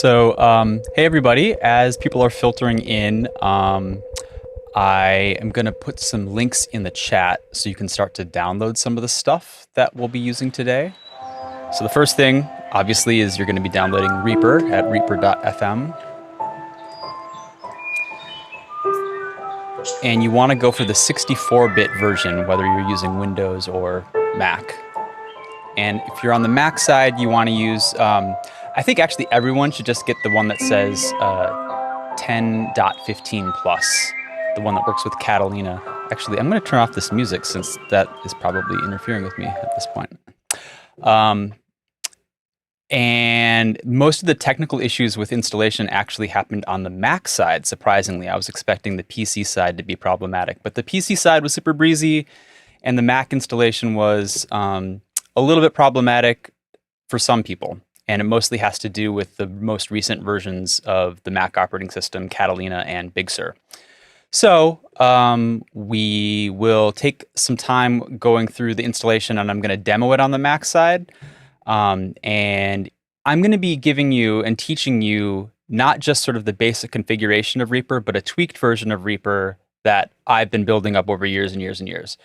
Hey everybody, as people are filtering in, I am going to put some links in the chat so you can start to download some of the stuff that we'll be using today. So the first thing, obviously, is you're going to be downloading Reaper at reaper.fm. And you want to go for the 64-bit version, whether you're using Windows or Mac. And if you're on the Mac side, you want to use, I think actually everyone should just get the one that says 10.15 plus, the one that works with Catalina. Actually, I'm going to turn off this music since that is probably interfering with me at this point. And most of the technical issues with installation actually happened on the Mac side, surprisingly. I was expecting the PC side to be problematic, but the PC side was super breezy, and the Mac installation was a little bit problematic for some people. And it mostly has to do with the most recent versions of the Mac operating system, Catalina and Big Sur. So we will take some time going through the installation, and I'm going to demo it on the Mac side. And I'm going to be giving you and teaching you not just sort of the basic configuration of Reaper, but a tweaked version of Reaper that I've been building up over years and years and years.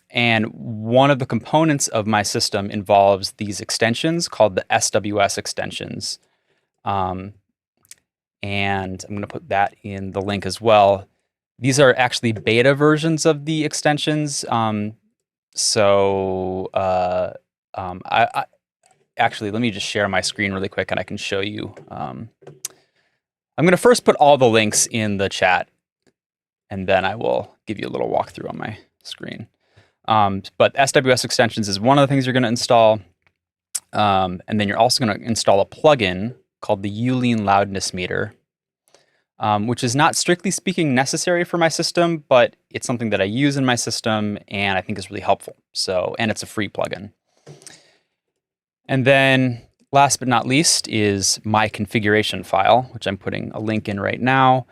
And one of the components of my system involves these extensions called the SWS extensions. And I'm going to put that in the link as well. These are actually beta versions of the extensions. Actually, let me just share my screen really quick and I can show you. I'm going to first put all the links in the chat, and then I will give you a little walkthrough on my screen. But SWS extensions is one of the things you're going to install. And then you're also going to install a plugin called the Uline loudness meter, which is not strictly speaking necessary for my system, but it's something that I use in my system and I think is really helpful. And it's a free plugin. And then last but not least is my configuration file, which I'm putting a link in right now.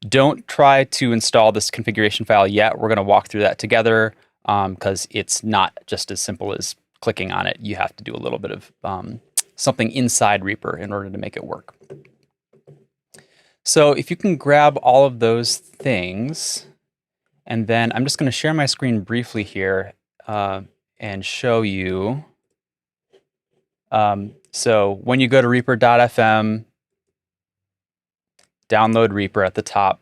Don't try to install this configuration file yet. We're going to walk through that together because it's not just as simple as clicking on it. You have to do a little bit of something inside Reaper in order to make it work. So if you can grab all of those things, and then I'm just going to share my screen briefly here and show you. So when you go to reaper.fm, download Reaper at the top.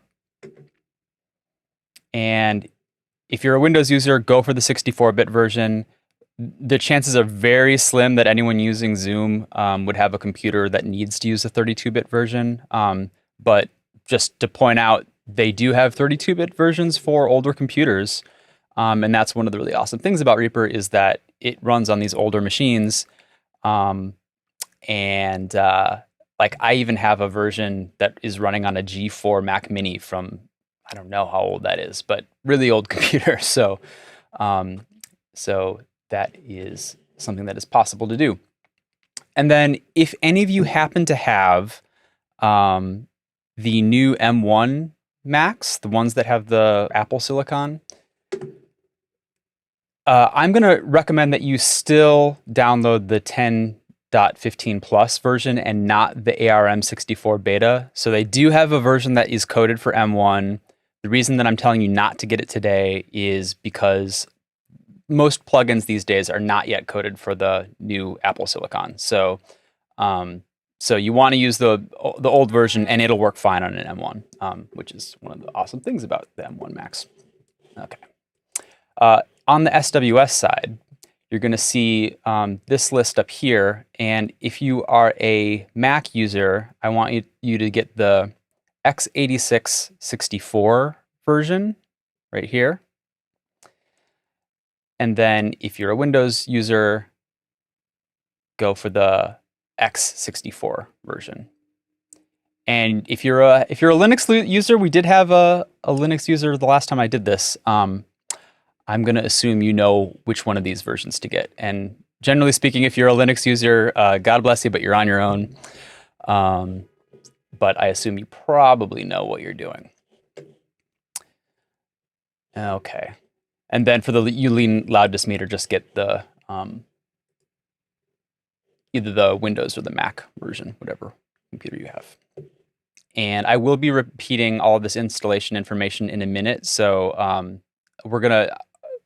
And if you're a Windows user, go for the 64-bit version. The chances are very slim that anyone using Zoom would have a computer that needs to use a 32-bit version. But just to point out, they do have 32-bit versions for older computers. And that's one of the really awesome things about Reaper is that it runs on these older machines. Like I even have a version that is running on a G4 Mac Mini from, I don't know how old that is, but really old computer. So that is something that is possible to do. And then if any of you happen to have the new M1 Macs, the ones that have the Apple Silicon, I'm going to recommend that you still download the 10.15 plus version and not the ARM64 beta. So they do have a version that is coded for M1. The reason that I'm telling you not to get it today is because most plugins these days are not yet coded for the new Apple Silicon. So you want to use the old version and it'll work fine on an M1, which is one of the awesome things about the M1 Macs. Okay. On the SWS side, you're going to see this list up here. And if you are a Mac user, I want you to get the x86-64 version right here. And then if you're a Windows user, go for the x64 version. And if you're a Linux user, we did have a Linux user the last time I did this. I'm going to assume you know which one of these versions to get. And generally speaking, if you're a Linux user, God bless you, but you're on your own. But I assume you probably know what you're doing. Okay. And then for the Uline loudness meter, just get the either the Windows or the Mac version, whatever computer you have. And I will be repeating all of this installation information in a minute. So we're going to,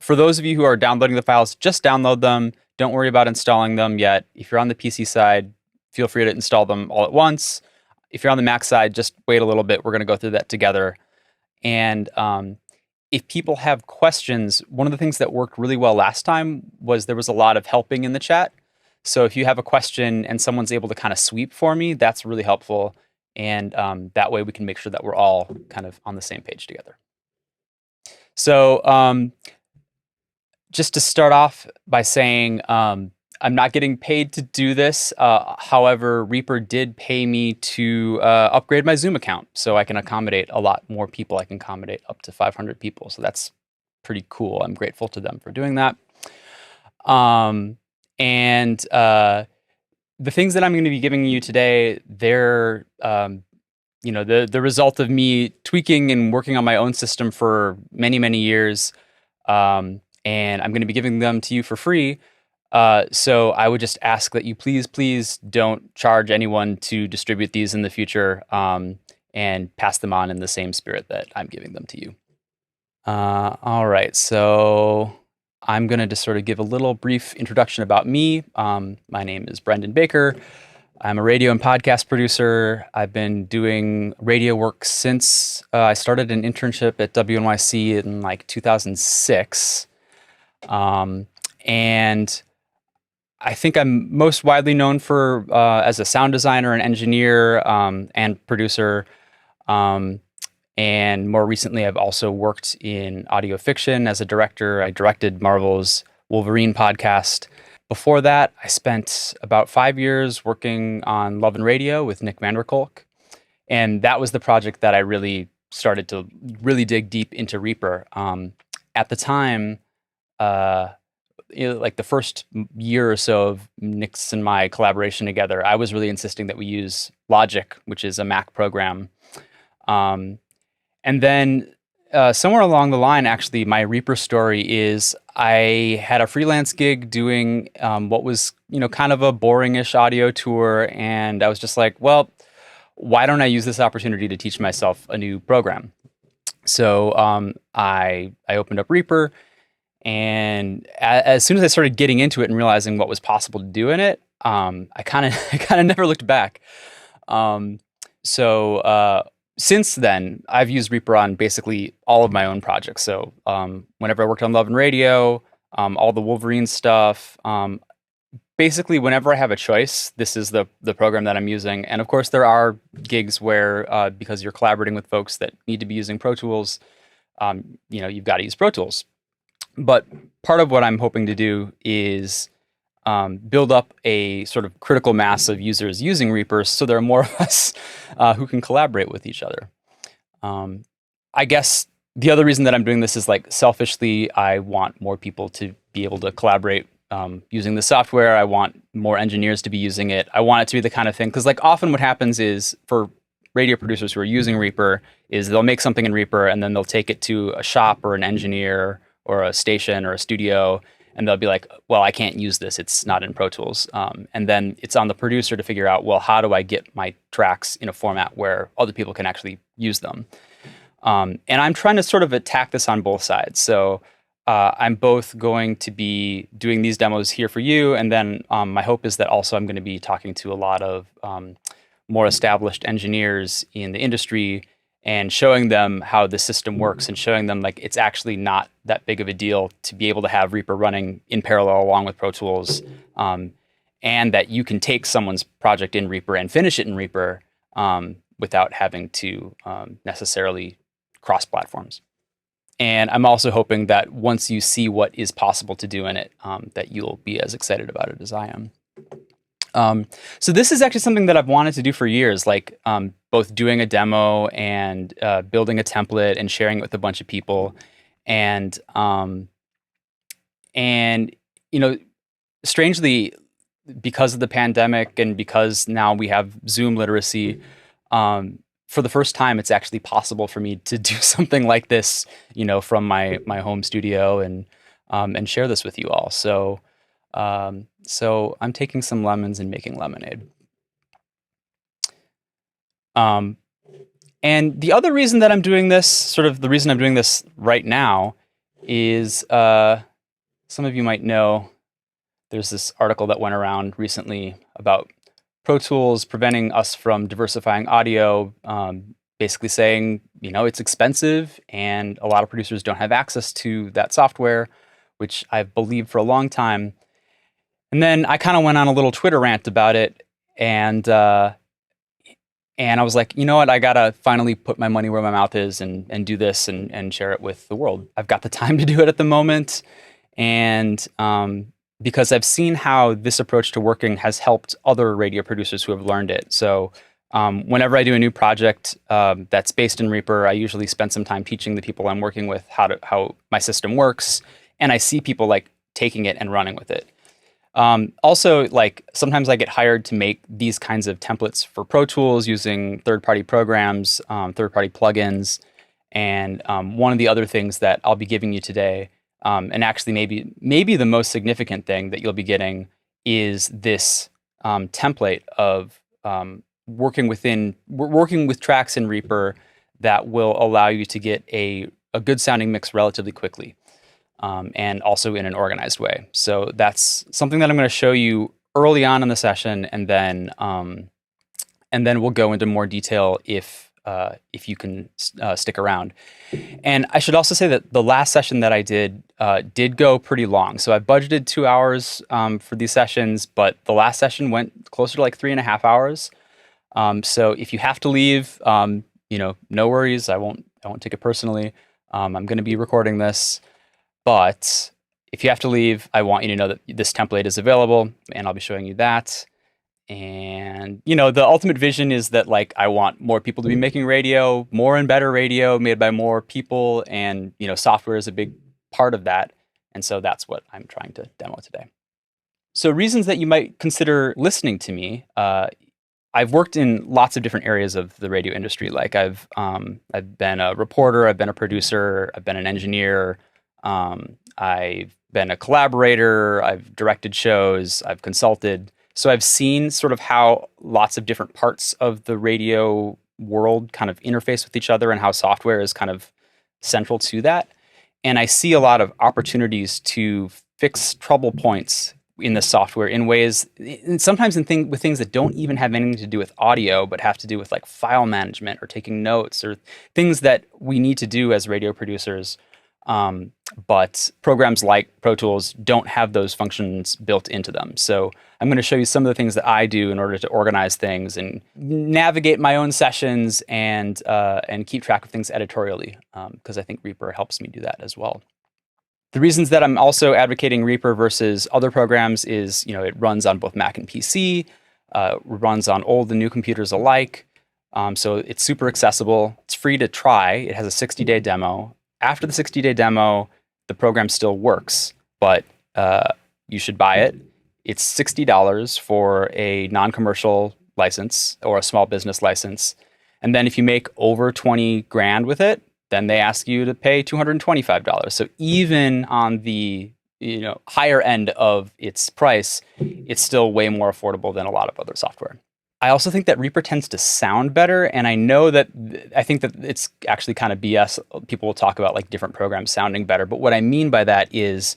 for those of you who are downloading the files, just download them. Don't worry about installing them yet. If you're on the PC side, feel free to install them all at once. If you're on the Mac side, just wait a little bit. We're going to go through that together. And if people have questions, one of the things that worked really well last time was there was a lot of helping in the chat. So if you have a question and someone's able to kind of sweep for me, that's really helpful. And that way we can make sure that we're all kind of on the same page together. So just to start off by saying, I'm not getting paid to do this. However, Reaper did pay me to upgrade my Zoom account so I can accommodate a lot more people. I can accommodate up to 500 people. So that's pretty cool. I'm grateful to them for doing that. The things that I'm going to be giving you today, they're the result of me tweaking and working on my own system for many, many years. And I'm going to be giving them to you for free. So I would just ask that you please don't charge anyone to distribute these in the future, and pass them on in the same spirit that I'm giving them to you. All right, so I'm going to just sort of give a little brief introduction about me. My name is Brendan Baker. I'm a radio and podcast producer. I've been doing radio work since I started an internship at WNYC in like 2006. And I think I'm most widely known for as a sound designer and engineer and producer. And more recently, I've also worked in audio fiction as a director. I directed Marvel's Wolverine podcast. Before that, I spent about 5 years working on Love and Radio with Nick Vanderkolk. And that was the project that I really started to really dig deep into Reaper. At the time, like the first year or so of Nick's and my collaboration together, I was really insisting that we use Logic, which is a Mac program. And then somewhere along the line, actually, my Reaper story is I had a freelance gig doing what was, kind of a boring-ish audio tour. And I was just like, well, why don't I use this opportunity to teach myself a new program? So I opened up Reaper. And as soon as I started getting into it and realizing what was possible to do in it, I kind of never looked back. Since then, I've used Reaper on basically all of my own projects. So whenever I worked on Love and Radio, all the Wolverine stuff, basically whenever I have a choice, this is the program that I'm using. And of course, there are gigs where because you're collaborating with folks that need to be using Pro Tools, you've got to use Pro Tools. But part of what I'm hoping to do is build up a sort of critical mass of users using Reaper so there are more of us who can collaborate with each other. I guess the other reason that I'm doing this is like selfishly, I want more people to be able to collaborate using the software. I want more engineers to be using it. I want it to be the kind of thing, because like often what happens is for radio producers who are using Reaper is they'll make something in Reaper and then they'll take it to a shop or an engineer or a station or a studio, and they'll be like, well, I can't use this. It's not in Pro Tools. And then it's on the producer to figure out, well, how do I get my tracks in a format where other people can actually use them? And I'm trying to sort of attack this on both sides. So I'm both going to be doing these demos here for you, and then my hope is that also I'm going to be talking to a lot of more established engineers in the industry and showing them how the system works and showing them like it's actually not that big of a deal to be able to have Reaper running in parallel along with Pro Tools, and that you can take someone's project in Reaper and finish it in Reaper without having to necessarily cross platforms. And I'm also hoping that once you see what is possible to do in it, that you'll be as excited about it as I am. So this is actually something that I've wanted to do for years, like both doing a demo and building a template and sharing it with a bunch of people. And strangely, because of the pandemic and because now we have Zoom literacy, for the first time, it's actually possible for me to do something like this, from my home studio and share this with you all. So So I'm taking some lemons and making lemonade. Um, and the other reason that I'm doing this, sort of the reason I'm doing this right now, is some of you might know there's this article that went around recently about Pro Tools preventing us from diversifying audio, basically saying, it's expensive and a lot of producers don't have access to that software, which I've believed for a long time. And then I kind of went on a little Twitter rant about it, and I was like, you know what? I gotta finally put my money where my mouth is and do this and share it with the world. I've got the time to do it at the moment, and because I've seen how this approach to working has helped other radio producers who have learned it. So whenever I do a new project that's based in Reaper, I usually spend some time teaching the people I'm working with how my system works, and I see people like taking it and running with it. Also, like sometimes I get hired to make these kinds of templates for Pro Tools using third-party programs, third-party plugins, and one of the other things that I'll be giving you today, and actually maybe the most significant thing that you'll be getting, is this template of working with tracks in Reaper that will allow you to get a good sounding mix relatively quickly. And also in an organized way. So that's something that I'm going to show you early on in the session, and then we'll go into more detail if you can stick around. And I should also say that the last session that I did go pretty long. So I budgeted 2 hours for these sessions, but the last session went closer to like 3.5 hours. So if you have to leave, no worries. I won't take it personally. I'm going to be recording this. But if you have to leave, I want you to know that this template is available, and I'll be showing you that. And, the ultimate vision is that, like, I want more people to be making radio, more and better radio made by more people, and, software is a big part of that. And so that's what I'm trying to demo today. So reasons that you might consider listening to me. I've worked in lots of different areas of the radio industry. Like I've been a reporter, I've been a producer, I've been an engineer, I've been a collaborator, I've directed shows, I've consulted. So I've seen sort of how lots of different parts of the radio world kind of interface with each other and how software is kind of central to that. And I see a lot of opportunities to fix trouble points in the software in ways, and sometimes with things that don't even have anything to do with audio, but have to do with like file management or taking notes or things that we need to do as radio producers. But programs like Pro Tools don't have those functions built into them. So I'm going to show you some of the things that I do in order to organize things and navigate my own sessions and keep track of things editorially, because I think Reaper helps me do that as well. The reasons that I'm also advocating Reaper versus other programs is, it runs on both Mac and PC, runs on old and new computers alike. So it's super accessible. It's free to try. It has a 60-day demo. After the 60-day demo, the program still works, but you should buy it. It's $60 for a non-commercial license or a small business license. And then if you make over 20 grand with it, then they ask you to pay $225. So even on the higher end of its price, it's still way more affordable than a lot of other software. I also think that Reaper tends to sound better, and I think that it's actually kind of BS. People will talk about like different programs sounding better, but what I mean by that is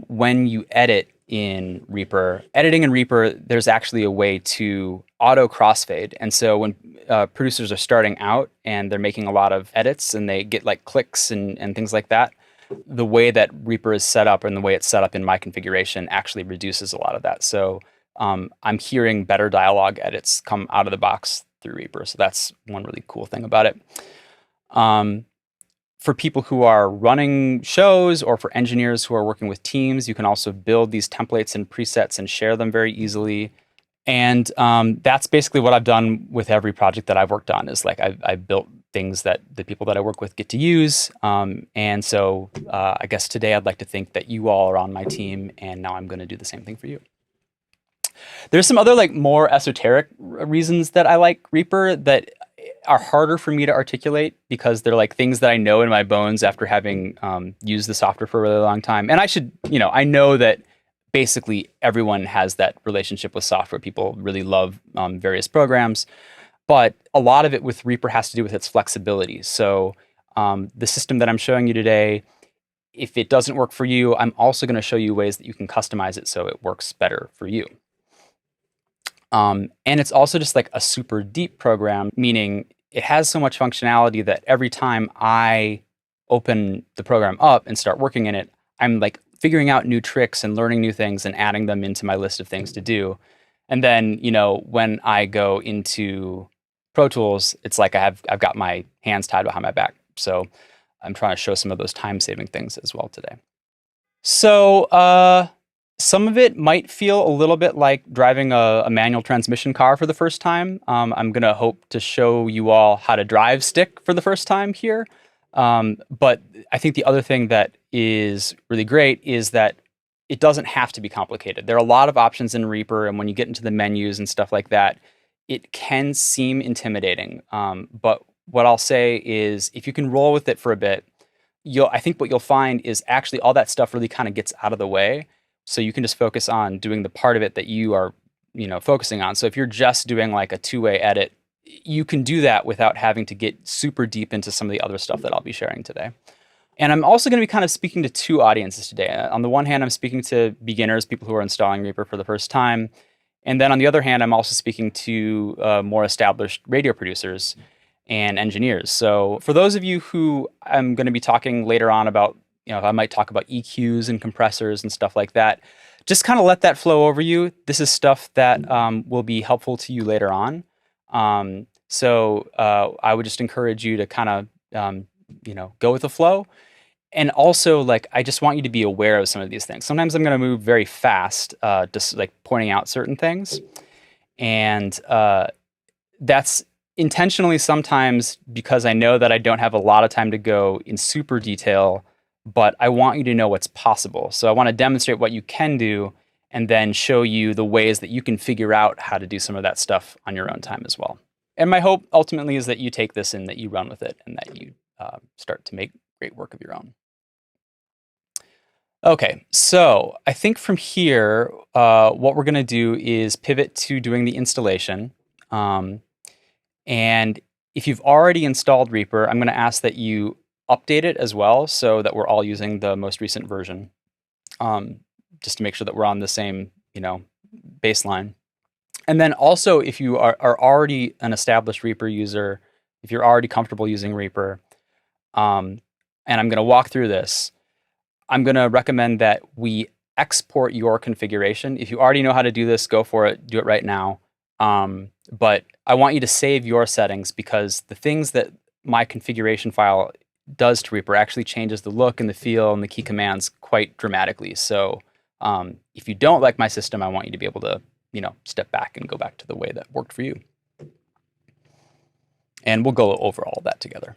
when you edit in Reaper, editing in Reaper, there's actually a way to auto crossfade. And so when producers are starting out and they're making a lot of edits and they get like clicks and things like that, the way that Reaper is set up and the way it's set up in my configuration actually reduces a lot of that. So I'm hearing better dialogue edits come out of the box through Reaper. So that's one really cool thing about it. For people who are running shows or for engineers who are working with teams, you can also build these templates and presets and share them very easily. And that's basically what I've done with every project that I've worked on, is like I've built things that the people that I work with get to use. And so I guess today I'd like to think that you all are on my team, and now I'm going to do the same thing for you. There's some other like more esoteric reasons that I like Reaper that are harder for me to articulate because they're like things that I know in my bones after having used the software for a really long time. And I should, I know that basically everyone has that relationship with software. People really love various programs, but a lot of it with Reaper has to do with its flexibility. So the system that I'm showing you today, if it doesn't work for you, I'm also going to show you ways that you can customize it so it works better for you. And it's also just like a super deep program, meaning it has so much functionality that every time I open the program up and start working in it, I'm like figuring out new tricks and learning new things and adding them into my list of things to do. And then, you know, when I go into Pro Tools, it's like I've got my hands tied behind my back. So I'm trying to show some of those time-saving things as well today. So some of it might feel a little bit like driving a manual transmission car for the first time. I'm going to hope to show you all how to drive stick for the first time here. But I think the other thing that is really great is that it doesn't have to be complicated. There are a lot of options in Reaper, and when you get into the menus and stuff like that, it can seem intimidating. But what I'll say is if you can roll with it for a bit, I think what you'll find is actually all that stuff really kind of gets out of the way. So you can just focus on doing the part of it that you are, you know, focusing on. So if you're just doing like a two-way edit, you can do that without having to get super deep into some of the other stuff that I'll be sharing today. And I'm also going to be kind of speaking to two audiences today. On the one hand, I'm speaking to beginners, people who are installing Reaper for the first time. And then on the other hand, I'm also speaking to more established radio producers and engineers. So for those of you who I'm going to be talking later on about, you know, I might talk about EQs and compressors and stuff like that, just kind of let that flow over you. This is stuff that will be helpful to you later on. So I would just encourage you to kind of, you know, go with the flow. And also, like, I just want you to be aware of some of these things. Sometimes I'm going to move very fast, just like pointing out certain things. And that's intentionally sometimes because I know that I don't have a lot of time to go in super detail, but I want you to know what's possible. So I want to demonstrate what you can do and then show you the ways that you can figure out how to do some of that stuff on your own time as well. And my hope ultimately is that you take this and that you run with it and that you start to make great work of your own. Okay, so I think from here, what we're going to do is pivot to doing the installation. And if you've already installed Reaper, I'm going to ask that you update it as well so that we're all using the most recent version, just to make sure that we're on the same, you know, baseline. And then also, if you are already an established Reaper user, if you're already comfortable using Reaper, and I'm going to walk through this, I'm going to recommend that we export your configuration. If you already know how to do this, go for it. Do it right now. But I want you to save your settings because the things that my configuration file does to Reaper actually changes the look and the feel and the key commands quite dramatically. So if you don't like my system, I want you to be able to, you know, step back and go back to the way that worked for you. And we'll go over all of that together.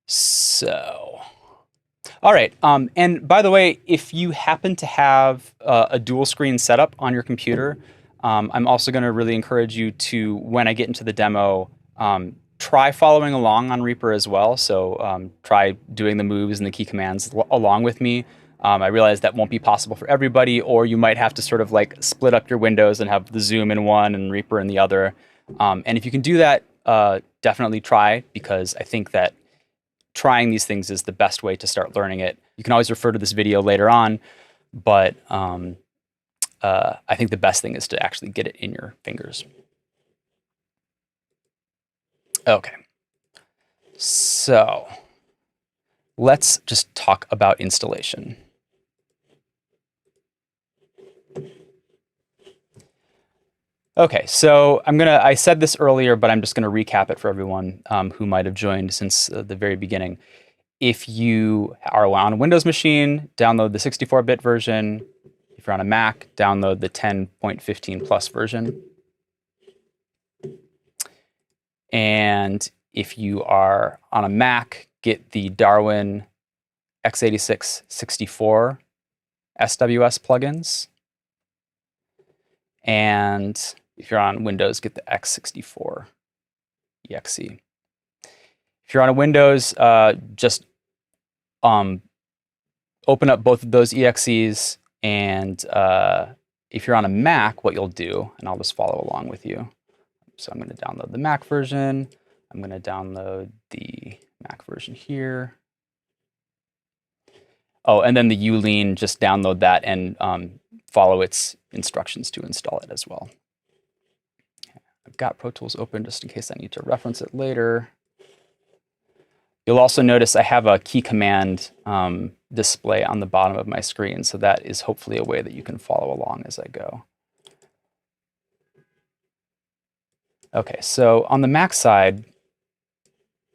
So, all right. And by the way, if you happen to have a dual screen setup on your computer, I'm also going to really encourage you to, when I get into the demo, try following along on Reaper as well. So try doing the moves and the key commands along with me. I realize that won't be possible for everybody, or you might have to sort of like split up your windows and have the Zoom in one and Reaper in the other. And if you can do that, definitely try, because I think that trying these things is the best way to start learning it. You can always refer to this video later on, but I think the best thing is to actually get it in your fingers. Okay, so let's just talk about installation. Okay, so I said this earlier, but I'm just gonna recap it for everyone who might have joined since the very beginning. If you are on a Windows machine, download the 64-bit version. If you're on a Mac, download the 10.15 plus version. And if you are on a Mac, get the Darwin x86 64 SWS plugins. And if you're on Windows, get the x64 exe. If you're on a Windows, just open up both of those exes, and if you're on a Mac, what you'll do, and I'll just follow along with you. So I'm going to download the Mac version. I'm going to download the Mac version here. Oh, and then the ulean, just download that and follow its instructions to install it as well. I've got Pro Tools open just in case I need to reference it later. You'll also notice I have a key command display on the bottom of my screen, so that is hopefully a way that you can follow along as I go. Okay, so on the Mac side,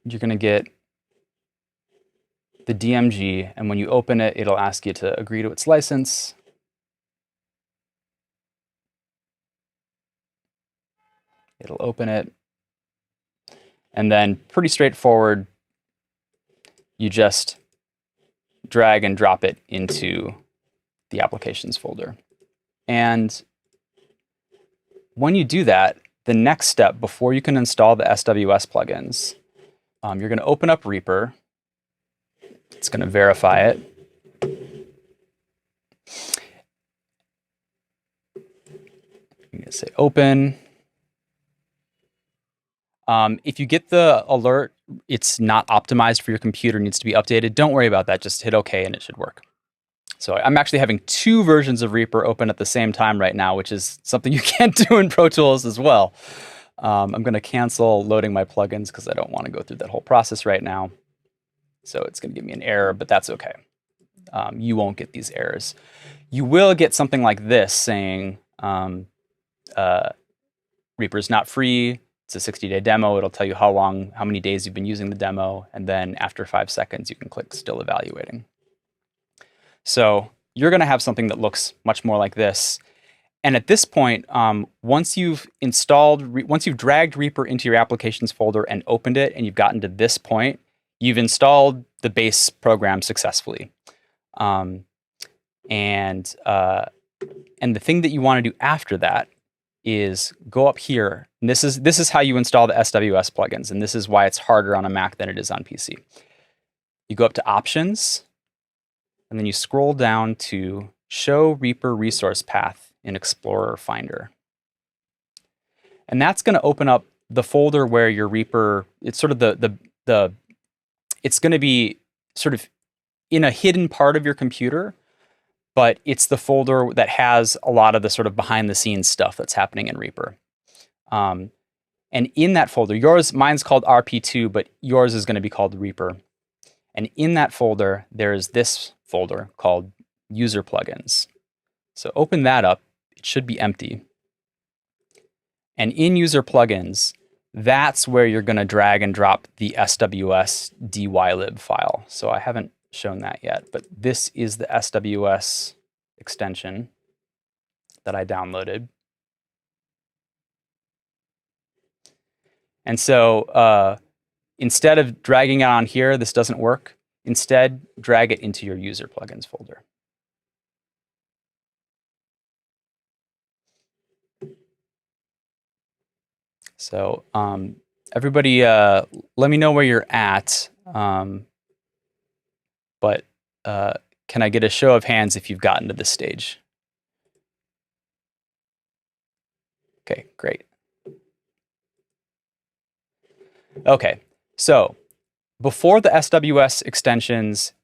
you're going to get the DMG, and when you open it, it'll ask you to agree to its license. It'll open it, and then pretty straightforward, you just drag and drop it into the applications folder. And when you do that, the next step before you can install the SWS plugins, you're going to open up Reaper. It's going to verify it. I'm going to say open. If you get the alert, it's not optimized for your computer, needs to be updated, don't worry about that. Just hit OK and it should work. So I'm actually having two versions of Reaper open at the same time right now, which is something you can't do in Pro Tools as well. I'm going to cancel loading my plugins because I don't want to go through that whole process right now. So it's going to give me an error, but that's OK. You won't get these errors. You will get something like this saying Reaper's not free. It's a 60-day demo. It'll tell you how many days you've been using the demo. And then after 5 seconds, you can click Still Evaluating. So you're going to have something that looks much more like this. And at this point, once you've dragged Reaper into your applications folder and opened it, and you've gotten to this point, you've installed the base program successfully. And the thing that you want to do after that is go up here. And this is how you install the SWS plugins, and this is why it's harder on a Mac than it is on PC. You go up to Options, and then you scroll down to Show Reaper Resource Path in Explorer Finder. And that's going to open up the folder where your Reaper, it's sort of it's going to be sort of in a hidden part of your computer, but it's the folder that has a lot of the sort of behind the scenes stuff that's happening in Reaper. And in that folder, mine's called RP2, but yours is going to be called Reaper. And in that folder, there's this folder called User Plugins. So open that up. It should be empty. And in User Plugins, that's where you're going to drag and drop the SWS dylib file. So I haven't shown that yet, but this is the SWS extension that I downloaded. And so instead of dragging it on here, this doesn't work. Instead, drag it into your user plugins folder. So everybody, let me know where you're at. But can I get a show of hands if you've gotten to this stage? Okay, great. Okay, so before the SWS extensions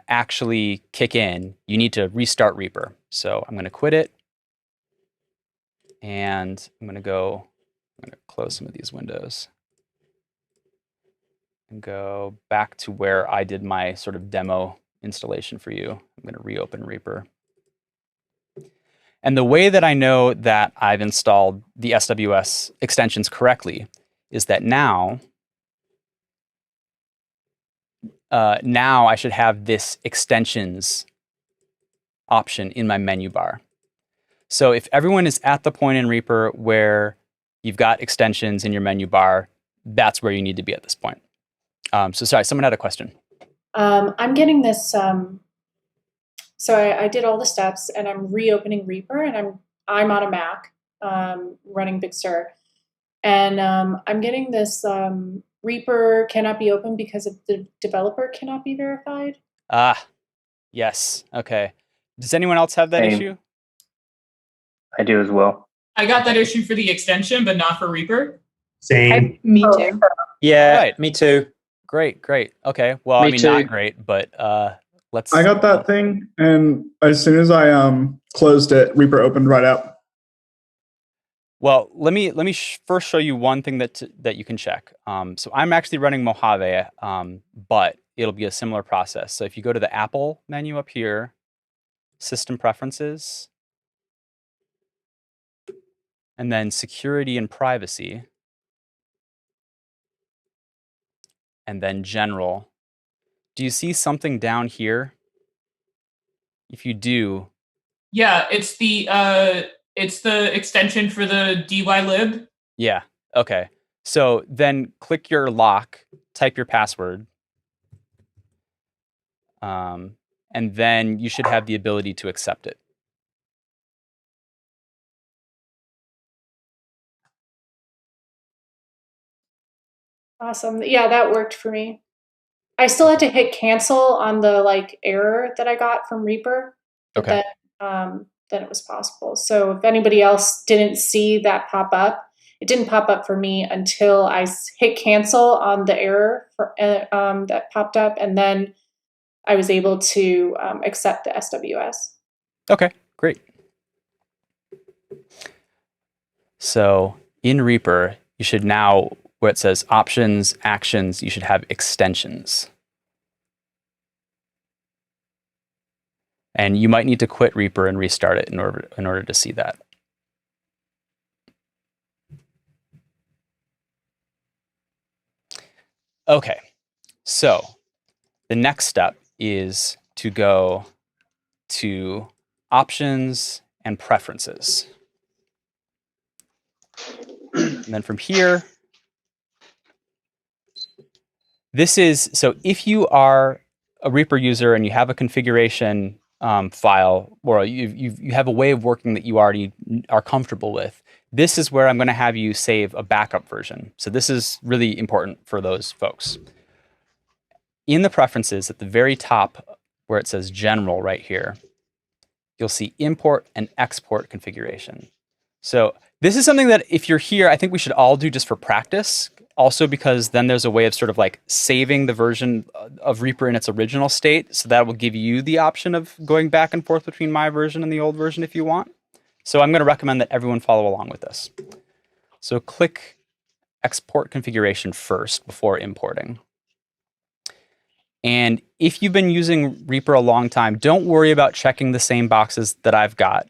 actually kick in, you need to restart Reaper. So I'm going to quit it, and I'm going to close some of these windows and go back to where I did my sort of demo installation for you. I'm going to reopen Reaper. And the way that I know that I've installed the SWS extensions correctly is that now I should have this extensions option in my menu bar. So if everyone is at the point in Reaper where you've got extensions in your menu bar, that's where you need to be at this point. So sorry, someone had a question. I'm getting this. So I did all the steps, and I'm reopening Reaper, and I'm on a Mac running Big Sur, and I'm getting this Reaper cannot be opened because the developer cannot be verified. Yes. Okay. Does anyone else have that Same. issue? I do as well. I got that issue for the extension, but not for Reaper. Same. Me too. Yeah, Right. me too. Great. Okay. Well, Me I mean, too. not great, but let's. I got that thing, and as soon as I closed it, Reaper opened right up. Well, let me first show you one thing that you can check. So I'm actually running Mojave, but it'll be a similar process. So if you go to the Apple menu up here, System Preferences, and then Security and Privacy, and then General, do you see something down here? If you do, Yeah, it's the extension for the dylib. yeah, okay. So then click your lock, type your password, and then you should have the ability to accept it. Awesome. Yeah, that worked for me. I still had to hit cancel on the like error that I got from Reaper, but Okay. then it was possible. So if anybody else didn't see that pop up, it didn't pop up for me until I hit cancel on the error that popped up, and then I was able to accept the SWS. Okay, great. So in Reaper, you should now, where it says options, actions, you should have extensions. And you might need to quit Reaper and restart it in order to see that. Okay, so the next step is to go to options and preferences. And then from here, so if you are a Reaper user and you have a configuration file, or you have a way of working that you already are comfortable with, this is where I'm going to have you save a backup version. So this is really important for those folks. In the preferences at the very top where it says general right here, you'll see import and export configuration. So this is something that if you're here, I think we should all do just for practice. Also because then there's a way of sort of like saving the version of Reaper in its original state. So that will give you the option of going back and forth between my version and the old version if you want. So I'm going to recommend that everyone follow along with this. So click export configuration first before importing. And if you've been using Reaper a long time, don't worry about checking the same boxes that I've got.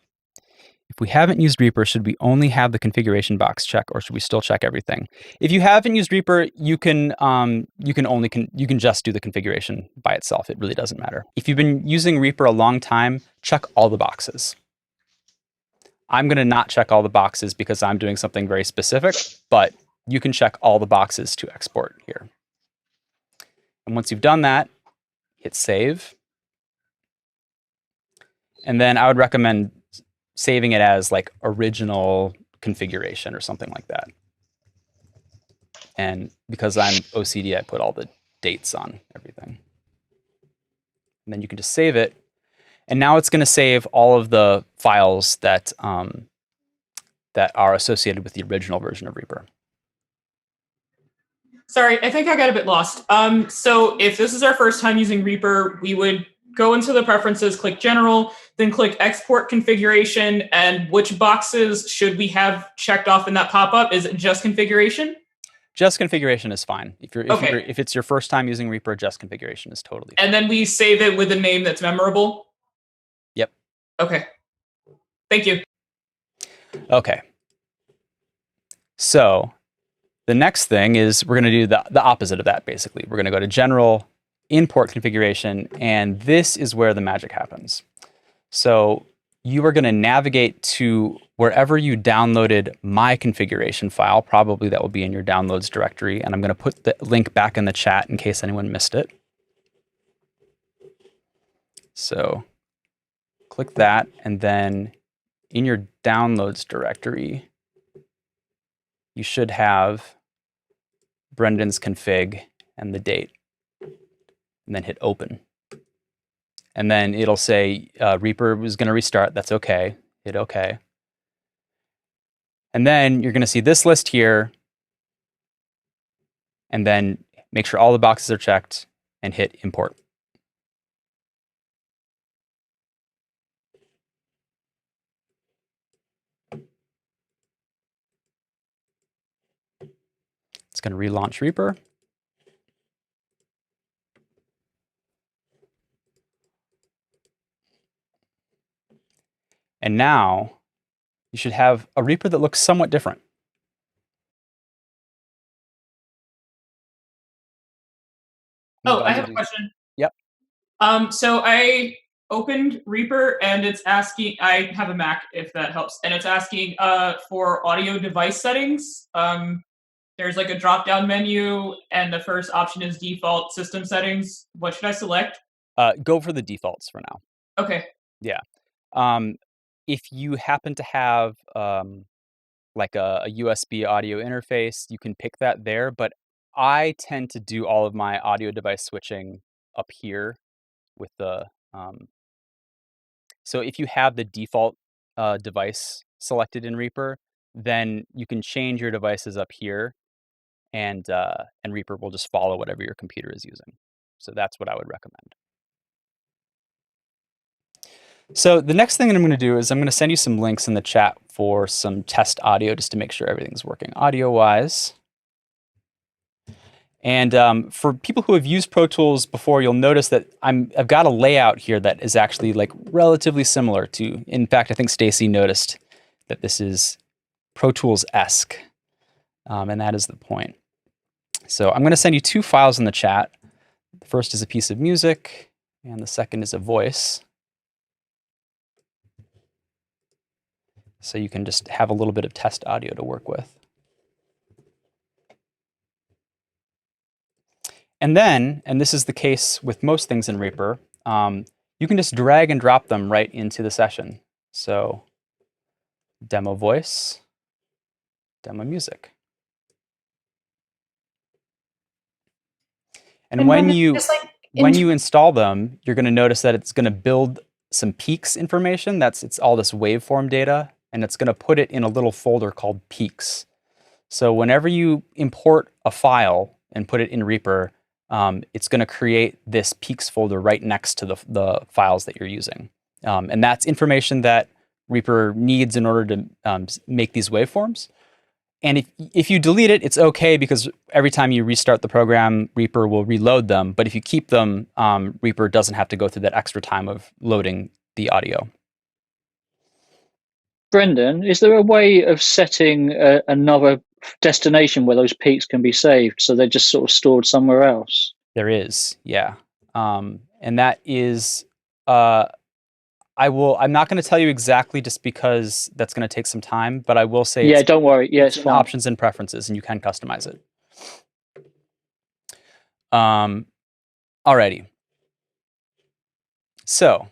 If we haven't used Reaper, should we only have the configuration box check, or should we still check everything? If you haven't used Reaper, you can just do the configuration by itself. It really doesn't matter. If you've been using Reaper a long time, check all the boxes. I'm going to not check all the boxes because I'm doing something very specific, but you can check all the boxes to export here. And once you've done that, hit save. And then I would recommend saving it as like original configuration or something like that. And because I'm OCD, I put all the dates on everything. And then you can just save it. And now it's going to save all of the files that that are associated with the original version of Reaper. Sorry, I think I got a bit lost. So if this is our first time using Reaper, we would go into the preferences, click general, then click export configuration. And which boxes should we have checked off in that pop-up? Is it just configuration? Just configuration is fine. Okay. If it's your first time using Reaper, just configuration is totally fine. And then we save it with a name that's memorable? Yep. Okay. Thank you. Okay. So the next thing is we're going to do the opposite of that, basically. We're going to go to General, Import Configuration, and this is where the magic happens. So you are going to navigate to wherever you downloaded my configuration file. Probably that will be in your downloads directory, and I'm going to put the link back in the chat in case anyone missed it. So click that, and then in your downloads directory, you should have Brendan's config and the date, and then hit open. and then it'll say Reaper was going to restart. That's okay. Hit OK. And then you're going to see this list here, and then make sure all the boxes are checked and hit import. It's going to relaunch Reaper. And now you should have a Reaper that looks somewhat different. Oh, I have a question. Yep. So I opened Reaper and it's asking, I have a Mac if that helps, and it's asking for audio device settings. There's like a drop-down menu and the first option is default system settings. What should I select? Go for the defaults for now. Okay. Yeah. If you happen to have like a USB audio interface, you can pick that there, but I tend to do all of my audio device switching up here with the so if you have the default device selected in Reaper, then you can change your devices up here, and Reaper will just follow whatever your computer is using. So that's what I would recommend. So the next thing that I'm going to do is I'm going to send you some links in the chat for some test audio just to make sure everything's working audio-wise. And for people who have used Pro Tools before, you'll notice that I've got a layout here that is actually like relatively similar to, in fact, I think Stacy noticed that this is Pro Tools-esque, and that is the point. So I'm going to send you two files in the chat. The first is a piece of music, and the second is a voice. So you can just have a little bit of test audio to work with. And then, and this is the case with most things in Reaper, you can just drag and drop them right into the session. So demo voice, demo music. And when you install them, you're going to notice that it's going to build some peaks information. It's all this waveform data, and it's going to put it in a little folder called peaks. So whenever you import a file and put it in Reaper, it's going to create this peaks folder right next to the files that you're using. And that's information that Reaper needs in order to make these waveforms. And if you delete it, it's okay, because every time you restart the program, Reaper will reload them. But if you keep them, Reaper doesn't have to go through that extra time of loading the audio. Brendan, is there a way of setting another destination where those peaks can be saved, so they're just sort of stored somewhere else? There is, yeah. And that is, I'm not going to tell you exactly, just because that's going to take some time, but I will say, yeah, don't worry. Yeah, it's fine. Options and preferences, and you can customize it. Alrighty. So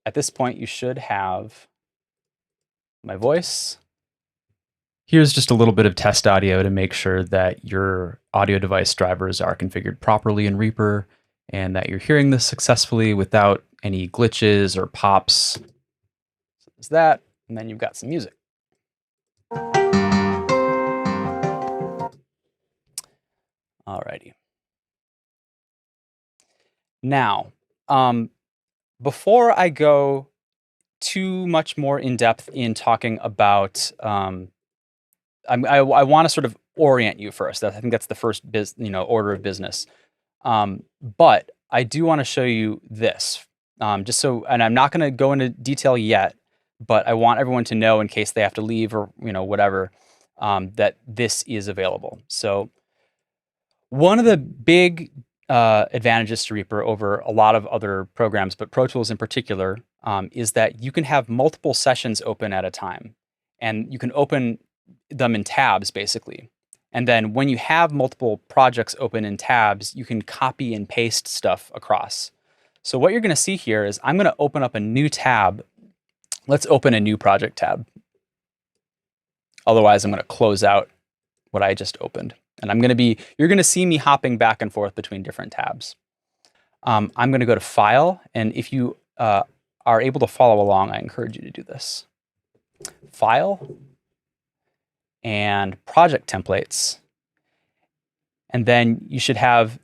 at this point, you should have my voice. Here's just a little bit of test audio to make sure that your audio device drivers are configured properly in Reaper, and that you're hearing this successfully without any glitches or pops. So there's that, and then you've got some music. Alrighty. Now, before I go too much more in depth in talking about, I want to sort of orient you first. I think that's the first order of business. But I do want to show you this, just so, and I'm not going to go into detail yet, but I want everyone to know, in case they have to leave or whatever, that this is available. So one of the big advantages to Reaper over a lot of other programs, but Pro Tools in particular, is that you can have multiple sessions open at a time, and you can open them in tabs, basically. And then when you have multiple projects open in tabs, you can copy and paste stuff across. So what you're going to see here is I'm going to open up a new tab. Let's open a new project tab. Otherwise, I'm going to close out what I just opened. And you're going to see me hopping back and forth between different tabs. I'm going to go to File, and if you are able to follow along, I encourage you to do this. File and Project Templates. And then you should have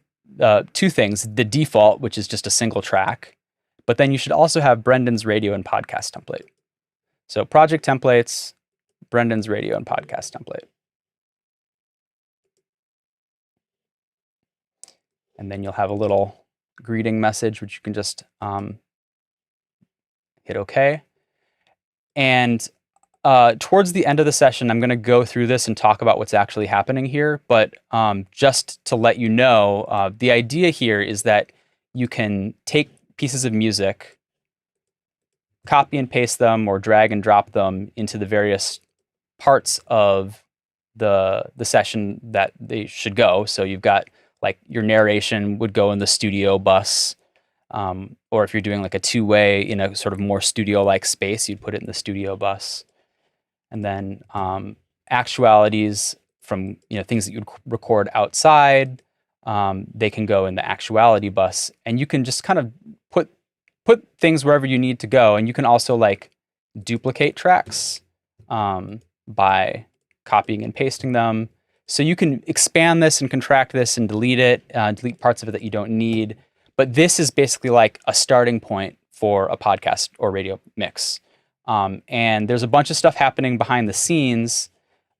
two things, the default, which is just a single track, but then you should also have Brendan's radio and podcast template. So Project Templates, Brendan's radio and podcast template. And then you'll have a little greeting message, which you can just hit OK. And towards the end of the session, I'm going to go through this and talk about what's actually happening here. But just to let you know, the idea here is that you can take pieces of music, copy and paste them, or drag and drop them into the various parts of the session that they should go. So you've got like your narration would go in the studio bus, or if you're doing like a two-way in a sort of more studio-like space, you'd put it in the studio bus. And then actualities from things that you'd record outside, they can go in the actuality bus, and you can just kind of put things wherever you need to go. And you can also like duplicate tracks by copying and pasting them. So you can expand this and contract this and delete it, delete parts of it that you don't need. But this is basically like a starting point for a podcast or radio mix. And there's a bunch of stuff happening behind the scenes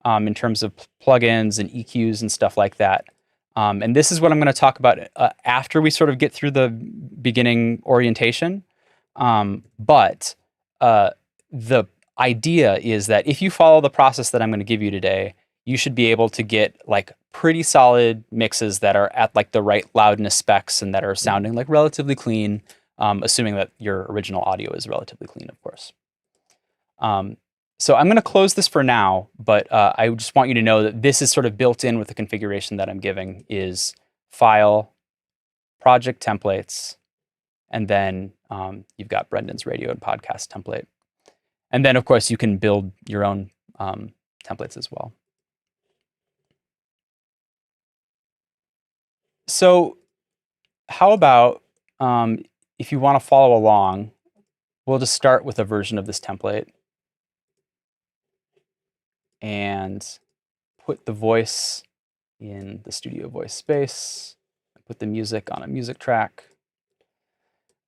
in terms of plugins and EQs and stuff like that. And this is what I'm going to talk about after we sort of get through the beginning orientation. But the idea is that if you follow the process that I'm going to give you today, you should be able to get like pretty solid mixes that are at like the right loudness specs and that are sounding like relatively clean, assuming that your original audio is relatively clean, of course. So I'm going to close this for now, but I just want you to know that this is sort of built in with the configuration that I'm giving is File, Project Templates, and then you've got Brendan's radio and podcast template. And then, of course, you can build your own templates as well. So how about if you want to follow along, we'll just start with a version of this template and put the voice in the studio voice space, put the music on a music track.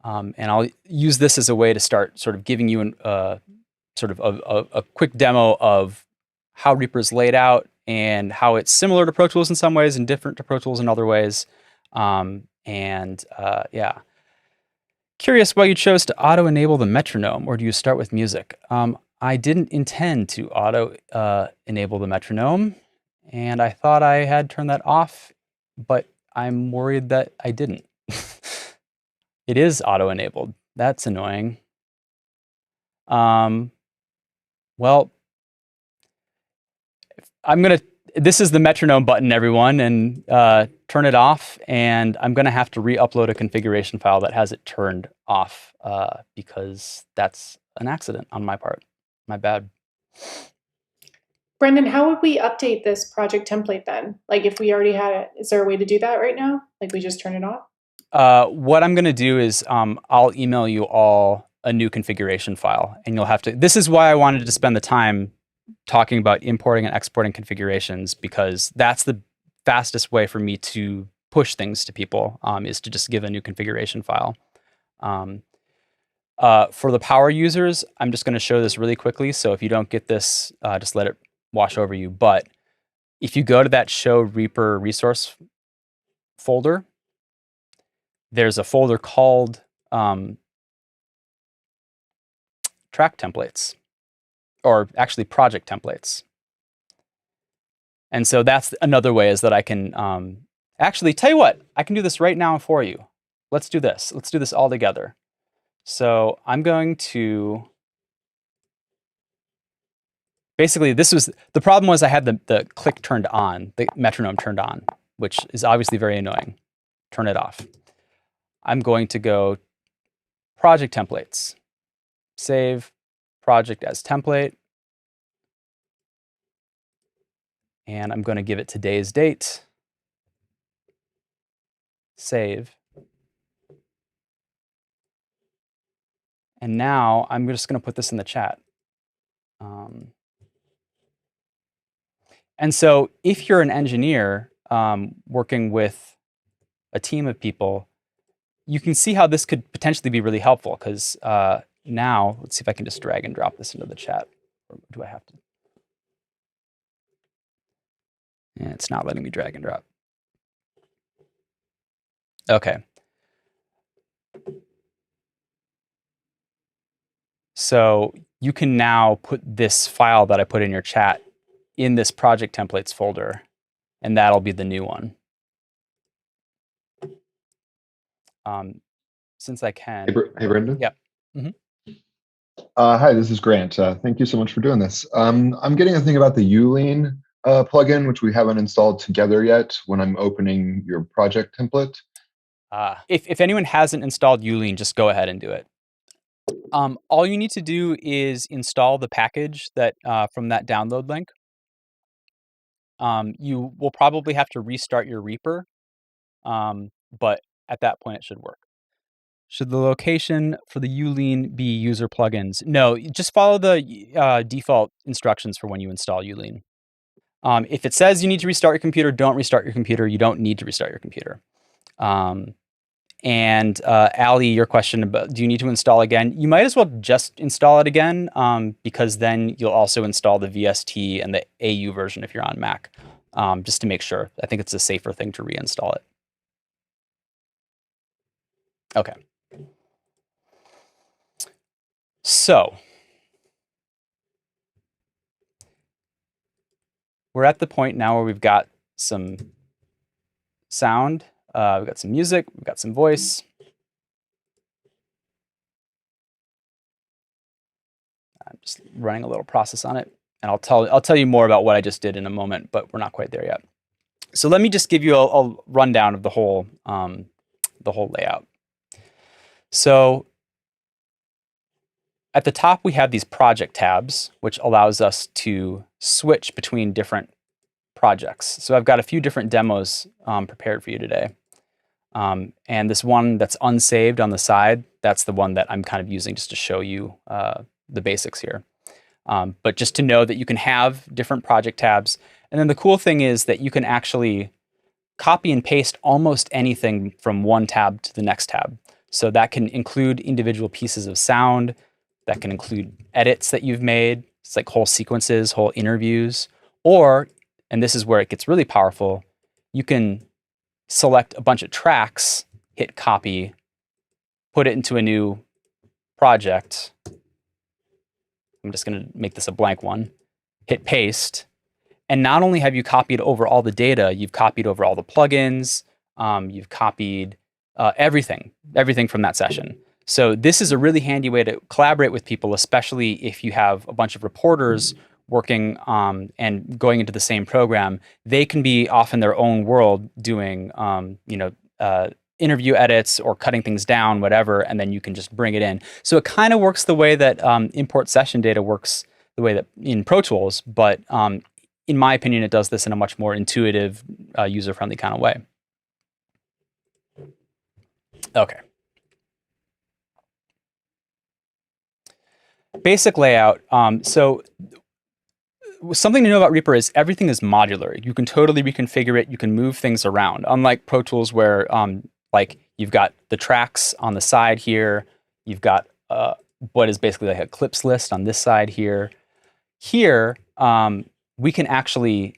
And I'll use this as a way to start sort of giving you sort of a quick demo of how Reaper is laid out and how it's similar to Pro Tools in some ways and different to Pro Tools in other ways. Yeah. Curious why you chose to auto-enable the metronome, or do you start with music? I didn't intend to auto-enable the metronome, and I thought I had turned that off, but I'm worried that I didn't. It is auto-enabled. That's annoying. Well, this is the metronome button, everyone, and turn it off, and I'm gonna have to re-upload a configuration file that has it turned off because that's an accident on my part. My bad. Brendan, how would we update this project template then? Like if we already had it, is there a way to do that right now? Like we just turn it off? What I'm gonna do is I'll email you all a new configuration file, and you'll have to, this is why I wanted to spend the time talking about importing and exporting configurations, because that's the fastest way for me to push things to people, is to just give a new configuration file. For the power users, I'm just going to show this really quickly. So if you don't get this, just let it wash over you. But if you go to that Show Reaper resource folder, there's a folder called track templates, or actually project templates. And so that's another way, is that I can actually tell you what, I can do this right now for you. Let's do this. Let's do this all together. So I'm going to, basically this was, the problem was I had the click turned on, the metronome turned on, which is obviously very annoying. Turn it off. I'm going to go project templates, save project as template, and I'm going to give it today's date, save, And now I'm just going to put this in the chat. And so if you're an engineer working with a team of people, you can see how this could potentially be really helpful, because now, let's see if I can just drag and drop this into the chat. Or do I have to? Yeah, it's not letting me drag and drop. Okay. So you can now put this file that I put in your chat in this project templates folder, and that'll be the new one. Since I can. Hey, Brendan. Yep. Mm-hmm. Hi, this is Grant. Thank you so much for doing this. I'm getting a thing about the Ulean plugin, which we haven't installed together yet when I'm opening your project template. If anyone hasn't installed Ulean, just go ahead and do it. All you need to do is install the package that from that download link. You will probably have to restart your Reaper, but at that point it should work. Should the location for the Ulean be user plugins? No, just follow the default instructions for when you install Ulean. If it says you need to restart your computer, don't restart your computer. You don't need to restart your computer. And Ali, your question about, do you need to install again? You might as well just install it again, because then you'll also install the VST and the AU version if you're on Mac, just to make sure. I think it's a safer thing to reinstall it. Okay. So we're at the point now where we've got some sound, we've got some music, we've got some voice. I'm just running a little process on it, and I'll tell you more about what I just did in a moment, but we're not quite there yet. So let me just give you a rundown of the whole layout. So at the top, we have these project tabs, which allows us to switch between different projects. So I've got a few different demos prepared for you today. And this one that's unsaved on the side, that's the one that I'm kind of using just to show you the basics here. But just to know that you can have different project tabs. And then the cool thing is that you can actually copy and paste almost anything from one tab to the next tab. So that can include individual pieces of sound, that can include edits that you've made. It's like whole sequences, whole interviews, or, and this is where it gets really powerful, you can select a bunch of tracks, hit copy, put it into a new project. I'm just going to make this a blank one, hit paste. And not only have you copied over all the data, you've copied over all the plugins, you've copied everything from that session. So this is a really handy way to collaborate with people, especially if you have a bunch of reporters working and going into the same program. They can be off in their own world doing, interview edits or cutting things down, whatever, and then you can just bring it in. So it kind of works the way that import session data works, the way that in Pro Tools, but in my opinion, it does this in a much more intuitive, user-friendly kind of way. Okay. Basic layout. So something to know about Reaper is everything is modular. You can totally reconfigure it. You can move things around. Unlike Pro Tools, where like you've got the tracks on the side here, you've got what is basically like a clips list on this side here. Here, we can actually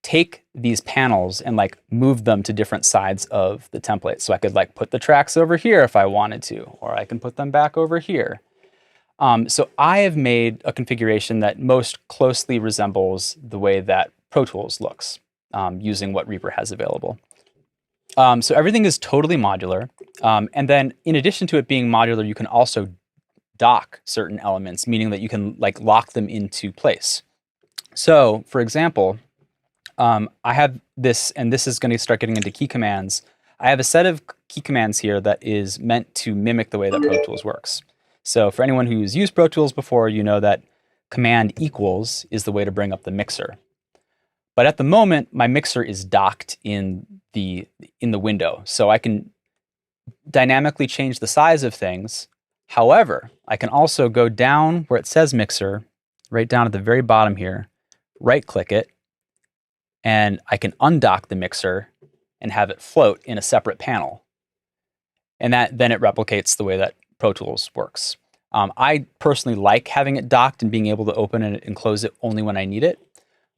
take these panels and like move them to different sides of the template. So I could like put the tracks over here if I wanted to, or I can put them back over here. So I have made a configuration that most closely resembles the way that Pro Tools looks, using what Reaper has available. So everything is totally modular. And then in addition to it being modular, you can also dock certain elements, meaning that you can like lock them into place. So for example, I have this, and this is going to start getting into key commands. I have a set of key commands here that is meant to mimic the way that Pro Tools works. So for anyone who's used Pro Tools before, you know that command equals is the way to bring up the mixer. But at the moment, my mixer is docked in the window. So I can dynamically change the size of things, However, I can also go down where it says mixer, right down at the very bottom here, right click it, and I can undock the mixer and have it float in a separate panel. And then it replicates the way that Pro Tools works. I personally like having it docked and being able to open it and close it only when I need it.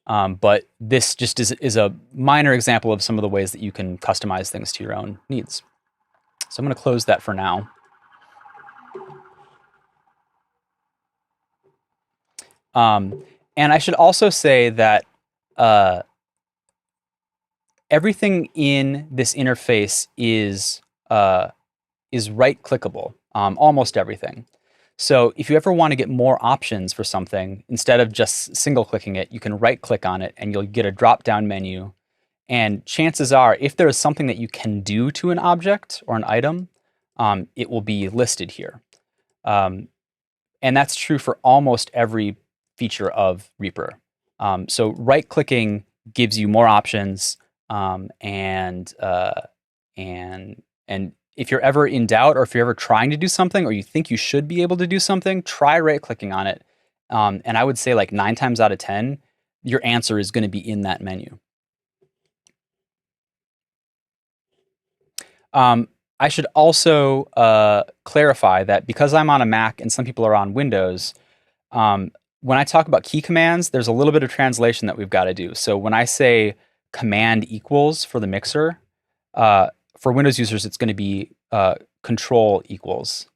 But this just is a minor example of some of the ways that you can customize things to your own needs. So I'm going to close that for now. And I should also say that everything in this interface is right clickable, almost everything. So if you ever want to get more options for something, instead of just single clicking it, you can right click on it and you'll get a drop down menu. And chances are, if there is something that you can do to an object or an item, it will be listed here. And that's true for almost every feature of Reaper. So right clicking gives you more options, and if you're ever in doubt, or if you're ever trying to do something, or you think you should be able to do something, try right-clicking on it. And I would say like 9 times out of 10, your answer is going to be in that menu. I should also clarify that because I'm on a Mac and some people are on Windows, when I talk about key commands, there's a little bit of translation that we've got to do. So when I say command equals for the mixer, for Windows users, it's going to be control equals.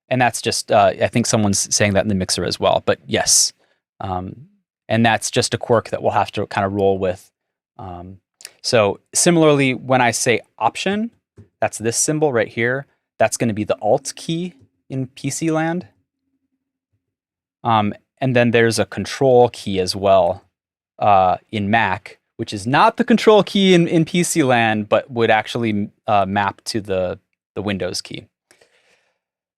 And that's just, I think someone's saying that in the mixer as well, but yes. And that's just a quirk that we'll have to kind of roll with. So similarly, when I say option, that's this symbol right here. That's going to be the Alt key in PC land. And then there's a control key as well in Mac, which is not the control key in PC land, but would actually map to the Windows key.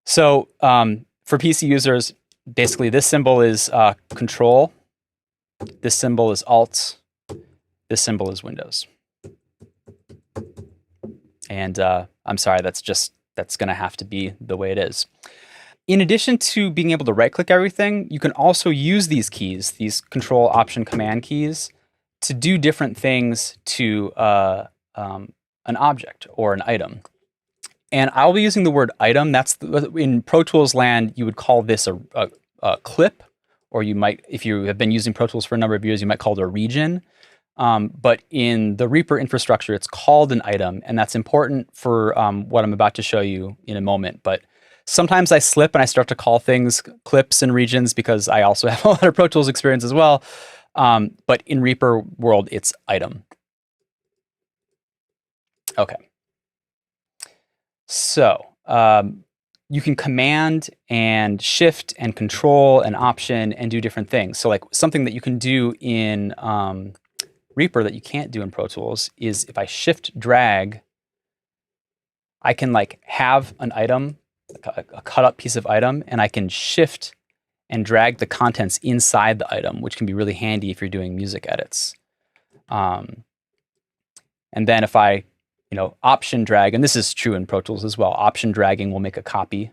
So for PC users, basically this symbol is control, this symbol is Alt, this symbol is Windows. And I'm sorry, that's going to have to be the way it is. In addition to being able to right-click everything, you can also use these keys, these Control, Option, Command keys, to do different things to an object or an item. And I'll be using the word item. That's in Pro Tools land, you would call this a clip, or you might, if you have been using Pro Tools for a number of years, you might call it a region. But in the Reaper infrastructure, it's called an item, and that's important for what I'm about to show you in a moment. But sometimes I slip and I start to call things clips and regions because I also have a lot of Pro Tools experience as well. But in Reaper world, it's item. Okay. So you can command and shift and control and option and do different things. So like something that you can do in Reaper that you can't do in Pro Tools is if I shift drag, I can like have an item, a cut up piece of item, and I can shift and drag the contents inside the item, which can be really handy if you're doing music edits. And then if I, option drag, and this is true in Pro Tools as well, option dragging will make a copy.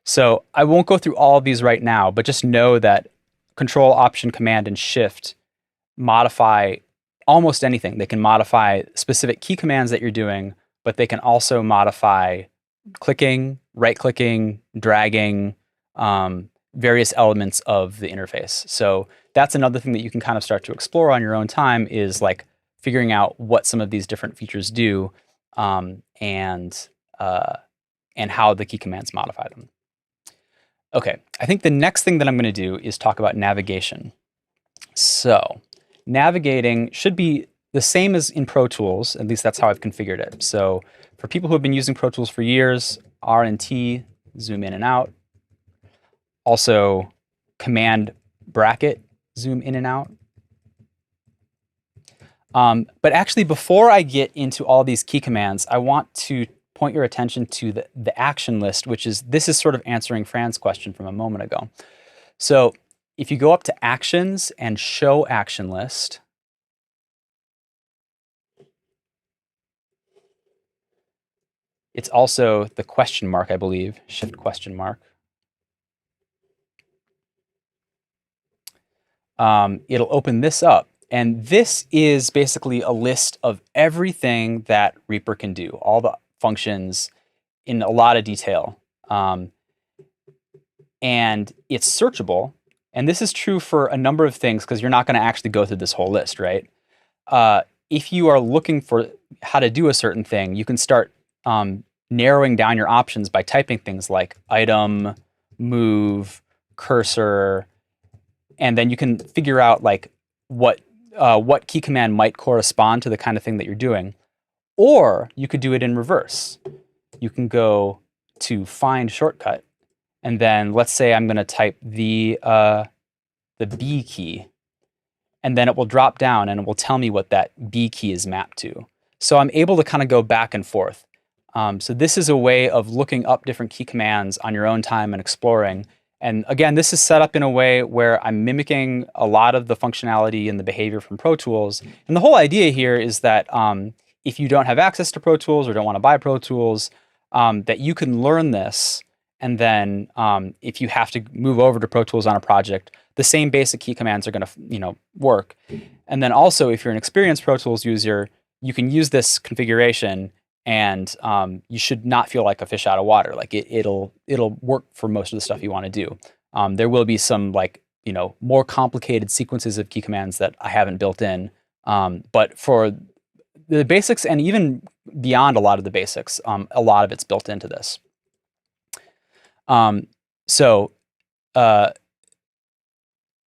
So I won't go through all of these right now, but just know that Control, Option, Command, and Shift modify almost anything. They can modify specific key commands that you're doing, but they can also modify clicking, right-clicking, dragging, various elements of the interface. So that's another thing that you can kind of start to explore on your own time, is like figuring out what some of these different features do, and how the key commands modify them. Okay, I think the next thing that I'm going to do is talk about navigation. So navigating should be the same as in Pro Tools, at least that's how I've configured it. So for people who have been using Pro Tools for years, R and T, zoom in and out. Also, Command bracket, zoom in and out. But actually, before I get into all these key commands, I want to point your attention to the action list, this is sort of answering Fran's question from a moment ago. So if you go up to Actions and Show Action List, It's also the question mark, I believe, shift question mark. It'll open this up. And this is basically a list of everything that Reaper can do, all the functions in a lot of detail. And it's searchable. And this is true for a number of things because you're not going to actually go through this whole list, right? If you are looking for how to do a certain thing, you can start narrowing down your options by typing things like item, move, cursor, and then you can figure out like what key command might correspond to the kind of thing that you're doing. Or you could do it in reverse. You can go to find shortcut, and then let's say I'm going to type the B key, and then it will drop down and it will tell me what that B key is mapped to. So I'm able to kind of go back and forth. So this is a way of looking up different key commands on your own time and exploring. And again, this is set up in a way where I'm mimicking a lot of the functionality and the behavior from Pro Tools. And the whole idea here is that if you don't have access to Pro Tools or don't want to buy Pro Tools, that you can learn this. And then if you have to move over to Pro Tools on a project, the same basic key commands are going to work. And then also, if you're an experienced Pro Tools user, you can use this configuration, and you should not feel like a fish out of water. Like it'll work for most of the stuff you want to do. There will be some more complicated sequences of key commands that I haven't built in, but for the basics and even beyond a lot of the basics, a lot of it's built into this.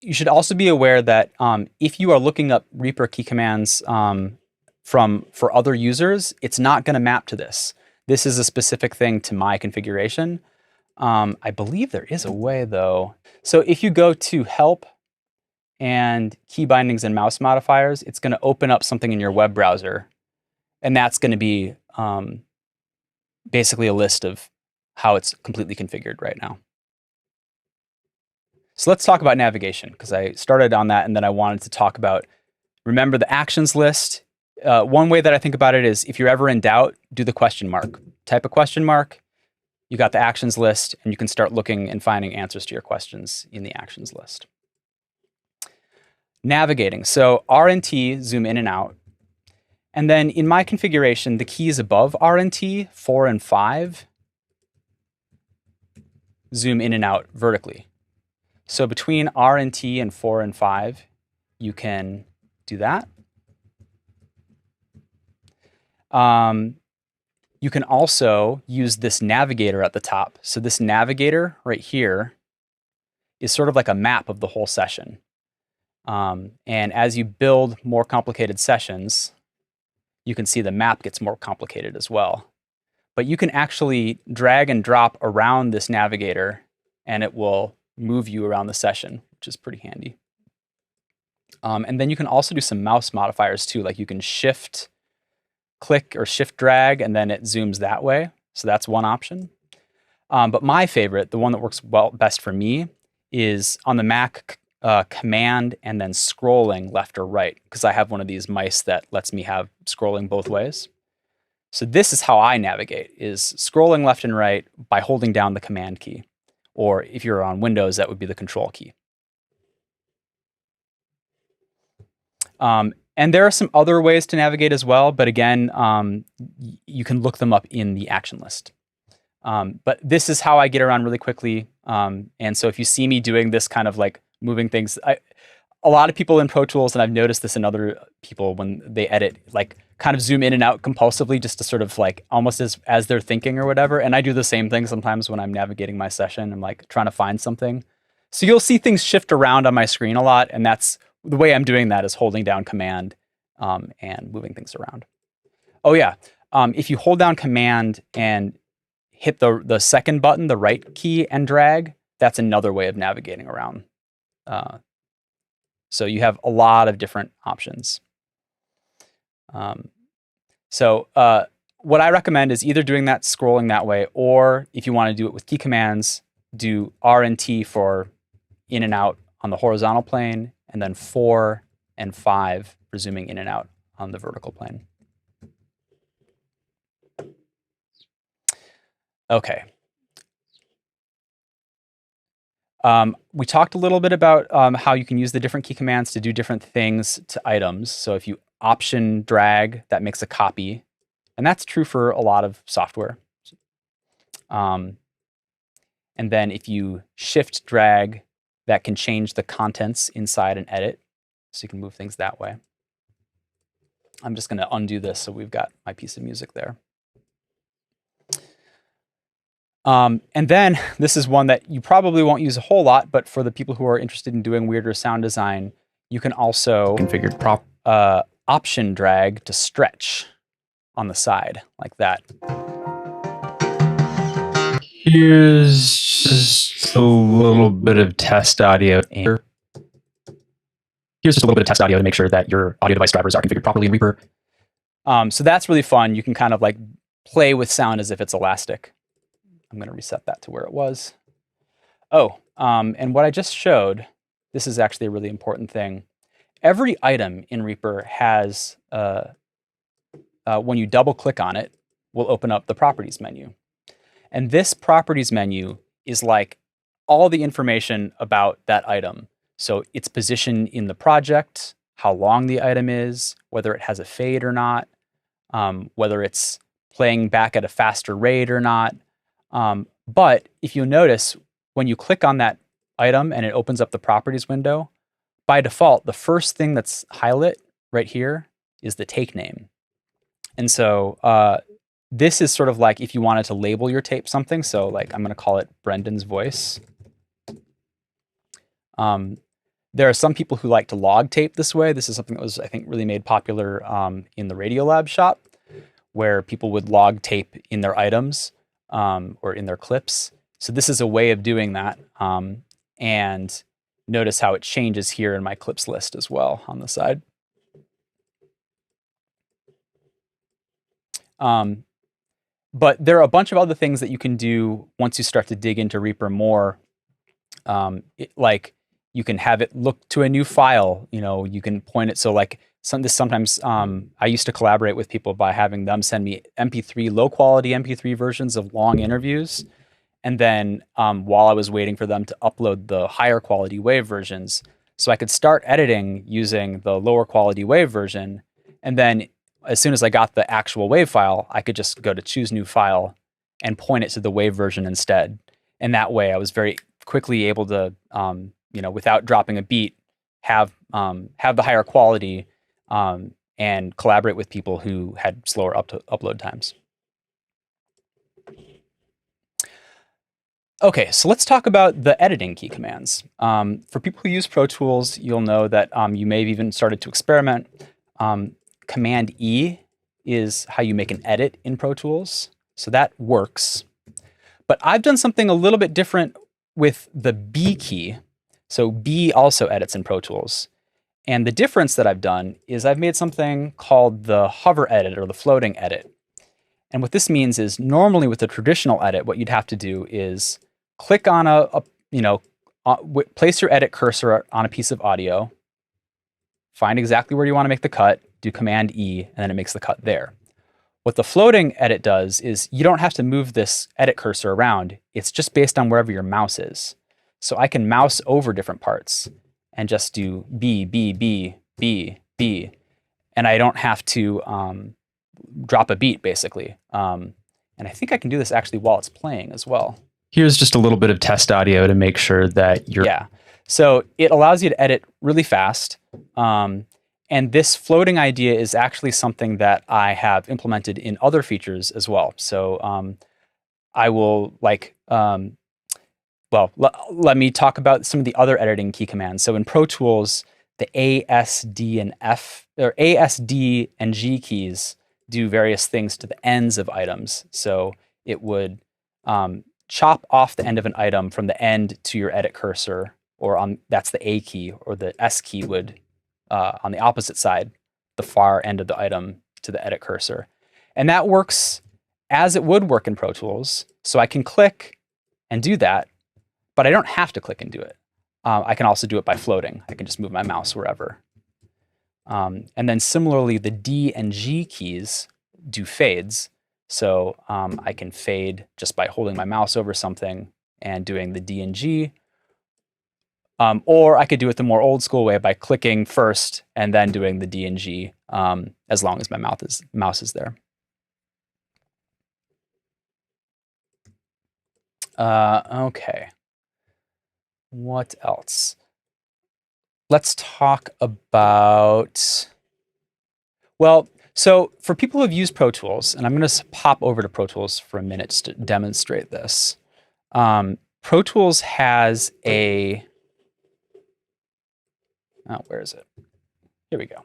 You should also be aware that if you are looking up Reaper key commands for other users, it's not going to map to this. This is a specific thing to my configuration. I believe there is a way though. So if you go to help and key bindings and mouse modifiers, it's going to open up something in your web browser. And that's going to be basically a list of how it's completely configured right now. So let's talk about navigation, because I started on that and then I wanted to talk about, remember the actions list. One way that I think about it is if you're ever in doubt, do the question mark. Type a question mark, you got the actions list, and you can start looking and finding answers to your questions in the actions list. Navigating, so R and T, zoom in and out. And then in my configuration, the keys above R and T, 4 and 5, zoom in and out vertically. So between R and T and 4 and 5, you can do that. You can also use this navigator at the top. So this navigator right here is sort of like a map of the whole session. And as you build more complicated sessions, you can see the map gets more complicated as well. But you can actually drag and drop around this navigator, and it will move you around the session, which is pretty handy. And then you can also do some mouse modifiers too, like you can shift click or shift drag, and then it zooms that way. So that's one option. But my favorite, the one that works best for me, is on the Mac, command and then scrolling left or right, because I have one of these mice that lets me have scrolling both ways. So this is how I navigate, is scrolling left and right by holding down the command key. Or if you're on Windows, that would be the control key. And there are some other ways to navigate as well, but again, you can look them up in the action list. But this is how I get around really quickly. And so if you see me doing this kind of like moving things, a lot of people in Pro Tools, and I've noticed this in other people when they edit, like kind of zoom in and out compulsively just to sort of like almost as they're thinking or whatever. And I do the same thing sometimes when I'm navigating my session. I'm like trying to find something. So you'll see things shift around on my screen a lot. And that's the way I'm doing that, is holding down command and moving things around. Oh yeah, if you hold down command and hit the second button, the right key, and drag, that's another way of navigating around. So you have a lot of different options. So what I recommend is either doing that scrolling that way, or if you want to do it with key commands, do R and T for in and out on the horizontal plane, and then 4 and 5 for zooming in and out on the vertical plane. Okay. We talked a little bit about how you can use the different key commands to do different things to items. So if you option drag, that makes a copy. And that's true for a lot of software. And then if you shift drag, that can change the contents inside an edit. So you can move things that way. I'm just going to undo this so we've got my piece of music there. And then this is one that you probably won't use a whole lot, but for the people who are interested in doing weirder sound design, you can also configure option drag to stretch on the side like that. Here's just a little bit of test audio. Here's just a little bit of test audio to make sure that your audio device drivers are configured properly in Reaper. So that's really fun. You can kind of like play with sound as if it's elastic. I'm going to reset that to where it was. Oh, and what I just showed, this is actually a really important thing. Every item in Reaper has, when you double click on it, will open up the properties menu. And this properties menu is like all the information about that item. So its position in the project, how long the item is, whether it has a fade or not, whether it's playing back at a faster rate or not. But if you notice, when you click on that item and it opens up the properties window, by default, the first thing that's highlighted right here is the take name. And so this is sort of like if you wanted to label your tape something. So like I'm going to call it Brendan's voice. There are some people who like to log tape this way. This is something that was, I think, really made popular in the Radiolab shop, where people would log tape in their items or in their clips. So this is a way of doing that. And notice how it changes here in my clips list as well on the side. But there are a bunch of other things that you can do once you start to dig into Reaper more. Like you can have it look to a new file. You know, you can point it. So like sometimes I used to collaborate with people by having them send me low quality MP3 versions of long interviews. And then while I was waiting for them to upload the higher quality WAV versions, so I could start editing using the lower quality WAV version. And then as soon as I got the actual WAV file, I could just go to choose new file and point it to the WAV version instead. And that way I was very quickly able to, you know, without dropping a beat, have the higher quality and collaborate with people who had slower upload times. Okay, so let's talk about the editing key commands. For people who use Pro Tools, you'll know that you may have even started to experiment. Command E is how you make an edit in Pro Tools. So that works. But I've done something a little bit different with the B key. So B also edits in Pro Tools. And the difference that I've done is I've made something called the hover edit or the floating edit. And what this means is normally with a traditional edit, what you'd have to do is click on place your edit cursor on a piece of audio, find exactly where you want to make the cut, do Command E, and then it makes the cut there. What the floating edit does is you don't have to move this edit cursor around. It's just based on wherever your mouse is. So I can mouse over different parts and just do B, B, B, B, B. And I don't have to drop a beat, basically. And I think I can do this actually while it's playing as well. Here's just a little bit of test audio to make sure that you're... Yeah. So it allows you to edit really fast. And this floating idea is actually something that I have implemented in other features as well. So I will let me talk about some of the other editing key commands. So in Pro Tools, the A, S, D, and F, or A, S, D, and G keys do various things to the ends of items. So it would chop off the end of an item from the end to your edit cursor, or that's the A key, or the S key would, on the opposite side, the far end of the item to the edit cursor. And that works as it would work in Pro Tools. So I can click and do that, but I don't have to click and do it. I can also do it by floating. I can just move my mouse wherever. And then similarly, the D and G keys do fades. So I can fade just by holding my mouse over something and doing the D and G. Or I could do it the more old school way by clicking first and then doing the D and G as long as my mouse is there. Okay. What else? Let's talk about, well, so for people who have used Pro Tools, and I'm going to pop over to Pro Tools for a minute just to demonstrate this. Pro Tools has a, oh, where is it? Here we go.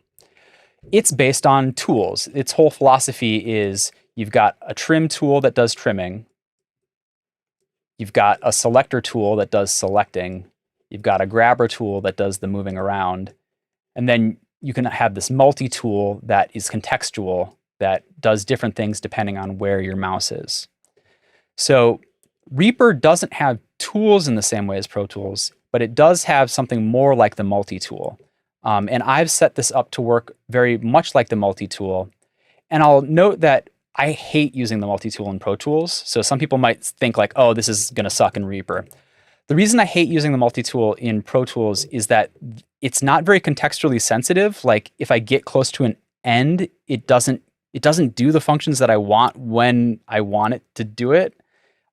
It's based on tools. Its whole philosophy is you've got a trim tool that does trimming. You've got a selector tool that does selecting. You've got a grabber tool that does the moving around. And then you can have this multi-tool that is contextual that does different things depending on where your mouse is. So Reaper doesn't have tools in the same way as Pro Tools, but it does have something more like the multi-tool. And I've set this up to work very much like the multi-tool. And I'll note that I hate using the multi-tool in Pro Tools. So some people might think like, oh, this is going to suck in Reaper. The reason I hate using the multi-tool in Pro Tools is that it's not very contextually sensitive. Like if I get close to an end, it doesn't do the functions that I want when I want it to do it.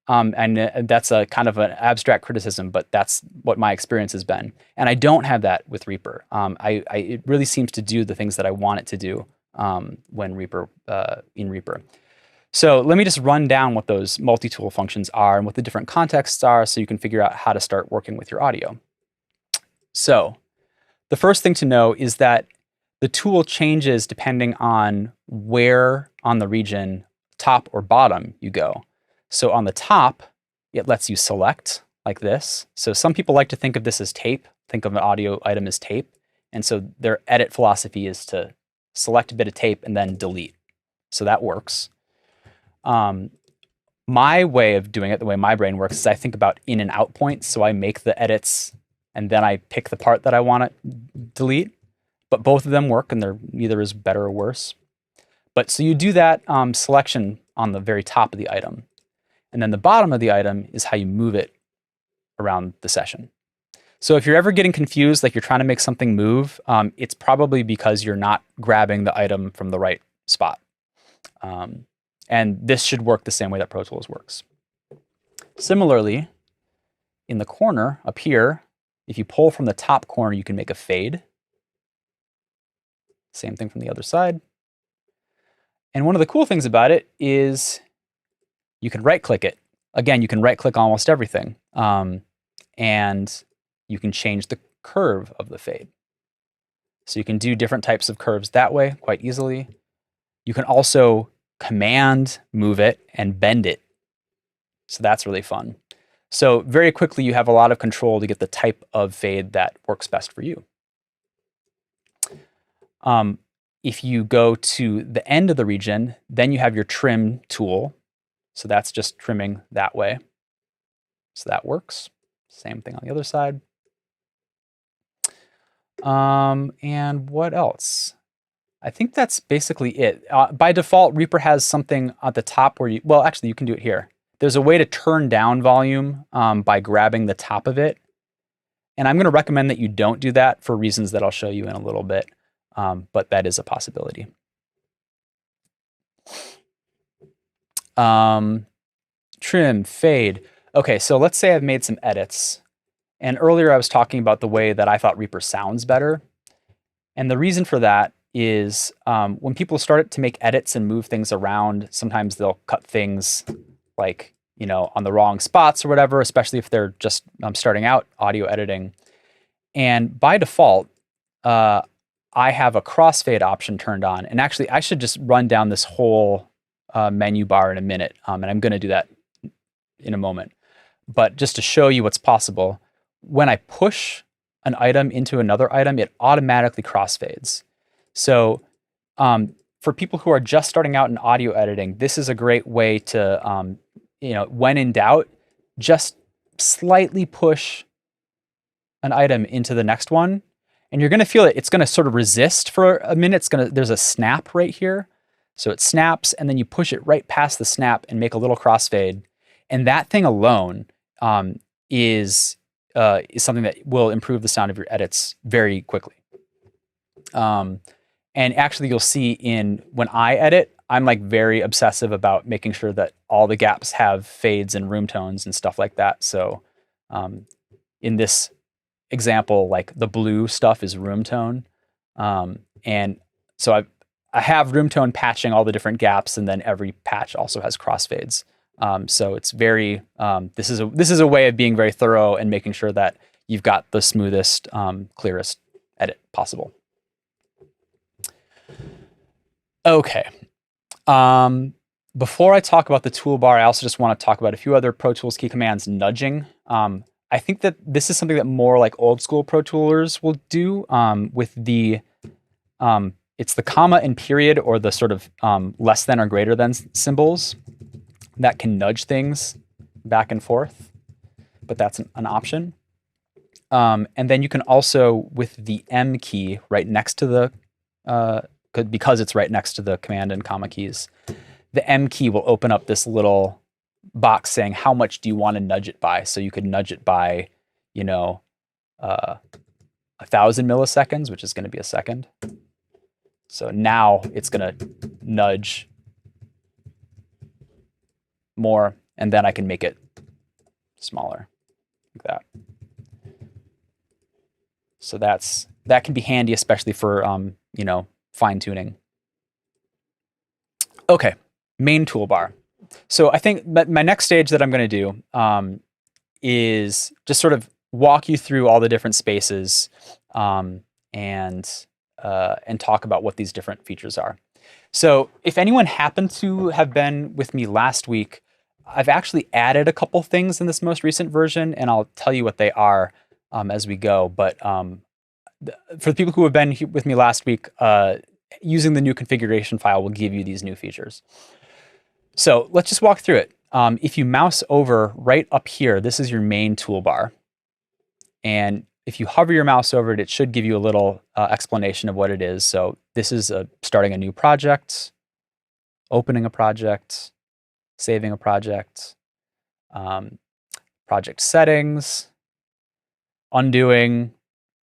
And that's a kind of an abstract criticism, but that's what my experience has been. And I don't have that with Reaper. It really seems to do the things that I want it to do when in Reaper. So let me just run down what those multi-tool functions are and what the different contexts are so you can figure out how to start working with your audio. So the first thing to know is that the tool changes depending on where on the region, top or bottom, you go. So on the top, it lets you select like this. So some people like to think of this as tape, think of an audio item as tape. And so their edit philosophy is to select a bit of tape and then delete. So that works. My way of doing it, the way my brain works, is I think about in and out points. So I make the edits and then I pick the part that I want to delete. But both of them work and they're neither is better or worse. But so you do that selection on the very top of the item. And then the bottom of the item is how you move it around the session. So if you're ever getting confused, like you're trying to make something move, it's probably because you're not grabbing the item from the right spot. And this should work the same way that Pro Tools works. Similarly, in the corner up here, if you pull from the top corner, you can make a fade. Same thing from the other side. And one of the cool things about it is you can right-click it. Again, you can right-click almost everything. And you can change the curve of the fade. So you can do different types of curves that way quite easily. You can also command move it and bend it. So that's really fun. So very quickly, you have a lot of control to get the type of fade that works best for you. If you go to the end of the region, then you have your trim tool. So that's just trimming that way. So that works. Same thing on the other side. And what else? I think that's basically it. By default, Reaper has something at the top where well, actually, you can do it here. There's a way to turn down volume by grabbing the top of it. And I'm going to recommend that you don't do that for reasons that I'll show you in a little bit. But that is a possibility. Trim, fade. Okay, so let's say I've made some edits. And earlier I was talking about the way that I thought Reaper sounds better. And the reason for that is when people start to make edits and move things around, sometimes they'll cut things like, you know, on the wrong spots or whatever, especially if they're just starting out audio editing. And by default, I have a crossfade option turned on. And actually, I should just run down this whole menu bar in a minute. And I'm going to do that in a moment. But just to show you what's possible, when I push an item into another item, it automatically crossfades. So for people who are just starting out in audio editing, this is a great way to, you know, when in doubt, just slightly push an item into the next one. And you're going to feel it. It's going to sort of resist for a minute. There's a snap right here. So it snaps, and then you push it right past the snap and make a little crossfade. And that thing alone is something that will improve the sound of your edits very quickly. And actually, you'll see when I edit, I'm like very obsessive about making sure that all the gaps have fades and room tones and stuff like that. So in this example, like the blue stuff is room tone. And so I have room tone patching all the different gaps, and then every patch also has crossfades. So it's very, this is a way of being very thorough and making sure that you've got the smoothest, clearest edit possible. Okay. Before I talk about the toolbar, I also just want to talk about a few other Pro Tools key commands. Nudging. I think that this is something that more like old school Pro Toolers will do with the, it's the comma and period, or the sort of less than or greater than symbols that can nudge things back and forth, but that's an option. And then you can also, with the M key right next to the, because it's right next to the command and comma keys, the M key will open up this little box saying how much do you want to nudge it by. So you could nudge it by, 1,000 milliseconds, which is going to be a second. So now it's going to nudge more, and then I can make it smaller like that. So that can be handy, especially for fine tuning. Okay, main toolbar. So I think my next stage that I'm going to do is just sort of walk you through all the different spaces and talk about what these different features are. So if anyone happened to have been with me last week, I've actually added a couple things in this most recent version, and I'll tell you what they are as we go. But for the people who have been with me last week, using the new configuration file will give you these new features. So let's just walk through it. If you mouse over right up here, this is your main toolbar. And if you hover your mouse over it, it should give you a little explanation of what it is. So this is starting a new project, opening a project, saving a project, project settings, undoing,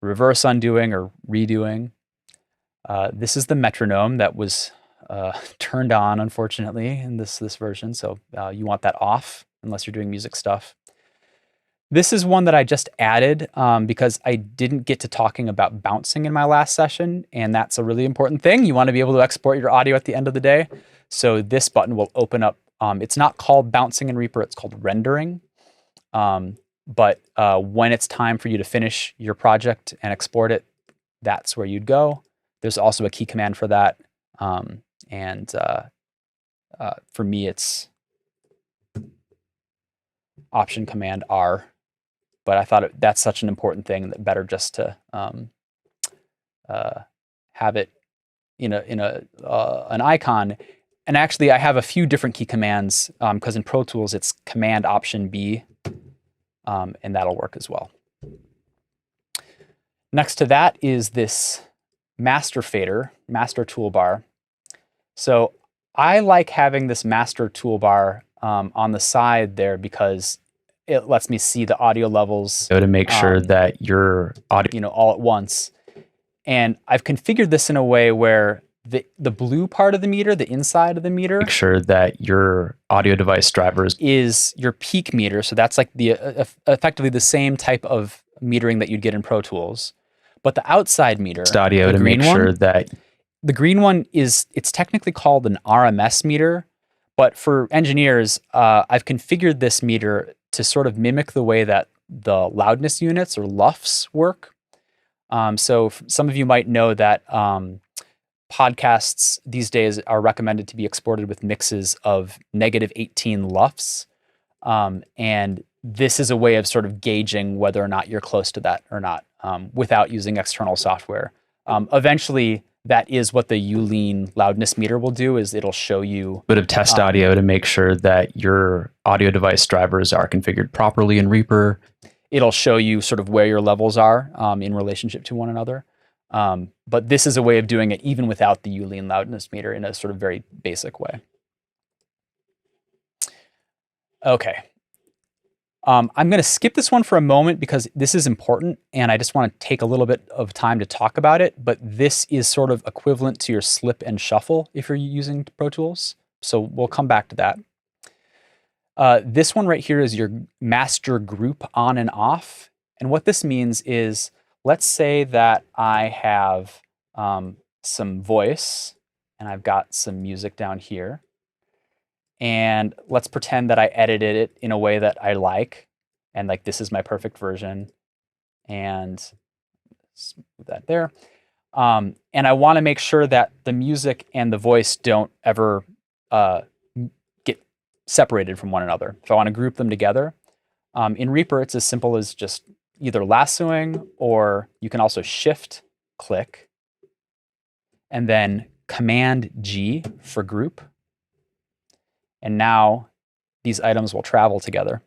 reverse undoing or redoing. This is the metronome that was turned on, unfortunately, in this version. So you want that off unless you're doing music stuff. This is one that I just added because I didn't get to talking about bouncing in my last session, and that's a really important thing. You want to be able to export your audio at the end of the day. So this button will open up. It's not called bouncing in Reaper, it's called rendering. But when it's time for you to finish your project and export it, that's where you'd go. There's also a key command for that. For me, it's Option Command R. But I thought that's such an important thing that better just to have it in an icon. And actually, I have a few different key commands because in Pro Tools it's Command Option B, and that'll work as well. Next to that is this master fader, master toolbar. So I like having this master toolbar on the side there because it lets me see the audio levels. So to make sure that your audio, all at once. And I've configured this in a way where the blue part of the meter, the inside of the meter, make sure that your audio device drivers is your peak meter. So that's like the effectively the same type of metering that you'd get in Pro Tools. But the outside meter, audio, to make sure that the green one it's technically called an RMS meter. But for engineers, I've configured this meter to sort of mimic the way that the loudness units or LUFS work. So some of you might know that podcasts these days are recommended to be exported with mixes of -18 LUFS. And this is a way of sort of gauging whether or not you're close to that or not without using external software. Eventually, that is what the Ulean loudness meter will do, is it'll show you a bit of test audio to make sure that your audio device drivers are configured properly in Reaper. It'll show you sort of where your levels are in relationship to one another. But this is a way of doing it even without the Ulean loudness meter in a sort of very basic way. Okay. I'm going to skip this one for a moment because this is important and I just want to take a little bit of time to talk about it, but this is sort of equivalent to your slip and shuffle if you're using Pro Tools. So we'll come back to that. This one right here is your master group on and off. And what this means is, let's say that I have some voice and I've got some music down here. And let's pretend that I edited it in a way that I like. And like, this is my perfect version. And let's move that there. And I want to make sure that the music and the voice don't ever get separated from one another. So I want to group them together. In Reaper, it's as simple as just either lassoing, or you can also shift click and then Command G for group. And now these items will travel together.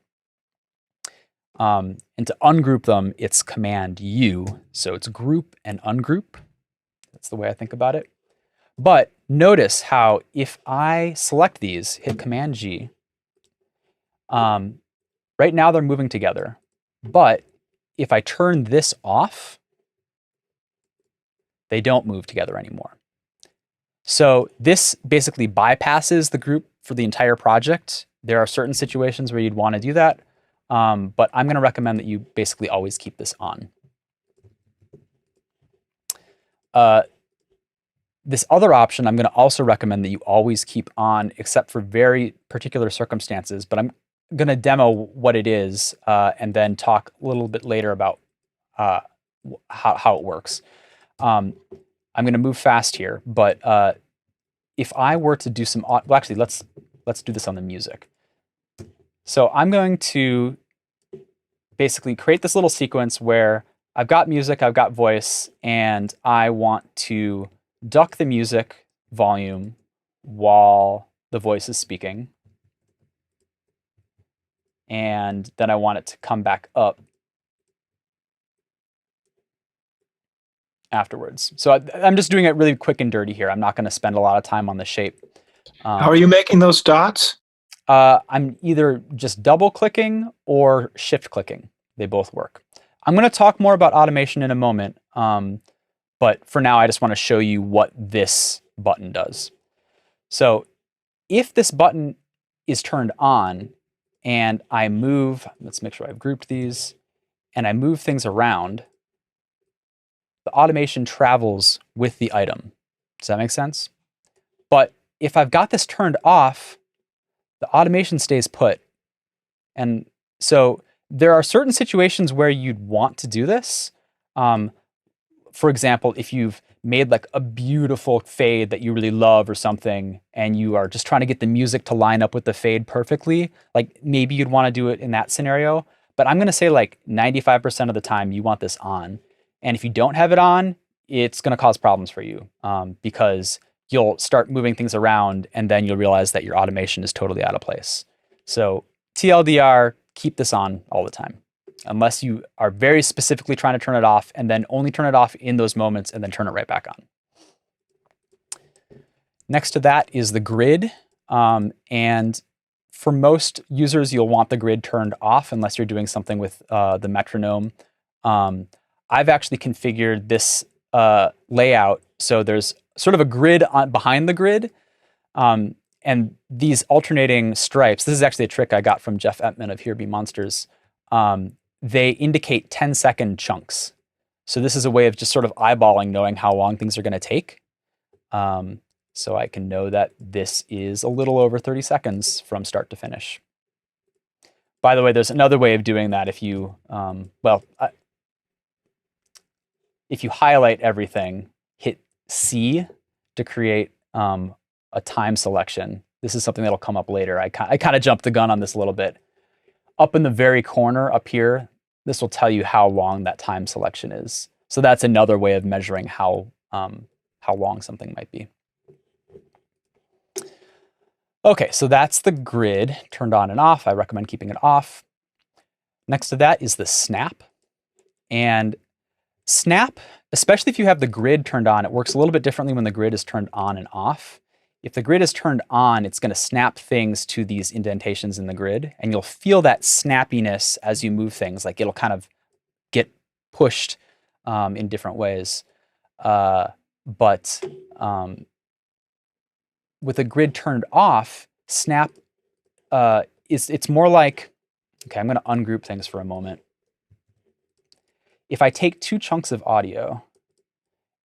And to ungroup them, it's Command U. So it's group and ungroup. That's the way I think about it. But notice how if I select these, hit Command G, right now they're moving together. But if I turn this off, they don't move together anymore. So this basically bypasses the group for the entire project. There are certain situations where you'd want to do that, but I'm going to recommend that you basically always keep this on. This other option I'm going to also recommend that you always keep on, except for very particular circumstances, but I'm going to demo what it is and then talk a little bit later about how it works. I'm going to move fast here, but if I were to do some, well, actually, let's do this on the music. So I'm going to basically create this little sequence where I've got music, I've got voice, and I want to duck the music volume while the voice is speaking. And then I want it to come back up afterwards. So I'm just doing it really quick and dirty here. I'm not going to spend a lot of time on the shape. How are you making those dots? I'm either just double clicking or shift clicking. They both work. I'm going to talk more about automation in a moment, but for now I just want to show you what this button does. So if this button is turned on and I move, let's make sure I've grouped these, and I move things around, the automation travels with the item. Does that make sense? But if I've got this turned off, the automation stays put. And so there are certain situations where you'd want to do this. For example, if you've made like a beautiful fade that you really love or something, and you are just trying to get the music to line up with the fade perfectly, like maybe you'd want to do it in that scenario. But I'm going to say like 95% of the time you want this on. And if you don't have it on, it's going to cause problems for you because you'll start moving things around and then you'll realize that your automation is totally out of place. So TLDR, keep this on all the time, unless you are very specifically trying to turn it off, and then only turn it off in those moments and then turn it right back on. Next to that is the grid. And for most users, you'll want the grid turned off unless you're doing something with the metronome. I've actually configured this layout so there's sort of a grid behind the grid. And these alternating stripes, this is actually a trick I got from Jeff Ettman of Here Be Monsters. They indicate 10-second chunks. So this is a way of just sort of eyeballing, knowing how long things are going to take. So I can know that this is a little over 30 seconds from start to finish. By the way, there's another way of doing that if you, if you highlight everything, hit C to create a time selection. This is something that'll come up later. I kind of jumped the gun on this a little bit. Up in the very corner up here, this will tell you how long that time selection is. So that's another way of measuring how long something might be. Okay, so that's the grid turned on and off. I recommend keeping it off. Next to that is the snap. And Snap, especially if you have the grid turned on, it works a little bit differently when the grid is turned on and off. If the grid is turned on, it's going to snap things to these indentations in the grid, and you'll feel that snappiness as you move things. Like it'll kind of get pushed in different ways. But with the grid turned off, snap it's more like, okay, I'm going to ungroup things for a moment. If I take two chunks of audio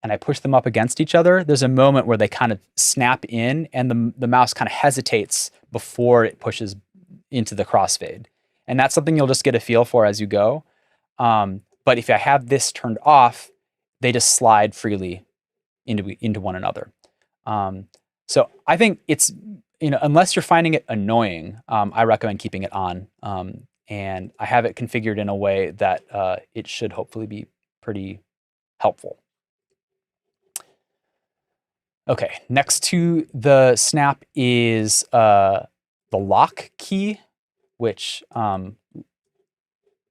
and I push them up against each other, there's a moment where they kind of snap in and the mouse kind of hesitates before it pushes into the crossfade. And that's something you'll just get a feel for as you go. But if I have this turned off, they just slide freely into one another. So I think it's, unless you're finding it annoying, I recommend keeping it on. And I have it configured in a way that it should hopefully be pretty helpful. Okay, next to the snap is the lock key, which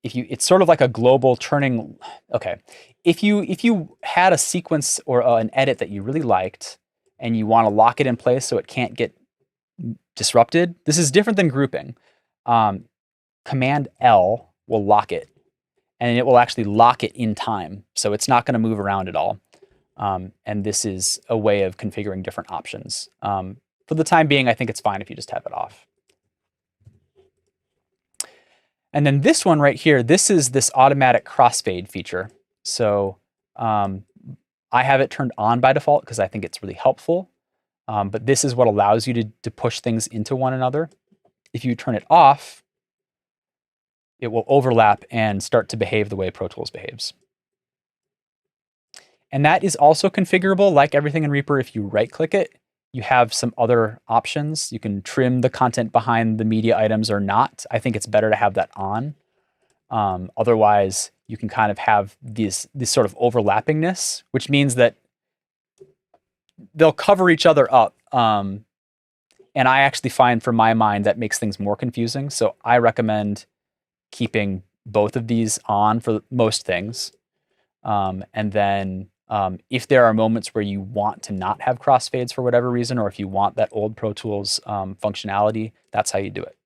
it's sort of like a global turning. Okay, if you had a sequence or an edit that you really liked and you want to lock it in place so it can't get disrupted, this is different than grouping. Command L will lock it, and it will actually lock it in time, so it's not going to move around at all. And this is a way of configuring different options. For the time being, I think it's fine if you just have it off. And then this one right here, this is this automatic crossfade feature. So I have it turned on by default because I think it's really helpful. But this is what allows you to push things into one another. If you turn it off, it will overlap and start to behave the way Pro Tools behaves. And that is also configurable, like everything in Reaper. If you right-click it, you have some other options. You can trim the content behind the media items or not. I think it's better to have that on. Otherwise, you can kind of have this sort of overlappingness, which means that they'll cover each other up. And I actually find, for my mind, that makes things more confusing. So I recommend keeping both of these on for most things. And then if there are moments where you want to not have crossfades for whatever reason, or if you want that old Pro Tools functionality, that's how you do it.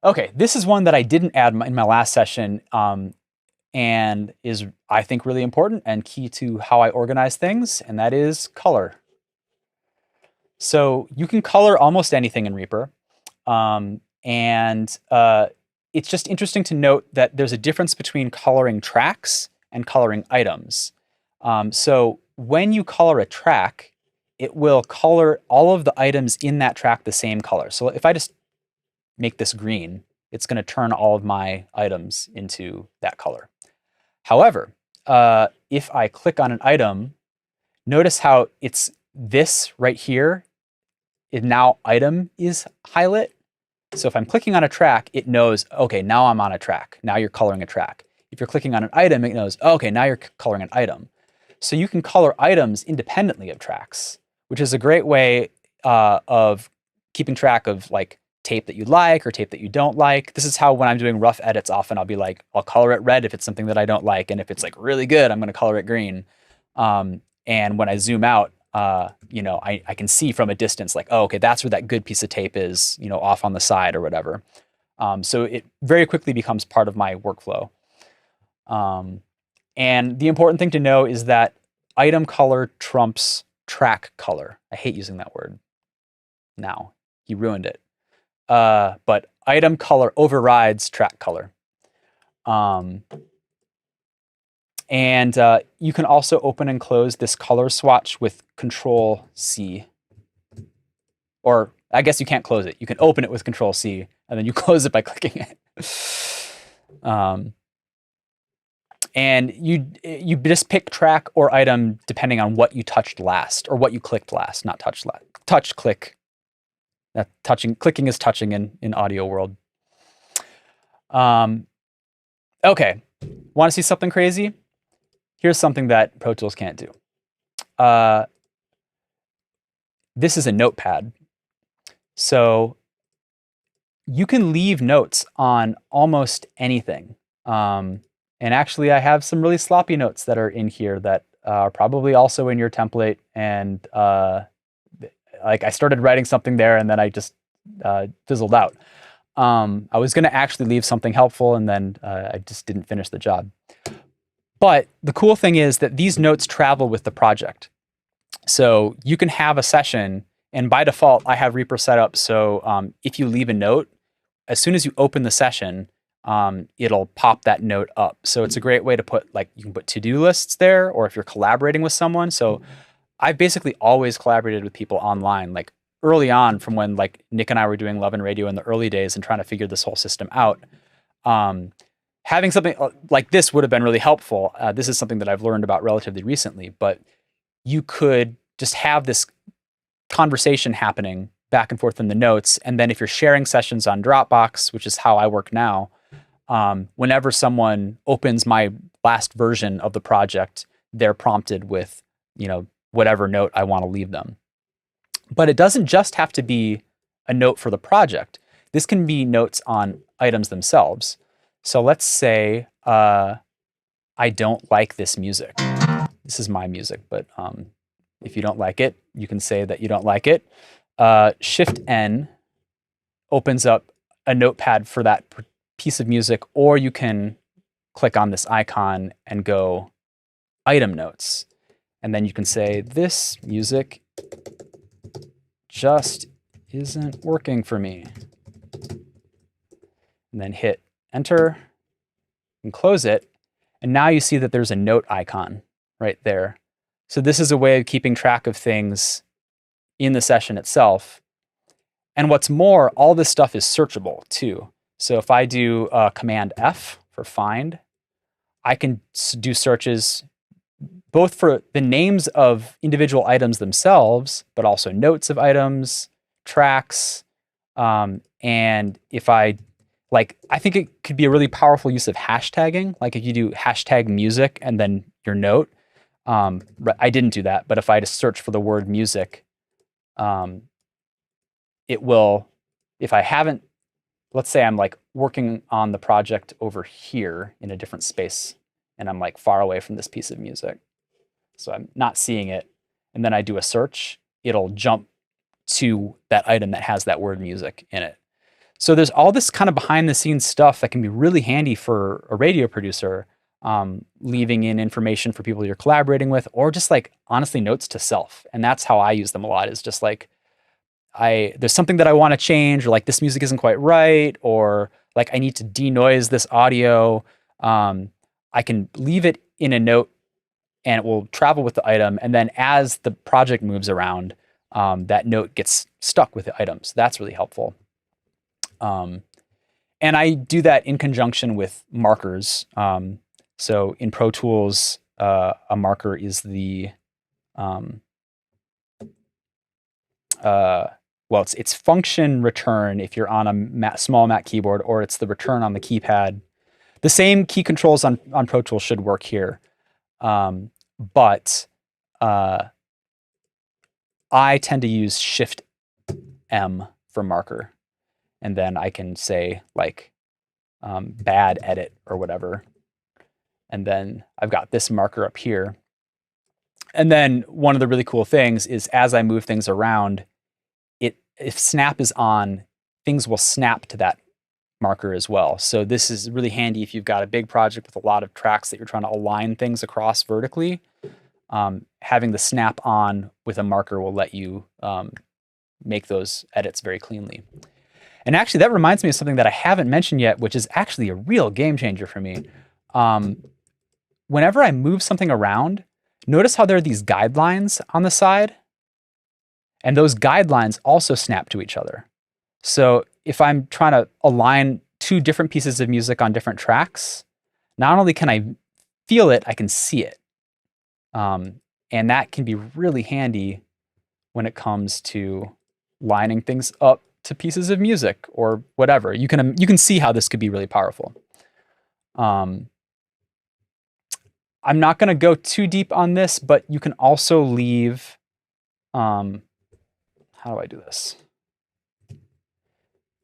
Okay, this is one that I didn't add in my last session and is, I think, really important and key to how I organize things, and that is color. So you can color almost anything in Reaper. It's just interesting to note that there's a difference between coloring tracks and coloring items. So when you color a track, it will color all of the items in that track the same color. So if I just make this green, it's going to turn all of my items into that color. However, if I click on an item, notice how it's this right here. Now item is highlight. So if I'm clicking on a track, it knows, okay, now I'm on a track. Now you're coloring a track. If you're clicking on an item, it knows, okay, now you're coloring an item. So you can color items independently of tracks, which is a great way of keeping track of like tape that you like or tape that you don't like. This is how, when I'm doing rough edits, often I'll be like, I'll color it red if it's something that I don't like. And if it's like really good, I'm going to color it green. And when I zoom out, I can see from a distance, like, oh, okay, that's where that good piece of tape is, off on the side or whatever. So it very quickly becomes part of my workflow. And the important thing to know is that item color trumps track color. I hate using that word now. He ruined it. But item color overrides track color. And you can also open and close this color swatch with Control C. Or I guess you can't close it. You can open it with Control C, and then you close it by clicking it. And you just pick track or item depending on what you touched last, or what you clicked last, not touched last. Touch, click. Clicking is touching in audio world. Okay, want to see something crazy? Here's something that Pro Tools can't do. This is a notepad. So you can leave notes on almost anything. And actually, I have some really sloppy notes that are in here that are probably also in your template. And like I started writing something there and then I just fizzled out. I was going to actually leave something helpful and then I just didn't finish the job. But the cool thing is that these notes travel with the project. So you can have a session, and by default, I have Reaper set up so if you leave a note, as soon as you open the session, it'll pop that note up. So it's a great way to put, like, you can put to-do lists there, or if you're collaborating with someone. So I've basically always collaborated with people online, like early on from when like Nick and I were doing Love and Radio in the early days and trying to figure this whole system out. Having something like this would have been really helpful. This is something that I've learned about relatively recently, but you could just have this conversation happening back and forth in the notes. And then if you're sharing sessions on Dropbox, which is how I work now, whenever someone opens my last version of the project, they're prompted with, whatever note I want to leave them. But it doesn't just have to be a note for the project. This can be notes on items themselves. So let's say I don't like this music. This is my music, but if you don't like it, you can say that you don't like it. Shift-N opens up a notepad for that piece of music, or you can click on this icon and go item notes. And then you can say, this music just isn't working for me. And then hit enter and close it. And now you see that there's a note icon right there. So this is a way of keeping track of things in the session itself. And what's more, all this stuff is searchable too. So if I do Command F for find, I can do searches both for the names of individual items themselves, but also notes of items, tracks. And if I think it could be a really powerful use of hashtagging. Like if you do hashtag music and then your note. I didn't do that, but if I just search for the word music, it will, if I haven't, let's say I'm like working on the project over here in a different space and I'm like far away from this piece of music. So I'm not seeing it. And then I do a search, it'll jump to that item that has that word music in it. So there's all this kind of behind the scenes stuff that can be really handy for a radio producer, leaving in information for people you're collaborating with, or just like honestly notes to self. And that's how I use them a lot, is just like, there's something that I want to change, or like this music isn't quite right, or like I need to denoise this audio. I can leave it in a note and it will travel with the item. And then as the project moves around, that note gets stuck with the item. So that's really helpful. And I do that in conjunction with markers. So in Pro Tools, a marker is the, it's function return if you're on a small Mac keyboard, or it's the return on the keypad. The same key controls on Pro Tools should work here. But I tend to use Shift-M for marker. And then I can say like bad edit or whatever. And then I've got this marker up here. And then one of the really cool things is as I move things around, if snap is on, things will snap to that marker as well. So this is really handy if you've got a big project with a lot of tracks that you're trying to align things across vertically. Having the snap on with a marker will let you make those edits very cleanly. And actually, that reminds me of something that I haven't mentioned yet, which is actually a real game changer for me. Whenever I move something around, notice how there are these guidelines on the side? And those guidelines also snap to each other. So if I'm trying to align two different pieces of music on different tracks, not only can I feel it, I can see it. And that can be really handy when it comes to lining things up to pieces of music or whatever. You can see how this could be really powerful. I'm not going to go too deep on this, but you can also leave, how do I do this?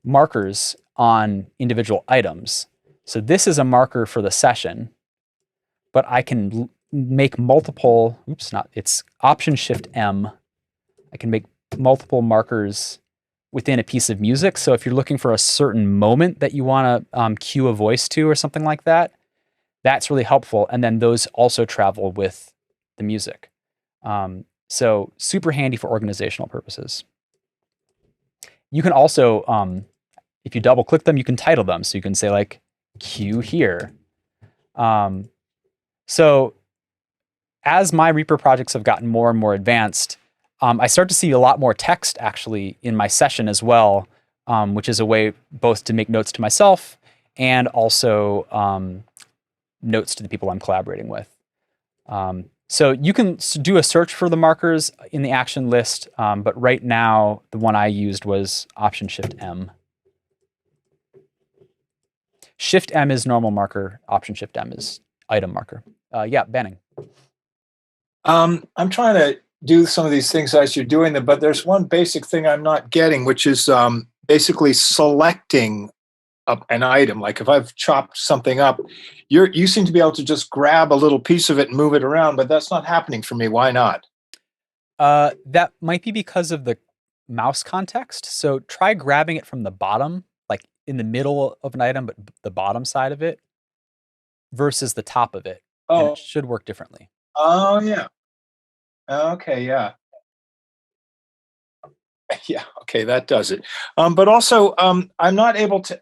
Markers on individual items. So this is a marker for the session. but I can make multiple, it's Option Shift M. I can make multiple markers within a piece of music. So if you're looking for a certain moment that you want to cue a voice to or something like that, that's really helpful. And then those also travel with the music. So super handy for organizational purposes. You can also, if you double click them, you can title them. So you can say like cue here. So as my Reaper projects have gotten more and more advanced, I start to see a lot more text actually in my session as well, which is a way both to make notes to myself and also notes to the people I'm collaborating with. So you can do a search for the markers in the action list, but right now the one I used was Option Shift M. Shift M is normal marker, Option Shift M is item marker. Yeah, Banning. I'm trying to do some of these things as you're doing them, but there's one basic thing I'm not getting, which is basically selecting an item. Like if I've chopped something up, you seem to be able to just grab a little piece of it and move it around, but that's not happening for me. Why not? That might be because of the mouse context. So try grabbing it from the bottom, like in the middle of an item, but the bottom side of it versus the top of it. And Oh, it should work differently. oh yeah. Okay, yeah. Yeah, okay, that does it. But also, I'm not able to.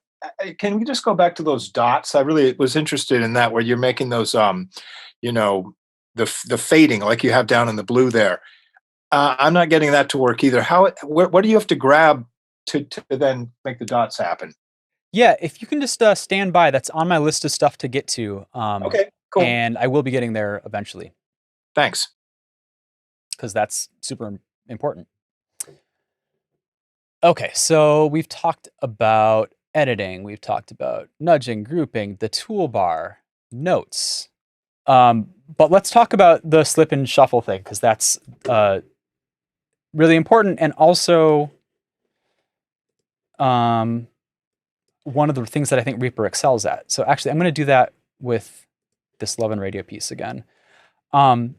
Can we just go back to those dots? I really was interested in that, where you're making those, you know, the fading like you have down in the blue there. I'm not getting that to work either. What do you have to grab to then make the dots happen? Yeah, if you can just stand by, that's on my list of stuff to get to. Okay, cool. And I will be getting there eventually Thanks. because that's super important. Okay, so we've talked about editing, we've talked about nudging, grouping, the toolbar, notes. But let's talk about the slip and shuffle thing because that's really important and also one of the things that I think Reaper excels at. So actually, I'm going to do that with this Love and Radio piece again. In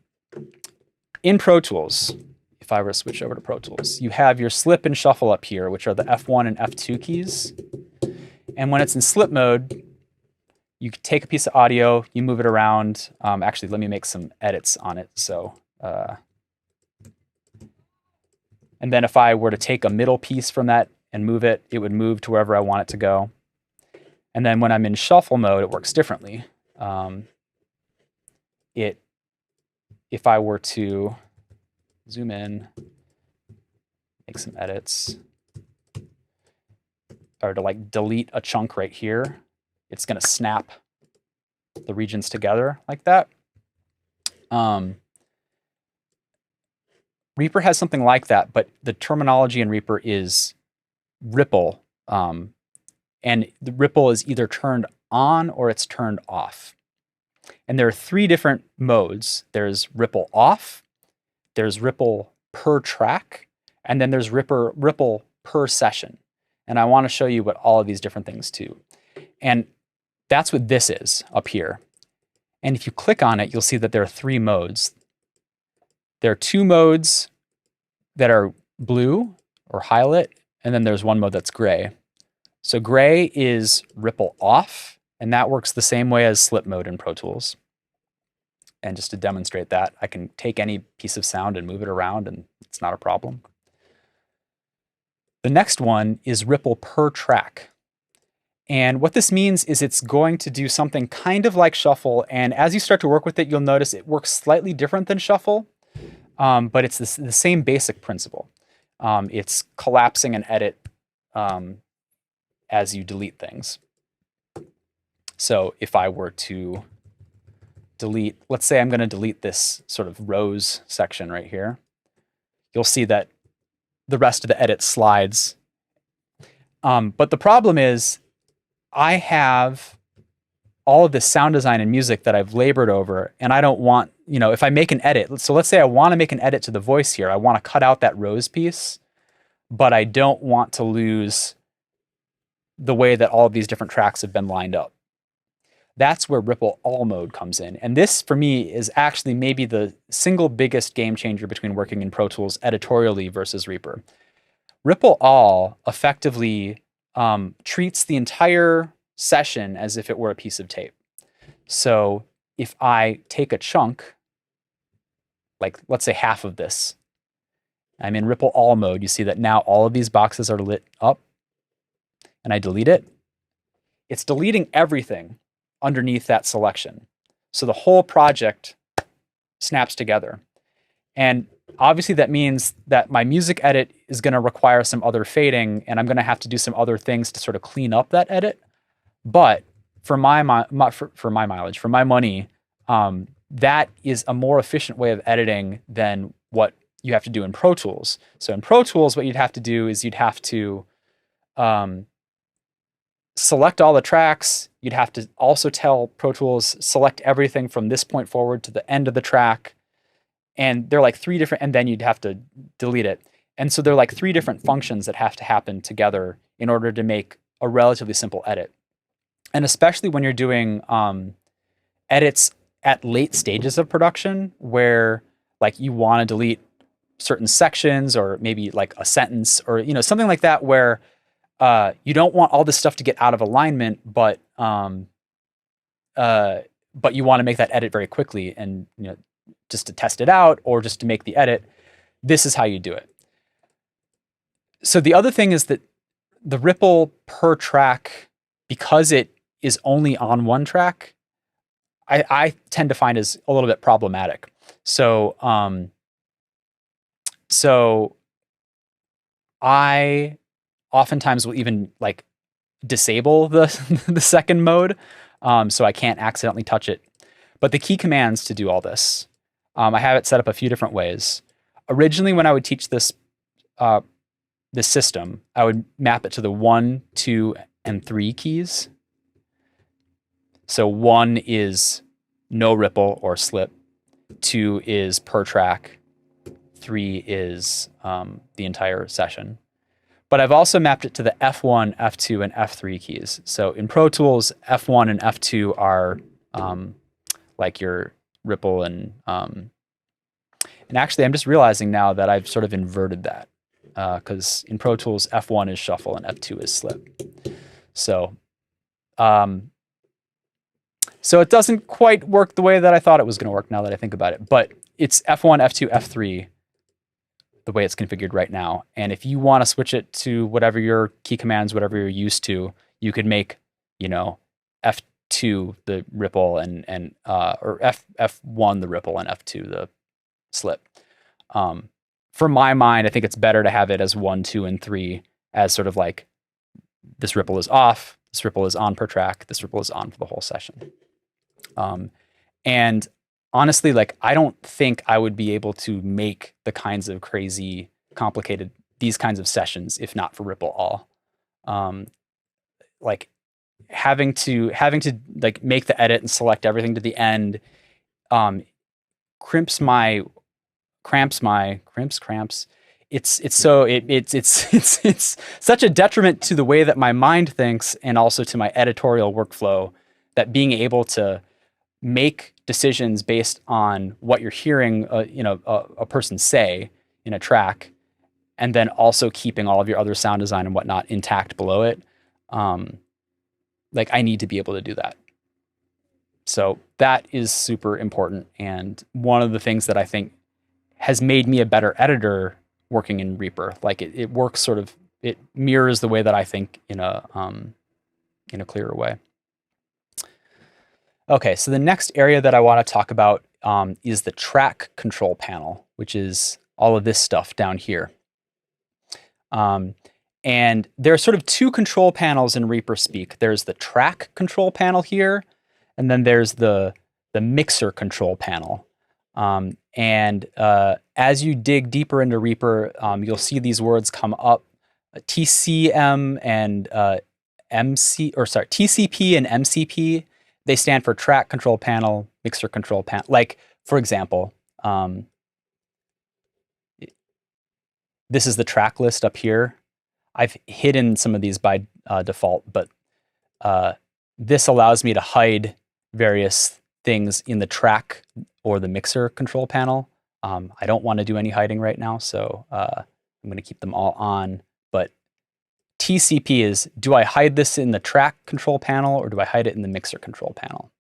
Pro Tools, if I were to switch over to Pro Tools, you have your slip and shuffle up here, which are the F1 and F2 keys. And when it's in slip mode, you take a piece of audio, you move it around. Actually, let me make some edits on it. So, and then if I were to take a middle piece from that and move it, it would move to wherever I want it to go. And then when I'm in shuffle mode, it works differently. If I were to zoom in, make some edits, or to like delete a chunk right here, it's going to snap the regions together like that. Reaper has something like that, but the terminology in Reaper is ripple. And the ripple is either turned on or it's turned off. And there are three different modes. There's ripple off, there's ripple per track, and then there's ripple per session. And I want to show you what all of these different things do. And that's what this is up here. And if you click on it, you'll see that there are three modes. There are two modes that are blue or highlight, and then there's one mode that's gray. So gray is ripple off, and that works the same way as slip mode in Pro Tools. And just to demonstrate that, I can take any piece of sound and move it around, and it's not a problem. The next one is ripple per track. And what this means is it's going to do something kind of like shuffle. And as you start to work with it, you'll notice it works slightly different than shuffle, but it's the same basic principle. It's collapsing an edit as you delete things. So if I were to delete, let's say I'm going to delete this sort of rows section right here, you'll see that the rest of the edit slides. But the problem is I have all of this sound design and music that I've labored over, and I don't want, if I make an edit, so let's say I want to make an edit to the voice here, I want to cut out that rows piece, but I don't want to lose the way that all of these different tracks have been lined up. That's where ripple all mode comes in. And this, for me, is actually maybe the single biggest game changer between working in Pro Tools editorially versus Reaper. Ripple all effectively treats the entire session as if it were a piece of tape. So if I take a chunk, like let's say half of this, I'm in ripple all mode. You see that now all of these boxes are lit up, and I delete it. It's deleting everything underneath that selection. So the whole project snaps together. And obviously that means that my music edit is going to require some other fading, and I'm going to have to do some other things to sort of clean up that edit. But for my mileage, for my money, that is a more efficient way of editing than what you have to do in Pro Tools. So in Pro Tools, what you'd have to do is you'd have to select all the tracks. You'd have to also tell Pro Tools, select everything from this point forward to the end of the track. And they're like 3 different, and then you'd have to delete it. And so they're like 3 different functions that have to happen together in order to make a relatively simple edit. And especially when you're doing edits at late stages of production, where like you want to delete certain sections, or maybe like a sentence, or something like that, where you don't want all this stuff to get out of alignment, but you want to make that edit very quickly, and just to test it out or just to make the edit. This is how you do it. So the other thing is that the ripple per track, because it is only on one track, I tend to find is a little bit problematic. So I oftentimes will even like disable the the second mode, so I can't accidentally touch it. But the key commands to do all this, I have it set up a few different ways. Originally, when I would teach this this system, I would map it to the 1, 2, and 3 keys. So 1 is no ripple or slip, 2 is per track, 3 is the entire session. But I've also mapped it to the F1, F2, and F3 keys. So in Pro Tools, F1 and F2 are like your ripple and actually I'm just realizing now that I've sort of inverted that, because in Pro Tools, F1 is shuffle and F2 is slip. So so it doesn't quite work the way that I thought it was going to work now that I think about it. But it's F1, F2, F3, the way it's configured right now. And if you want to switch it to whatever your key commands, whatever you're used to, you could make, F2 the ripple and or F1 the ripple and F2 the slip. For my mind, I think it's better to have it as 1, 2, and 3 as sort of like this ripple is off, this ripple is on per track, this ripple is on for the whole session. And honestly, like, I don't think I would be able to make the kinds of crazy, complicated, these kinds of sessions if not for ripple all. Like having to like make the edit and select everything to the end, cramps. It's such a detriment to the way that my mind thinks and also to my editorial workflow, that being able to make decisions based on what you're hearing, a person say in a track, and then also keeping all of your other sound design and whatnot intact below it. Like I need to be able to do that. So that is super important. And one of the things that I think has made me a better editor working in Reaper. Like it works sort of, it mirrors the way that I think in a clearer way. Okay, so the next area that I want to talk about is the track control panel, which is all of this stuff down here. And there are sort of 2 control panels in Reaper speak. There's the track control panel here, and then there's the mixer control panel. And as you dig deeper into Reaper, you'll see these words come up: TCM and TCP and MCP. They stand for track control panel, mixer control panel. Like, for example, this is the track list up here. I've hidden some of these by default, but this allows me to hide various things in the track or the mixer control panel. I don't want to do any hiding right now, so I'm going to keep them all on. But TCP is, do I hide this in the track control panel or do I hide it in the mixer control panel?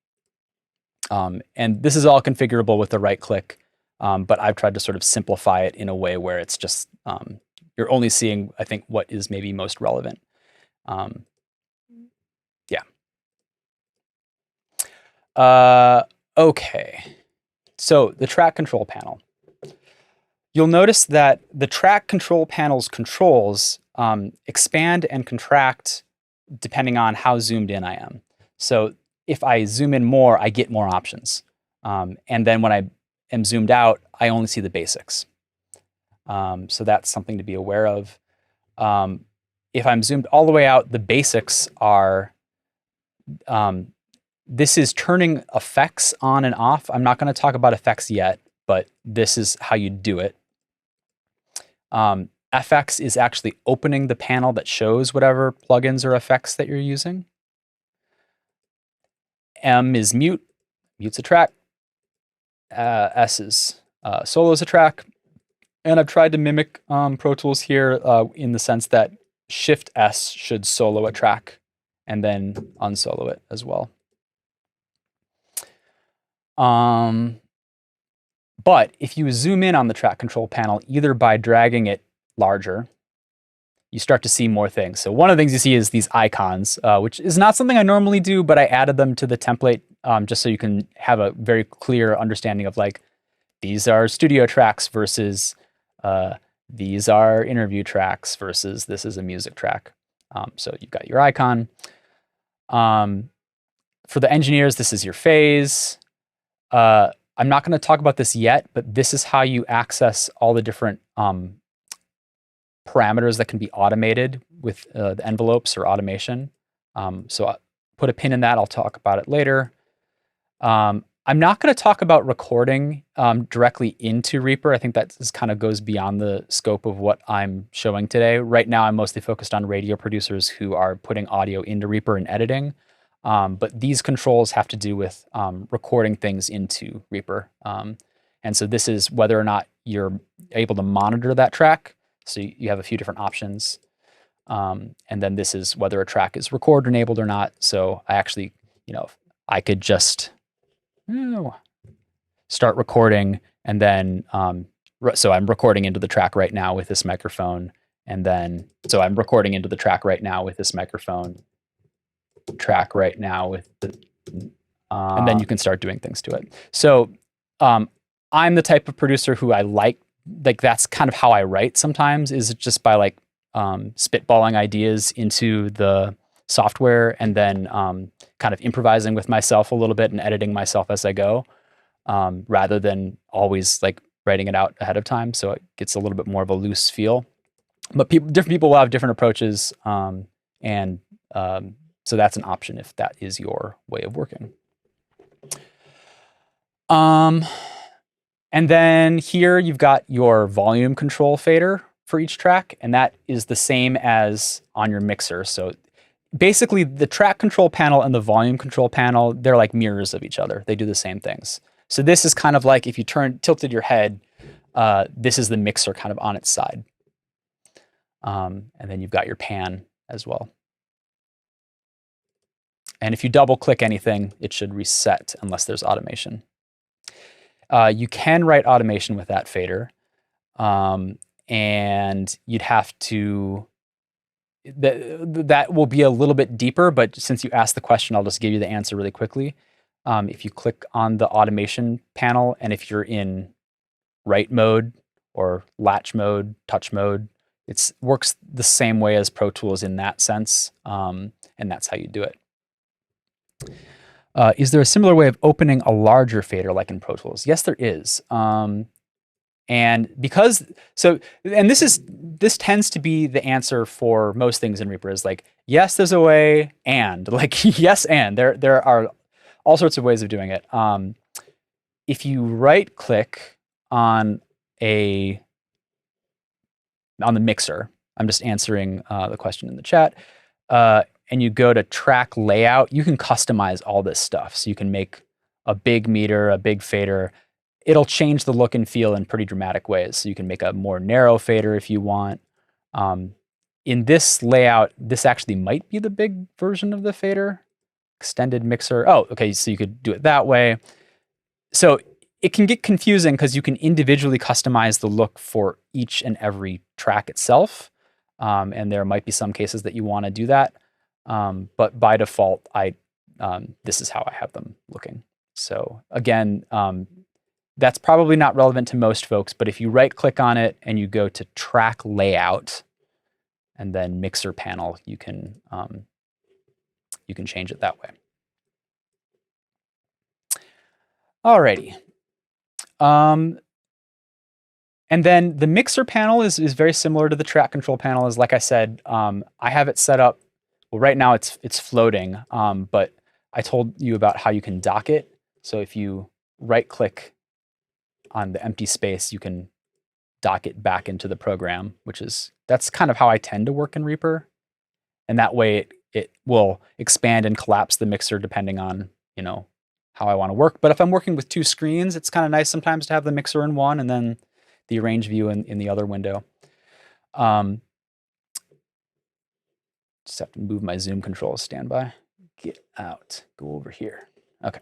And this is all configurable with the right click, but I've tried to sort of simplify it in a way where it's just, you're only seeing, I think, what is maybe most relevant. Yeah. Okay. So the track control panel. You'll notice that the track control panel's controls expand and contract depending on how zoomed in I am. So if I zoom in more, I get more options. And then when I am zoomed out, I only see the basics. So that's something to be aware of. If I'm zoomed all the way out, the basics are, this is turning effects on and off. I'm not going to talk about effects yet, but this is how you do it. FX is actually opening the panel that shows whatever plugins or effects that you're using. M is mute, mute's a track. S is solo is a track. And I've tried to mimic Pro Tools here in the sense that Shift S should solo a track and then unsolo it as well. But if you zoom in on the track control panel, either by dragging it larger, you start to see more things. So one of the things you see is these icons, which is not something I normally do, but I added them to the template just so you can have a very clear understanding of like, these are studio tracks versus these are interview tracks versus this is a music track. So you've got your icon. For the engineers, this is your phase. I'm not going to talk about this yet, but this is how you access all the different parameters that can be automated with the envelopes or automation. So I'll put a pin in that. I'll talk about it later. I'm not going to talk about recording directly into Reaper. I think that kind of goes beyond the scope of what I'm showing today. Right now, I'm mostly focused on radio producers who are putting audio into Reaper and editing. But these controls have to do with recording things into Reaper. And so this is whether or not you're able to monitor that track. So you have a few different options. And then this is whether a track is record enabled or not. So I actually, I could just start recording and then, so I'm recording into the track right now with this microphone. And then, so I'm recording into the track right now with this microphone. Track right now with the and then you can start doing things to it. So I'm the type of producer who I like that's kind of how I write sometimes, is just by like spitballing ideas into the software and then kind of improvising with myself a little bit and editing myself as I go, rather than always like writing it out ahead of time. So it gets a little bit more of a loose feel. But different people will have different approaches, and so that's an option if that is your way of working. And then here you've got your volume control fader for each track, and that is the same as on your mixer. So basically the track control panel and the volume control panel, they're like mirrors of each other. They do the same things. So this is kind of like if you tilted your head, this is the mixer kind of on its side. And then you've got your pan as well. And if you double click anything, it should reset unless there's automation. You can write automation with that fader. And you'd have to, that will be a little bit deeper, but since you asked the question, I'll just give you the answer really quickly. If you click on the automation panel, and if you're in write mode or latch mode, touch mode, it works the same way as Pro Tools in that sense. And that's how you do it. Is there a similar way of opening a larger fader like in Pro Tools? Yes, there is. And because, and this tends to be the answer for most things in Reaper, is like, yes, there's a way, and like, yes, and there are all sorts of ways of doing it. If you right click on the mixer, I'm just answering the question in the chat. and you go to track layout, you can customize all this stuff. So you can make a big meter, a big fader. It'll change the look and feel in pretty dramatic ways. So you can make a more narrow fader if you want. In this layout, this actually might be the big version of the fader. Extended mixer. Oh, okay, so you could do it that way. So it can get confusing because you can individually customize the look for each and every track itself. And there might be some cases that you want to do that. But by default, this is how I have them looking. So again, that's probably not relevant to most folks, but if you right click on it and you go to track layout and then mixer panel, you can change it that way. Alrighty. And then the mixer panel is very similar to the track control panel. As like I said, I have it set up. Well, right now it's floating, but I told you about how you can dock it. So if you right click on the empty space, you can dock it back into the program, that's kind of how I tend to work in Reaper. And that way it will expand and collapse the mixer depending on, how I want to work. But if I'm working with two screens, it's kind of nice sometimes to have the mixer in one and then the arrange view in the other window. Just have to move my zoom controls, standby. Get out, go over here. Okay.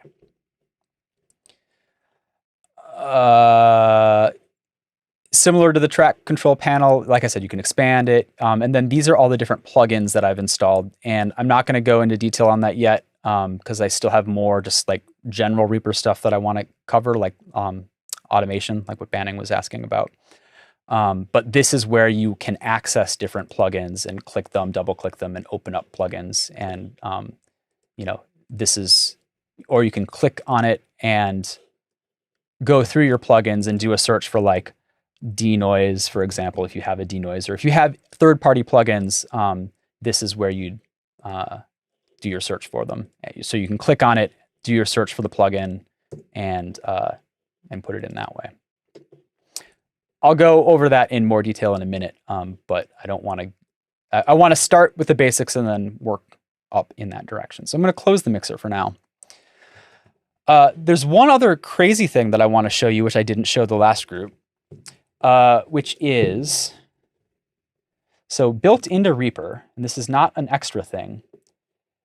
Similar to the track control panel, like I said, you can expand it. And then these are all the different plugins that I've installed. And I'm not going to go into detail on that yet because I still have more just like general Reaper stuff that I want to cover, like automation, like what Banning was asking about. But this is where you can access different plugins and click them, double click them, and open up plugins. And, this is, or you can click on it and go through your plugins and do a search for like denoise, for example, if you have a denoise, or if you have third-party plugins, this is where you do your search for them. So you can click on it, do your search for the plugin, and put it in that way. I'll go over that in more detail in a minute, but I don't want to. I want to start with the basics and then work up in that direction. So I'm going to close the mixer for now. There's one other crazy thing that I want to show you, which I didn't show the last group, which is, so built into Reaper, and this is not an extra thing.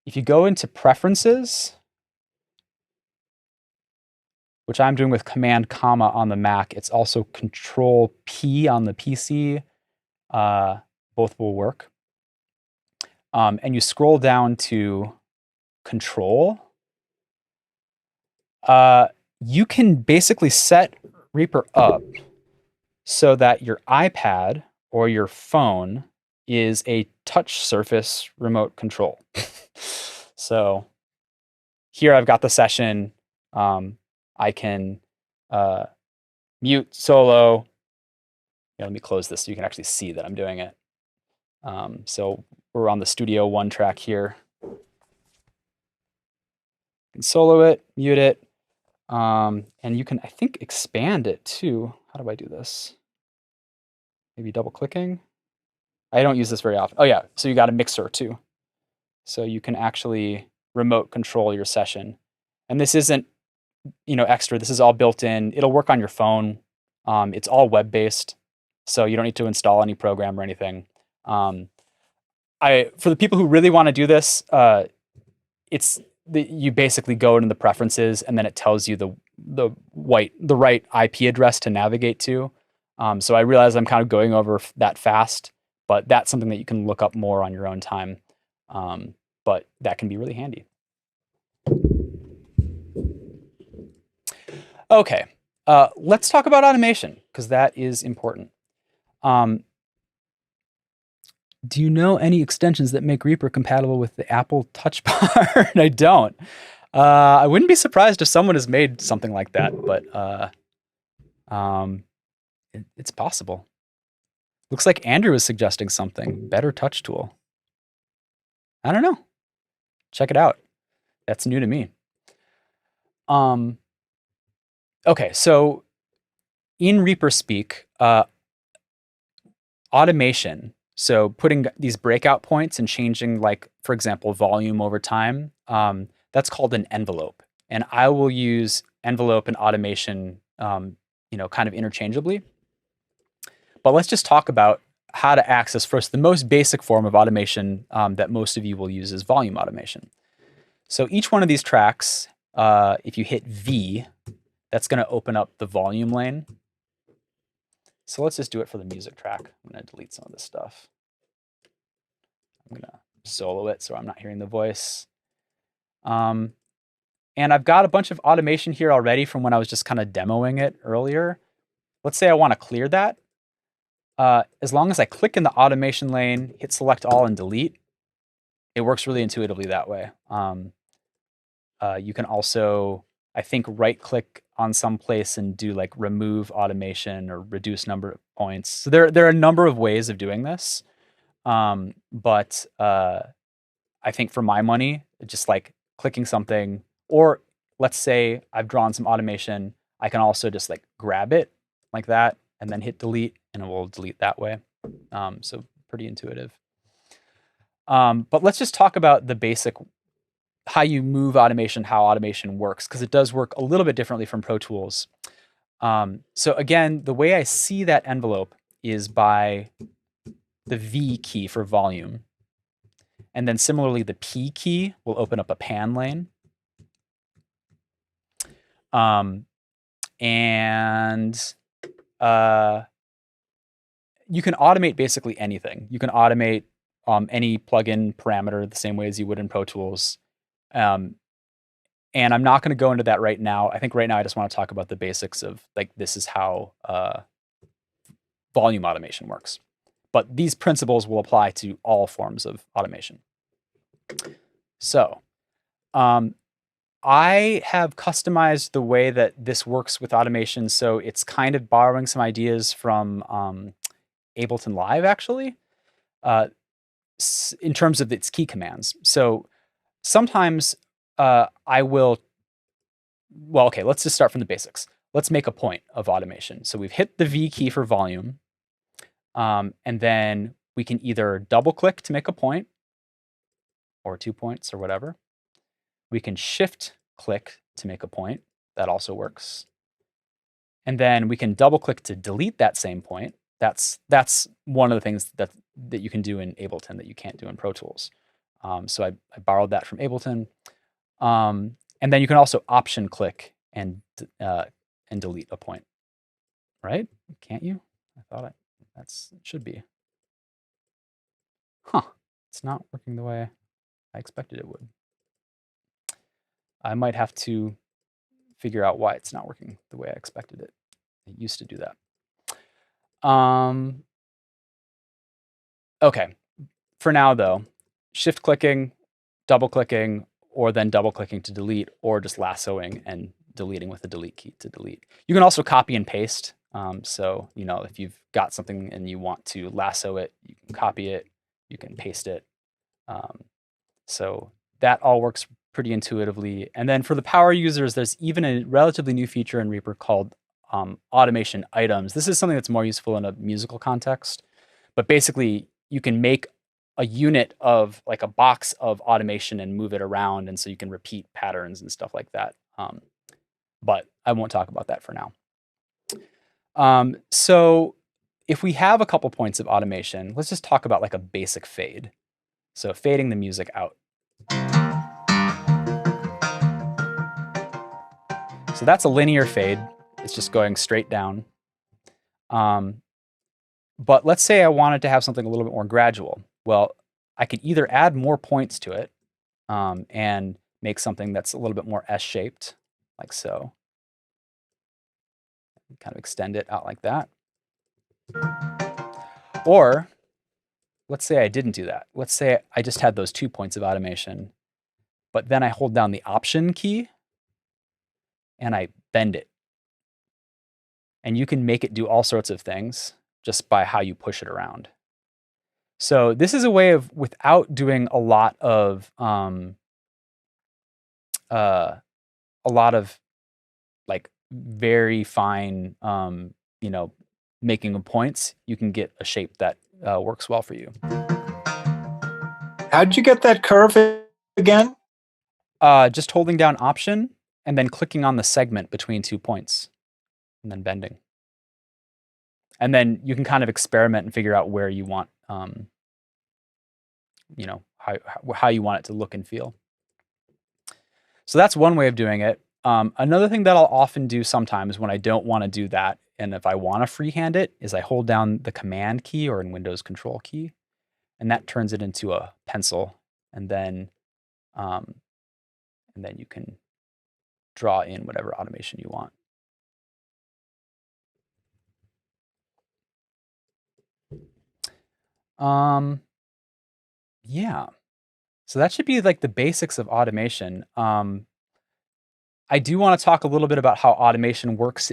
If you go into Preferences, which I'm doing with Command comma on the Mac, it's also Control P on the PC. Both will work. And you scroll down to Control. You can basically set Reaper up so that your iPad or your phone is a touch surface remote control. So here I've got the session. I can mute solo. Let me close this so you can actually see that I'm doing it. So we're on the Studio One track here. You can solo it, mute it, and you can, I think, expand it too. How do I do this? Maybe double clicking. I don't use this very often. Oh yeah, so you got a mixer too. So you can actually remote control your session. And this isn't, extra. This is all built in. It'll work on your phone. It's all web-based, so you don't need to install any program or anything. For the people who really want to do this, you basically go into the preferences, and then it tells you the right IP address to navigate to. So I realize I'm kind of going over that fast, but that's something that you can look up more on your own time. But that can be really handy. Okay, let's talk about automation, because that is important. Do you know any extensions that make Reaper compatible with the Apple Touch Bar? I don't. I wouldn't be surprised if someone has made something like that, but it's possible. Looks like Andrew is suggesting something. Better touch tool. I don't know. Check it out. That's new to me. Okay, so in Reaper speak, automation. So putting these breakout points and changing, like, for example, volume over time, that's called an envelope. And I will use envelope and automation, kind of interchangeably. But let's just talk about how to access first. The most basic form of automation that most of you will use is volume automation. So each one of these tracks, if you hit V, that's going to open up the volume lane. So let's just do it for the music track. I'm going to delete some of this stuff. I'm going to solo it so I'm not hearing the voice. And I've got a bunch of automation here already from when I was just kind of demoing it earlier. Let's say I want to clear that. As long as I click in the automation lane, hit select all and delete, it works really intuitively that way. You can also, I think, right click on some place and do like remove automation or reduce number of points. So there are a number of ways of doing this. But I think for my money, just like clicking something, or let's say I've drawn some automation, I can also just like grab it like that and then hit delete and it will delete that way. So pretty intuitive. But let's just talk about the basic, how you move automation, how automation works, because it does work a little bit differently from Pro Tools. So again, the way I see that envelope is by the V key for volume. And then similarly, the P key will open up a pan lane. And you can automate basically anything. You can automate any plugin parameter the same way as you would in Pro Tools. And I'm not going to go into that right now. I think right now I just want to talk about the basics of like, this is how volume automation works. But these principles will apply to all forms of automation. So I have customized the way that this works with automation. So it's kind of borrowing some ideas from Ableton Live, actually, in terms of its key commands. So sometimes I will, well, okay, let's just start from the basics. Let's make a point of automation. So we've hit the V key for volume. And then we can either double click to make a point or 2 points or whatever. We can shift click to make a point. That also works. And then we can double click to delete that same point. That's one of the things that you can do in Ableton that you can't do in Pro Tools. So I borrowed that from Ableton. And then you can also option click and delete a point, right? Can't you? I thought it should be. Huh, it's not working the way I expected it would. I might have to figure out why it's not working the way I expected it. It used to do that. Okay, for now though, shift clicking, double clicking, or then double clicking to delete, or just lassoing and deleting with the delete key to delete. You can also copy and paste. So, if you've got something and you want to lasso it, you can copy it, you can paste it. So that all works pretty intuitively. And then for the power users, there's even a relatively new feature in Reaper called automation items. This is something that's more useful in a musical context. But basically, you can make a unit of like a box of automation and move it around. And so you can repeat patterns and stuff like that. But I won't talk about that for now. So if we have a couple points of automation, let's just talk about like a basic fade. So fading the music out. So that's a linear fade. It's just going straight down. But let's say I wanted to have something a little bit more gradual. Well, I could either add more points to it and make something that's a little bit more S-shaped, like so. Kind of extend it out like that. Or let's say I didn't do that. Let's say I just had those 2 points of automation, but then I hold down the Option key and I bend it. And you can make it do all sorts of things just by how you push it around. So this is a way of, without doing a lot of like very fine, making of points, you can get a shape that works well for you. How did you get that curve again? Just holding down Option and then clicking on the segment between 2 points and then bending. And then you can kind of experiment and figure out where you want, you know, how you want it to look and feel. So that's one way of doing it. Another thing that I'll often do sometimes when I don't want to do that, and if I want to freehand it, is I hold down the Command key, or in Windows Control key, and that turns it into a pencil, and then you can draw in whatever automation you want. Yeah. So that should be like the basics of automation. I do want to talk a little bit about how automation works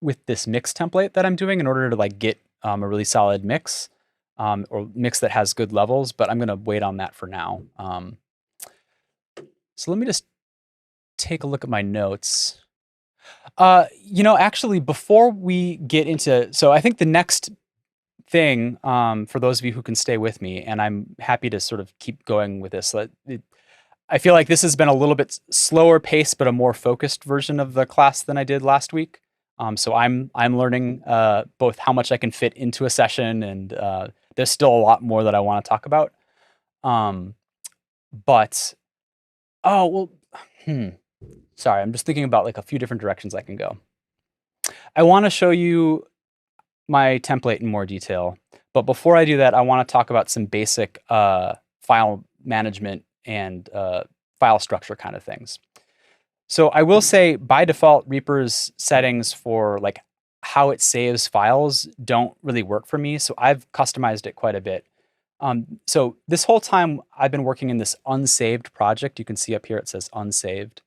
with this mix template that I'm doing in order to like get a really solid mix, or mix that has good levels, but I'm going to wait on that for now. So let me just take a look at my notes. You know, actually, before we get into, so I think the next thing, for those of you who can stay with me, and I'm happy to sort of keep going with this. I feel like this has been a little bit slower paced, but a more focused version of the class than I did last week. So I'm learning both how much I can fit into a session, and there's still a lot more that I want to talk about. But sorry, I'm just thinking about like a few different directions I can go. I want to show you my template in more detail, but before I do that, I want to talk about some basic file management and file structure kind of things. So I will say, by default, Reaper's settings for like how it saves files don't really work for me. So I've customized it quite a bit. So this whole time I've been working in this unsaved project. You can see up here it says unsaved.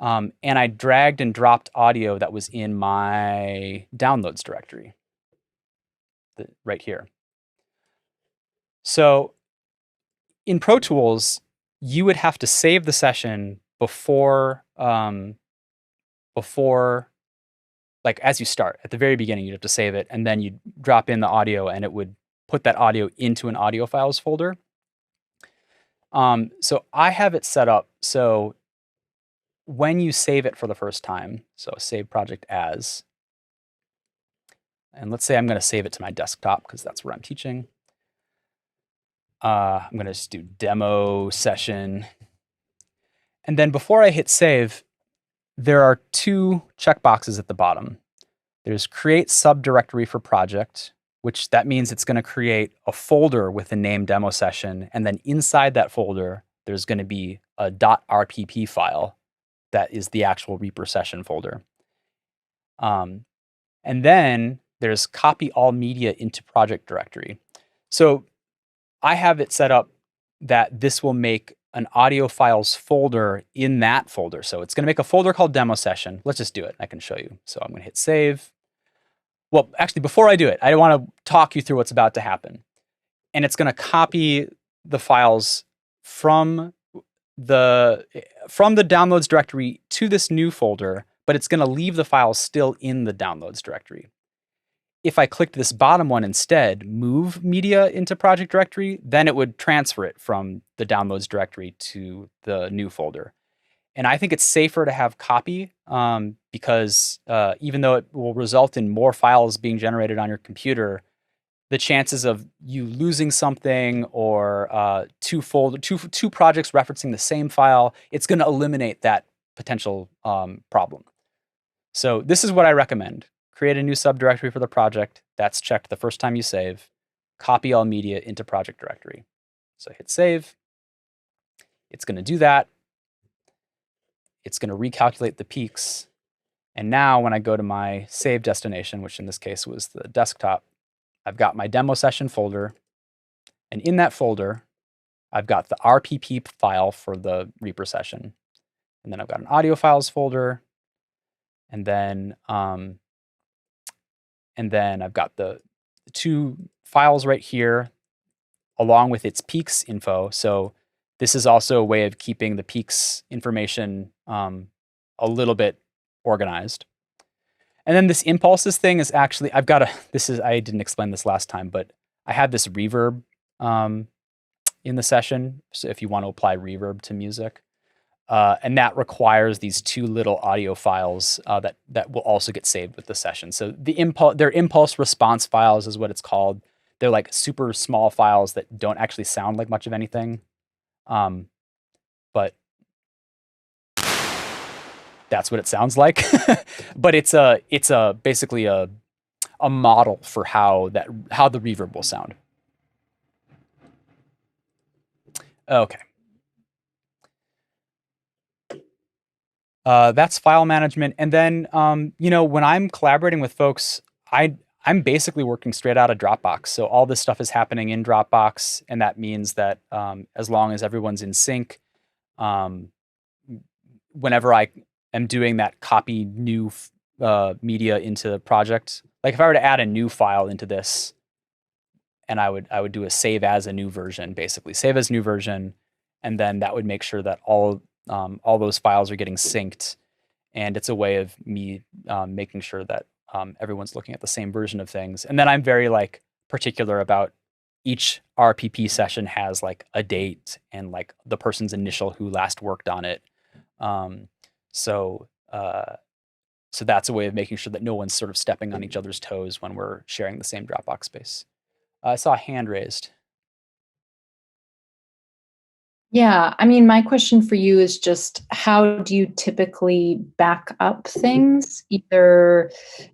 And I dragged and dropped audio that was in my downloads directory right here. So in Pro Tools, you would have to save the session before like as you start. At the very beginning, you'd have to save it, and then you'd drop in the audio, and it would put that audio into an audio files folder. So I have it set up so when you save it for the first time, so save project as, and let's say I'm going to save it to my desktop because that's where I'm teaching. I'm going to just do demo session. And then before I hit save, there are two checkboxes at the bottom. There's create subdirectory for project, which that means it's going to create a folder with the name demo session. And then inside that folder, there's going to be a .rpp file that is the actual Reaper session folder. And then there's copy all media into project directory. So I have it set up that this will make an audio files folder in that folder. So it's going to make a folder called demo session. Let's just do it. I can show you. So I'm going to hit save. Well, actually, before I do it, I want to talk you through what's about to happen. And it's going to copy the files from the downloads directory to this new folder, but it's going to leave the files still in the downloads directory. If I clicked this bottom one instead, move media into project directory, then it would transfer it from the downloads directory to the new folder. And I think it's safer to have copy because even though it will result in more files being generated on your computer, the chances of you losing something or two projects referencing the same file, it's going to eliminate that potential problem. So this is what I recommend. Create a new subdirectory for the project. That's checked the first time you save. Copy all media into project directory. So hit save. It's going to do that. It's going to recalculate the peaks. And now when I go to my save destination, which in this case was the desktop, I've got my demo session folder. And in that folder, I've got the RPP file for the Reaper session. And then I've got an audio files folder. And then I've got the two files right here along with its peaks info. So this is also a way of keeping the peaks information a little bit organized. And then this impulses thing is actually, I didn't explain this last time, but I have this reverb in the session. So if you want to apply reverb to music, and that requires these two little audio files that will also get saved with the session. So they're impulse response files is what it's called. They're like super small files that don't actually sound like much of anything, but that's what it sounds like. But it's basically a model for how the reverb will sound. Okay. That's file management. And then, when I'm collaborating with folks, I'm basically working straight out of Dropbox. So all this stuff is happening in Dropbox. And that means that as long as everyone's in sync, whenever I am doing that copy new media into the project, like if I were to add a new file into this, and I would do a save as a new version, basically save as new version. And then that would make sure that all those files are getting synced, and it's a way of me making sure that everyone's looking at the same version of things. And then I'm very like particular about each RPP session has like a date and like the person's initial who last worked on it. So that's a way of making sure that no one's sort of stepping on each other's toes when we're sharing the same Dropbox space. I saw a hand raised. Yeah, I mean, my question for you is just how do you typically back up things, either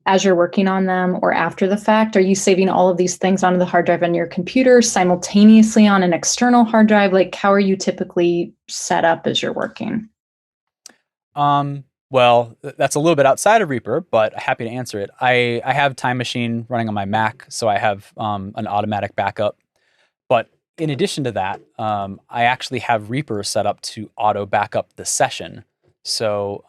as you're working on them or after the fact? Are you saving all of these things onto the hard drive on your computer simultaneously on an external hard drive? Like, how are you typically set up as you're working? Well, that's a little bit outside of Reaper, but happy to answer it. I have Time Machine running on my Mac, so I have an automatic backup. But in addition to that, I actually have Reaper set up to auto backup the session. So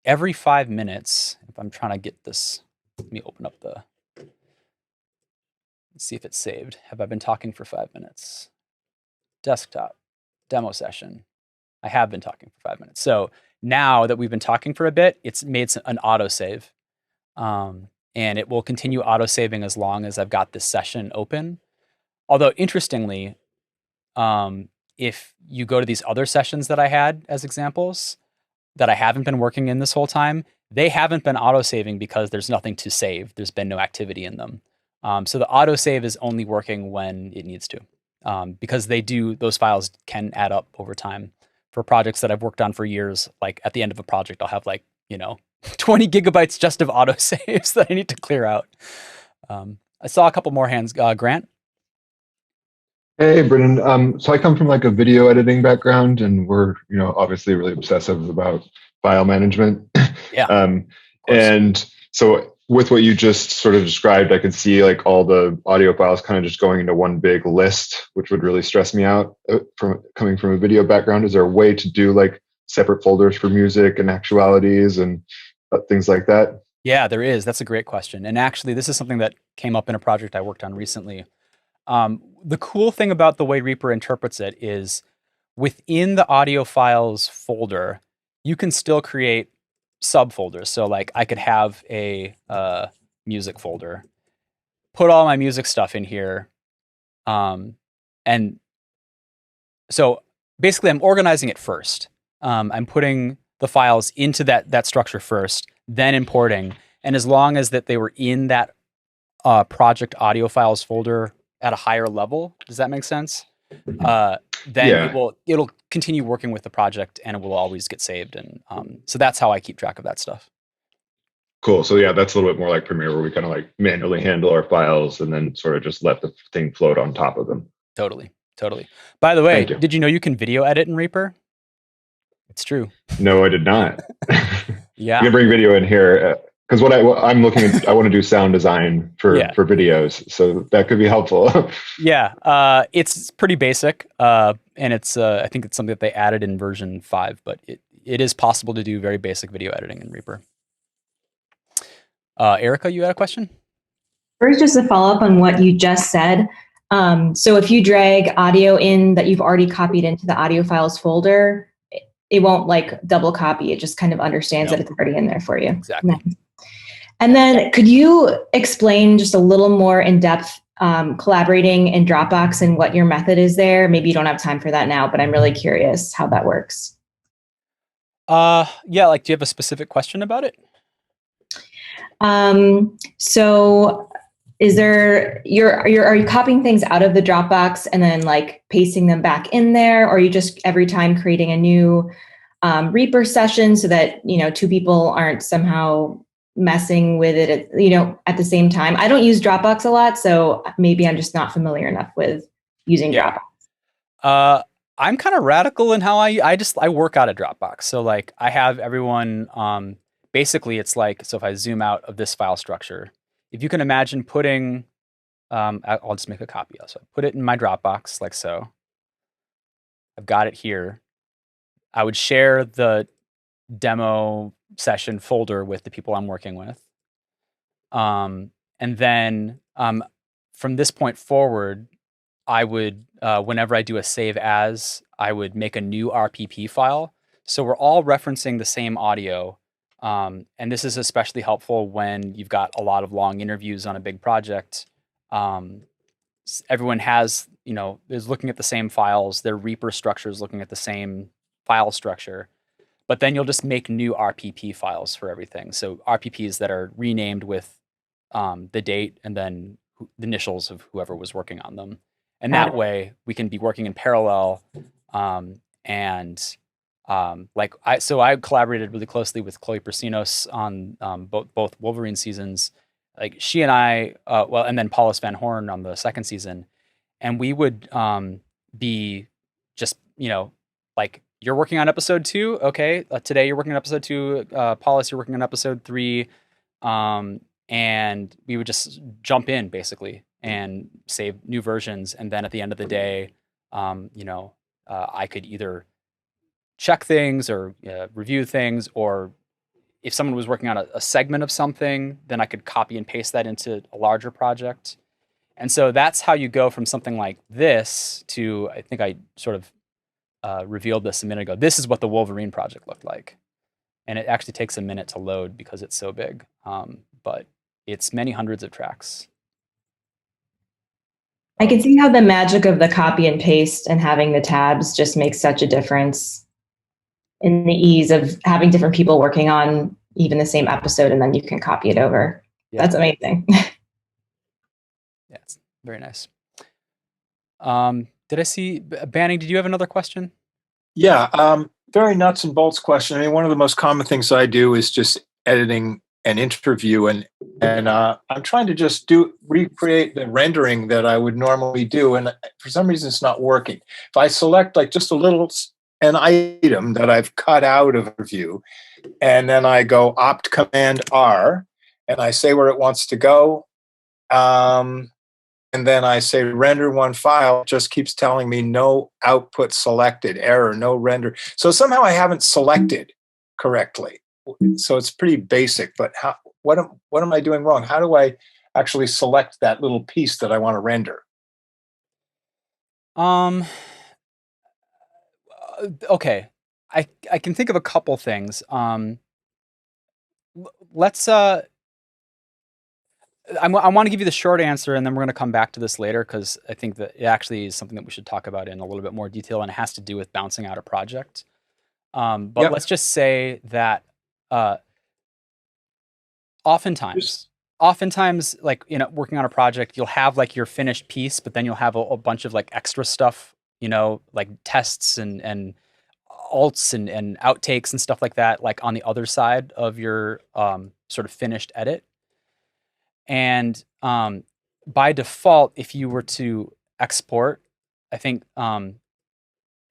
every 5 minutes, if I'm trying to get this, let me open up let's see if it's saved. Have I been talking for 5 minutes? Desktop, demo session. I have been talking for 5 minutes. So now that we've been talking for a bit, it's made an auto save. And it will continue auto saving as long as I've got this session open. Although, interestingly, if you go to these other sessions that I had as examples that I haven't been working in this whole time, they haven't been auto-saving because there's nothing to save. There's been no activity in them. So the auto-save is only working when it needs to, because those files can add up over time. For projects that I've worked on for years, like at the end of a project, I'll have 20 gigabytes just of auto-saves that I need to clear out. I saw a couple more hands. Grant? Hey, Brendan. So I come from like a video editing background, and we're, obviously really obsessive about file management. Yeah. And so with what you just sort of described, I could see like all the audio files kind of just going into one big list, which would really stress me out coming from a video background. Is there a way to do like separate folders for music and actualities and things like that? Yeah, there is. That's a great question. And actually, this is something that came up in a project I worked on recently. The cool thing about the way Reaper interprets it is within the audio files folder, you can still create subfolders. So like I could have a music folder, put all my music stuff in here. And so basically I'm organizing it first. I'm putting the files into that structure first, then importing. And as long as that they were in that project audio files folder at a higher level, does that make sense? Then it'll continue working with the project, and it will always get saved. And so that's how I keep track of that stuff. Cool. So yeah, that's a little bit more like Premiere, where we kind of like manually handle our files and then sort of just let the thing float on top of them. Totally. By the way, did you know you can video edit in Reaper? It's true. No, I did not. Yeah. You can bring video in here. Because I'm looking at, I want to do sound design for videos, so that could be helpful. Yeah, it's pretty basic, and it's I think it's something that they added in version 5, but it is possible to do very basic video editing in Reaper. Erica, you had a question? First, just to follow up on what you just said. So if you drag audio in that you've already copied into the audio files folder, it won't like double copy. It just kind of understands that it's already in there for you. Exactly. Nice. And then could you explain just a little more in depth collaborating in Dropbox and what your method is there. Maybe you don't have time for that now, but I'm really curious how that works. Yeah, like, do you have a specific question about it? So is there, are you copying things out of the Dropbox and then like pasting them back in there? Or are you just every time creating a new Reaper session so that, you know, two people aren't somehow messing with it at, you know, at the same time? I don't use Dropbox a lot, so maybe I'm just not familiar enough with using Dropbox. I'm kind of radical in how I work out of Dropbox. So like I have everyone, basically it's like, so if I zoom out of this file structure, if you can imagine putting, I'll just make a copy. So I put it in my Dropbox like so. I've got it here. I would share the demo session folder with the people I'm working with. And then from this point forward, I would, whenever I do a save as, I would make a new RPP file. So we're all referencing the same audio. And this is especially helpful when you've got a lot of long interviews on a big project. Everyone has, you know, is looking at the same files. Their Reaper structure is looking at the same file structure. But then you'll just make new RPP files for everything. So RPPs that are renamed with the date and then the initials of whoever was working on them. And that way we can be working in parallel. So I collaborated really closely with Chloe Persinos on both Wolverine seasons. Like she and I, and then Paulus Van Horn on the second season. And we would be just, you know, like, you're working on episode 2. Okay. Today you're working on episode 2. Paulus, you're working on episode 3. And we would just jump in basically and save new versions. And then at the end of the day, I could either check things or review things, or if someone was working on a segment of something, then I could copy and paste that into a larger project. And so that's how you go from something like this to, I think I sort of revealed this a minute ago. This is what the Wolverine project looked like. And it actually takes a minute to load because it's so big. But it's many hundreds of tracks. I can see how the magic of the copy and paste and having the tabs just makes such a difference in the ease of having different people working on even the same episode, and then you can copy it over. Yeah. That's amazing. Yeah, it's very nice. Did I see, Banning, did you have another question? Yeah, very nuts and bolts question. I mean, one of the most common things I do is just editing an interview, and I'm trying to just recreate the rendering that I would normally do, and for some reason it's not working. If I select like just an item that I've cut out of a view, and then I go Opt Command R, and I say where it wants to go, and then I say render one file, it just keeps telling me no output selected, error, no render. So somehow I haven't selected correctly. So it's pretty basic, but what am I doing wrong? How do I actually select that little piece that I want to render? Okay. I can think of a couple things. Let's I want to give you the short answer, and then we're going to come back to this later, because I think that it actually is something that we should talk about in a little bit more detail, and it has to do with bouncing out a project. But yep. Let's just say that oftentimes, like, you know, working on a project, you'll have like your finished piece, but then you'll have a bunch of like extra stuff, you know, like tests and alts and outtakes and stuff like that, like on the other side of your sort of finished edit. And by default, if you were to export, I think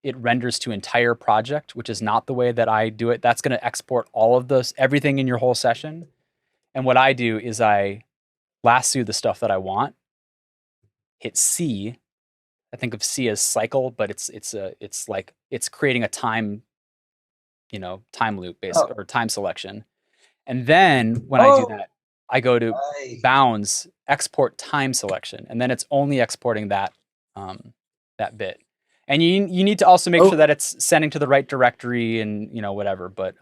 it renders to entire project, which is not the way that I do it. That's going to export all of those, everything in your whole session. And what I do is I lasso the stuff that I want, hit C. I think of C as cycle, but it's like it's creating a time, you know, time loop basically, or time selection. And then when I do that, I go to bounds, export time selection, and then it's only exporting that that bit. And you need to also make sure that it's sending to the right directory and, you know, whatever. But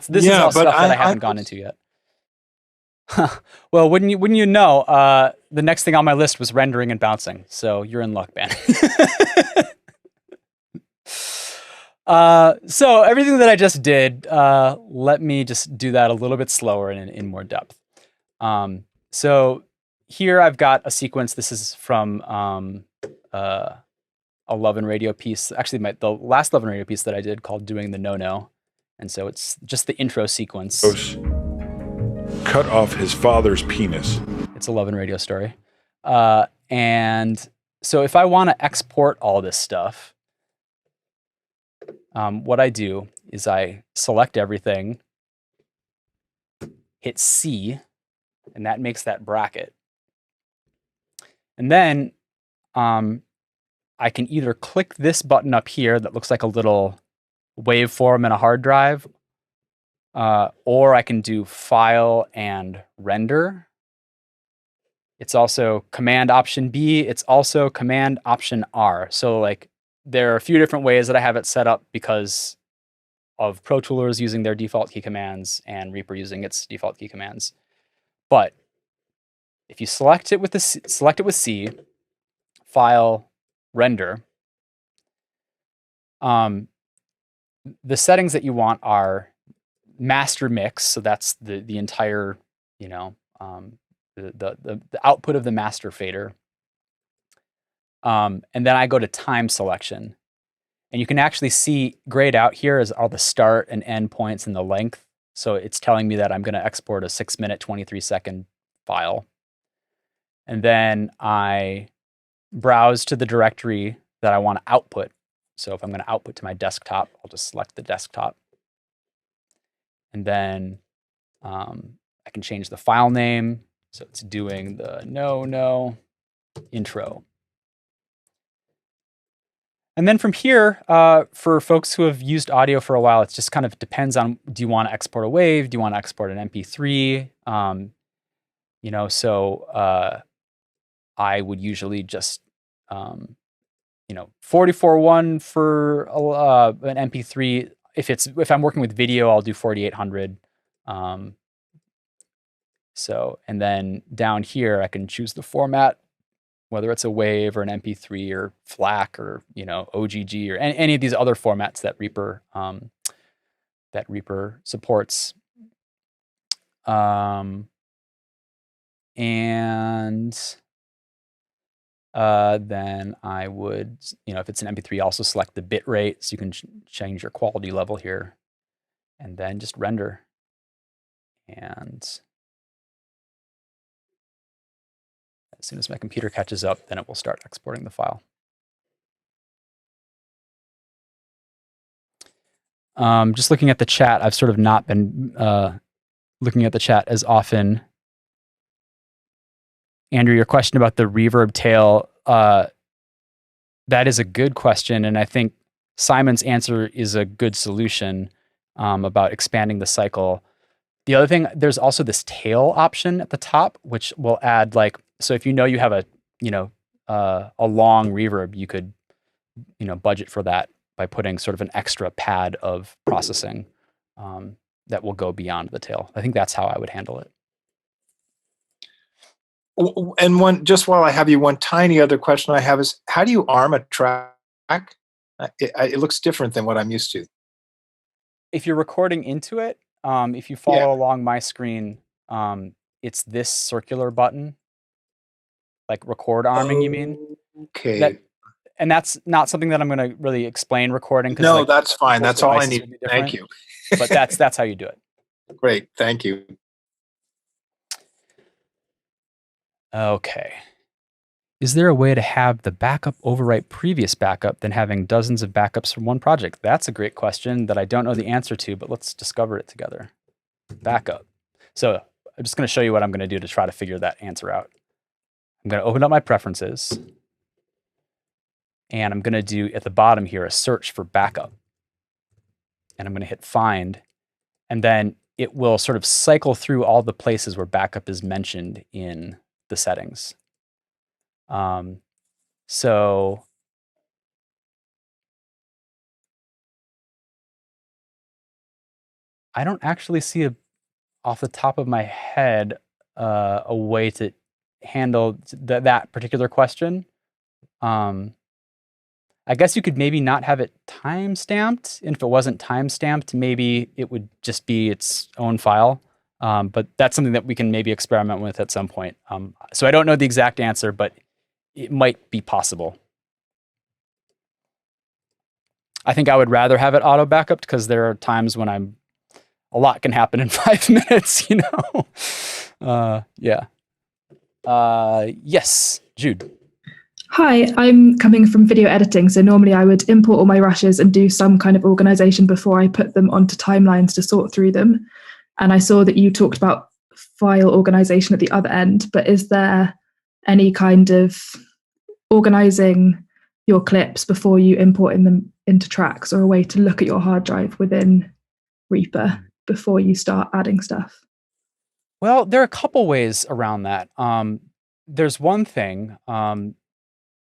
this is all stuff that I haven't gone into yet. Well, wouldn't you know? The next thing on my list was rendering and bouncing. So you're in luck, man. So everything that I just did, let me just do that a little bit slower and in more depth. So here I've got a sequence. This is from a Love and Radio piece. Actually, the last Love and Radio piece that I did called "Doing the No-No," and so it's just the intro sequence. Cut off his father's penis. It's a Love and Radio story, and so if I want to export all this stuff, what I do is I select everything, hit C, and that makes that bracket. And then I can either click this button up here that looks like a little waveform in a hard drive, or I can do File and Render. It's also Command Option B. It's also Command Option R. So like there are a few different ways that I have it set up because of Pro Toolers using their default key commands and Reaper using its default key commands. But if you select it with C, File, Render, the settings that you want are master mix. So that's the entire, the output of the master fader. And then I go to time selection. And you can actually see grayed out here is all the start and end points and the length. So it's telling me that I'm going to export a 6-minute, 23-second file. And then I browse to the directory that I want to output. So if I'm going to output to my desktop, I'll just select the desktop. And then I can change the file name. So it's doing the no intro. And then from here, for folks who have used audio for a while, it just kind of depends on, do you want to export a wave? Do you want to export an MP3? I would usually just, 44.1 for an MP3. If I'm working with video, I'll do 4800. And then down here, I can choose the format, whether it's a wave or an MP3 or FLAC or OGG or any of these other formats that Reaper supports. Then I would, if it's an MP3, also select the bit rate, so you can change your quality level here, and then just render. And as soon as my computer catches up, then it will start exporting the file. Just looking at the chat, I've sort of not been looking at the chat as often. Andrew, your question about the reverb tail, that is a good question, and I think Simon's answer is a good solution about expanding the cycle. The other thing, there's also this tail option at the top, which will add so if you have a long reverb, you could budget for that by putting sort of an extra pad of processing that will go beyond the tail. I think that's how I would handle it. And just while I have you, one tiny other question I have is, how do you arm a track? It looks different than what I'm used to. If you're recording into it, if you follow along my screen, it's this circular button, like record arming, you mean? Okay. And that's not something that I'm going to really explain recording. No, that's fine. That's all I need. Thank you. But that's how you do it. Great. Thank you. Okay. Is there a way to have the backup overwrite previous backup than having dozens of backups from one project? That's a great question that I don't know the answer to, but let's discover it together. Backup. So I'm just going to show you what I'm going to do to try to figure that answer out. I'm going to open up my preferences. And I'm going to do, at the bottom here, a search for backup. And I'm going to hit find. And then it will sort of cycle through all the places where backup is mentioned in the settings. So I don't actually see off the top of my head a way to handle that particular question. I guess you could maybe not have it time stamped. And if it wasn't time stamped, maybe it would just be its own file. But that's something that we can maybe experiment with at some point. So I don't know the exact answer, but it might be possible. I think I would rather have it auto backup because there are times when a lot can happen in 5 minutes, you know? Yeah. Yes, Jude. Hi, I'm coming from video editing. So normally I would import all my rushes and do some kind of organization before I put them onto timelines to sort through them. And I saw that you talked about file organization at the other end, but is there any kind of organizing your clips before you importing them into tracks, or a way to look at your hard drive within Reaper before you start adding stuff? Well, there are a couple ways around that. There's one thing. Well,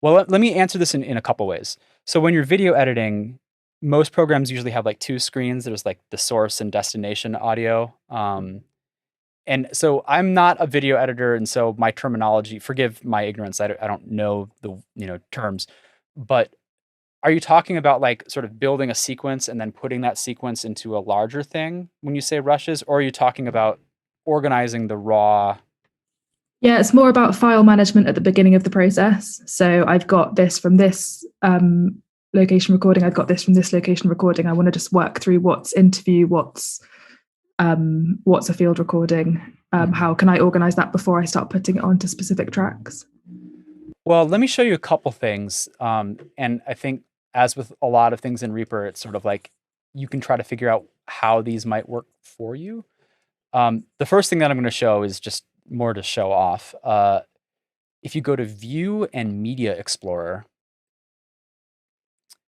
let me answer this in a couple ways. So when you're video editing, most programs usually have like 2 screens. There's like the source and destination audio. And so I'm not a video editor, and so my terminology, forgive my ignorance, I don't know the terms, but are you talking about like sort of building a sequence and then putting that sequence into a larger thing when you say rushes, or are you talking about organizing the raw? Yeah, it's more about file management at the beginning of the process. So I've got this from this location recording. I've got this from this location recording. I want to just work through what's interview, what's a field recording. How can I organize that before I start putting it onto specific tracks? Well, let me show you a couple things. And I think, as with a lot of things in Reaper, it's sort of like you can try to figure out how these might work for you. The first thing that I'm going to show is just more to show off. If you go to View and Media Explorer,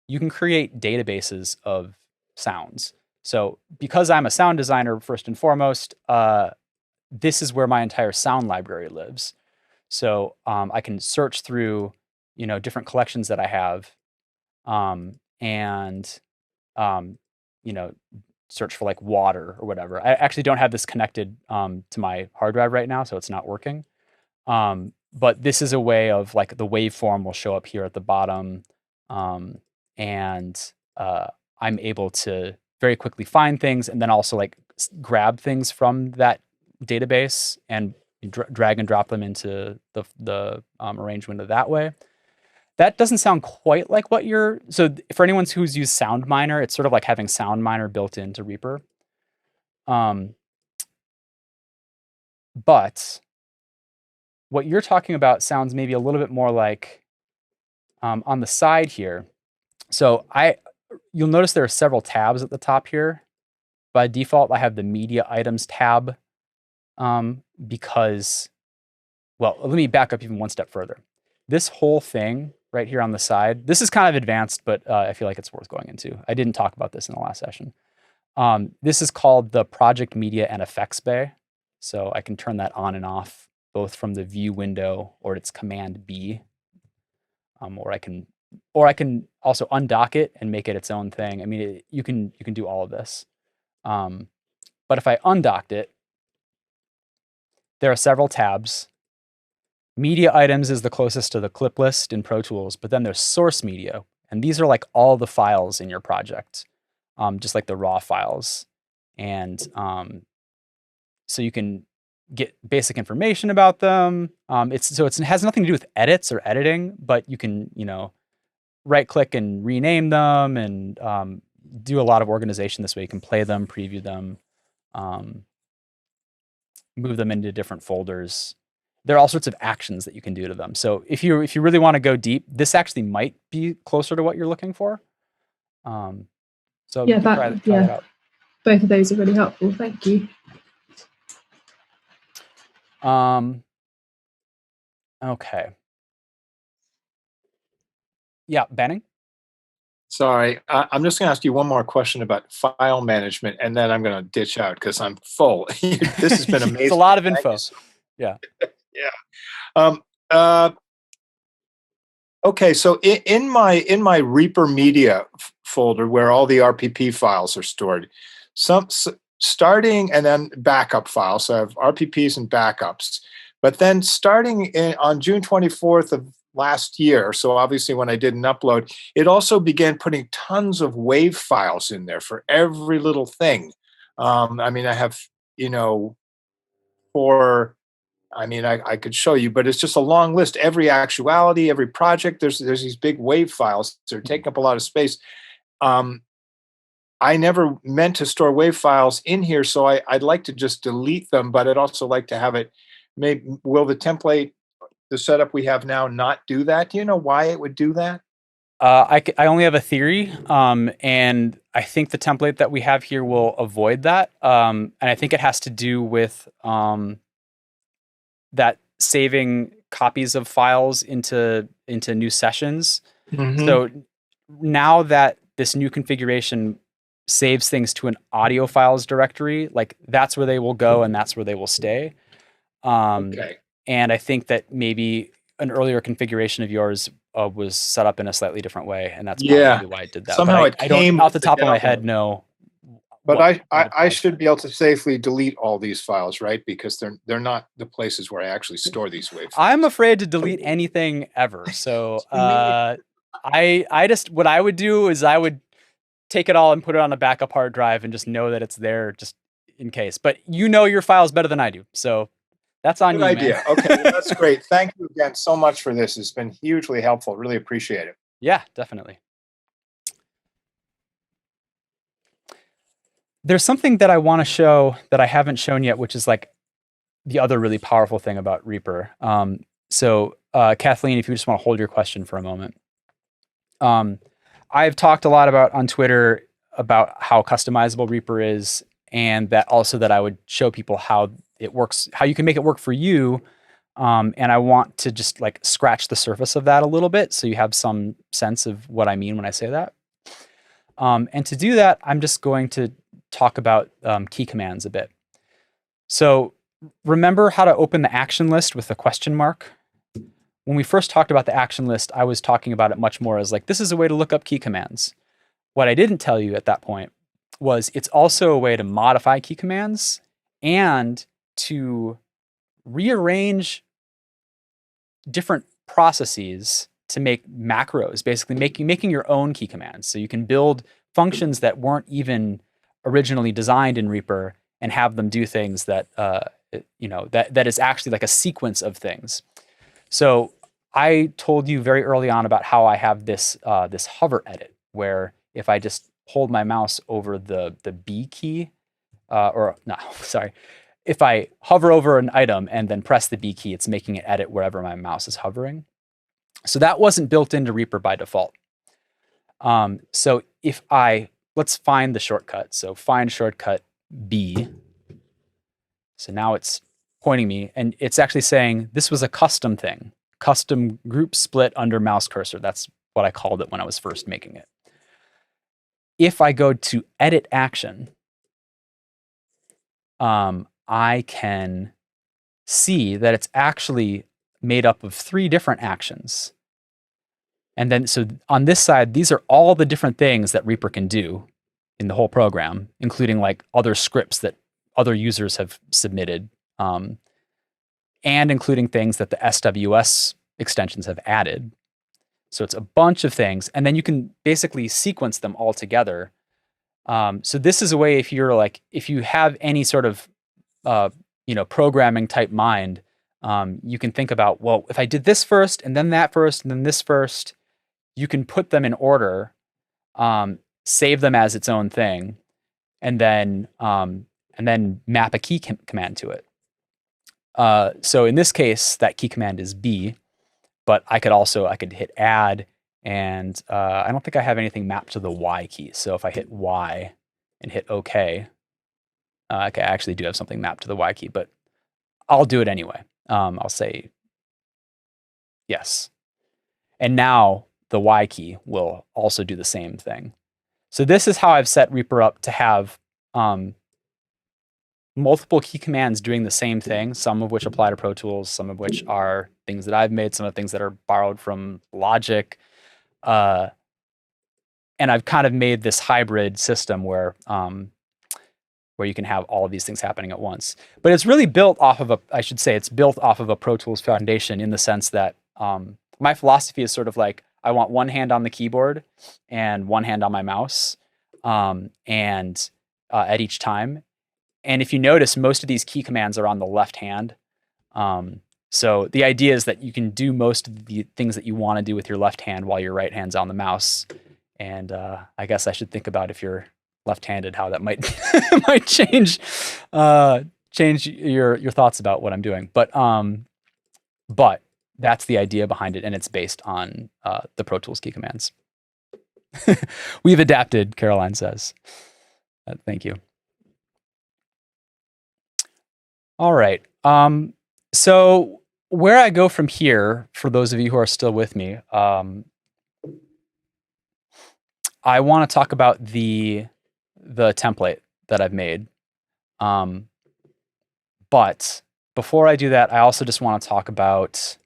you can create databases of sounds. So because I'm a sound designer, first and foremost, this is where my entire sound library lives. So I can search through, different collections that I have, and search for like water or whatever. I actually don't have this connected to my hard drive right now, so it's not working. But this is a way of like the waveform will show up here at the bottom, and I'm able to very quickly find things and then also like grab things from that database and drag and drop them into the arrange window that way. That doesn't sound quite like what you're... So for anyone who's used SoundMiner, it's sort of like having SoundMiner built into Reaper. But what you're talking about sounds maybe a little bit more like on the side here. So you'll notice there are several tabs at the top here. By default, I have the Media Items tab because... Well, let me back up even one step further. This whole thing right here on the side, this is kind of advanced, but I feel like it's worth going into. I didn't talk about this in the last session. This is called the Project Media and Effects Bay. So I can turn that on and off both from the view window, or it's Command B, or I can also undock it and make it its own thing. I mean, you can do all of this. But if I undocked it, there are several tabs. Media items is the closest to the clip list in Pro Tools, but then there's source media. And these are like all the files in your project, just like the raw files. And so you can get basic information about them. It has nothing to do with edits or editing, but you can, right click and rename them and do a lot of organization this way. You can play them, preview them, move them into different folders. There are all sorts of actions that you can do to them. So if you really want to go deep, this actually might be closer to what you're looking for. So yeah, try that out. Both of those are really helpful. Thank you. Okay. Yeah, Banning? Sorry, I'm just going to ask you one more question about file management, and then I'm going to ditch out because I'm full. This has been amazing. It's a lot of info. Yeah. Yeah. Okay, so in my Reaper Media folder where all the RPP files are stored, starting and then backup files. So I have RPPs and backups. But then on June 24th of last year, so obviously when I did an upload, it also began putting tons of WAV files in there for every little thing. I mean, I have, I could show you, but it's just a long list. Every actuality, every project, there's these big WAV files. They're taking up a lot of space. I never meant to store WAV files in here, so I'd like to just delete them, but I'd also like to have it. Will the template, the setup we have now, not do that? Do you know why it would do that? I only have a theory, and I think the template that we have here will avoid that. And I think it has to do with that saving copies of files into new sessions. Mm-hmm. So now that this new configuration saves things to an audio files directory, like that's where they will go and that's where they will stay. Okay. And I think that maybe an earlier configuration of yours was set up in a slightly different way, and that's probably why it did that. Somehow but I don't, off the top of my head, know. But I should be able to safely delete all these files, right? Because they're not the places where I actually store these WAV files. I'm afraid to delete anything ever. So I just, what I would do is I would take it all and put it on a backup hard drive and just know that it's there just in case. But your files better than I do, so that's on you. Good idea. Man. Okay, well, that's great. Thank you again so much for this. It's been hugely helpful. Really appreciate it. Yeah, definitely. There's something that I want to show that I haven't shown yet, which is like the other really powerful thing about Reaper. So Kathleen, if you just want to hold your question for a moment. I've talked a lot about on Twitter about how customizable Reaper is, and that I would show people how it works, how you can make it work for you. And I want to just like scratch the surface of that a little bit, so you have some sense of what I mean when I say that. And to do that, I'm just going to talk about key commands a bit. So remember how to open the action list with a question mark? When we first talked about the action list, I was talking about it much more as like, this is a way to look up key commands. What I didn't tell you at that point was it's also a way to modify key commands and to rearrange different processes to make macros, basically making your own key commands. So you can build functions that weren't even originally designed in Reaper and have them do things that, that is actually like a sequence of things. So I told you very early on about how I have this this hover edit, where if I just hold my mouse over the B key, if I hover over an item and then press the B key, it's making it edit wherever my mouse is hovering. So that wasn't built into Reaper by default. So let's find the shortcut. So find shortcut B. So now it's pointing me, and it's actually saying this was a custom thing. Custom group split under mouse cursor. That's what I called it when I was first making it. If I go to edit action, I can see that it's actually made up of 3 different actions. And then, so on this side, these are all the different things that Reaper can do in the whole program, including like other scripts that other users have submitted, and including things that the SWS extensions have added. So it's a bunch of things, and then you can basically sequence them all together. So this is a way, if you have any sort of programming type mind, you can think about, well, if I did this first, and then that first, and then this first, you can put them in order, save them as its own thing, and then map a key command to it. So in this case, that key command is B, but I could hit add, and I don't think I have anything mapped to the Y key. So if I hit Y and hit OK, I actually do have something mapped to the Y key, but I'll do it anyway. I'll say yes. And now the Y key will also do the same thing. So this is how I've set Reaper up to have multiple key commands doing the same thing, some of which apply to Pro Tools, some of which are things that I've made, some of the things that are borrowed from Logic. And I've kind of made this hybrid system where where you can have all of these things happening at once. But it's really built off of it's built off of a Pro Tools foundation in the sense that my philosophy is sort of like, I want one hand on the keyboard and one hand on my mouse, and at each time. And if you notice, most of these key commands are on the left hand. So the idea is that you can do most of the things that you want to do with your left hand while your right hand's on the mouse. And I guess I should think about, if you're left-handed, how that might might change your thoughts about what I'm doing. But that's the idea behind it, and it's based on the Pro Tools key commands. We've adapted, Caroline says. Thank you. All right. So where I go from here, for those of you who are still with me, I want to talk about the template that I've made. But before I do that, I also just want to talk about,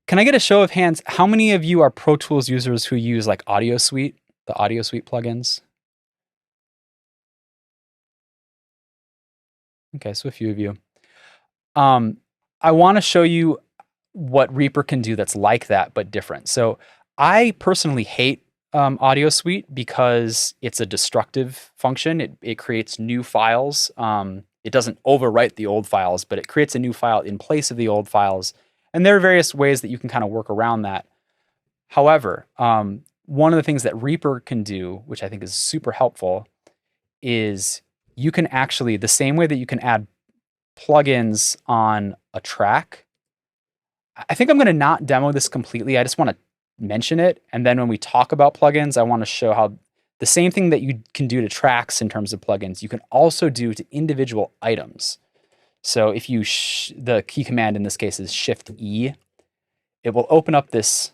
can I get a show of hands? How many of you are Pro Tools users who use like Audio Suite, the Audio Suite plugins? Okay, so a few of you. I want to show you what Reaper can do that's like that, but different. So I personally hate Audio Suite because it's a destructive function. It creates new files. It doesn't overwrite the old files, but it creates a new file in place of the old files. And there are various ways that you can kind of work around that. However, one of the things that Reaper can do, which I think is super helpful, is you can actually, the same way that you can add plugins on a track. I think I'm going to not demo this completely. I just want to mention it. And then when we talk about plugins, I want to show how the same thing that you can do to tracks in terms of plugins, you can also do to individual items. So if you, the key command in this case is Shift E, it will open up this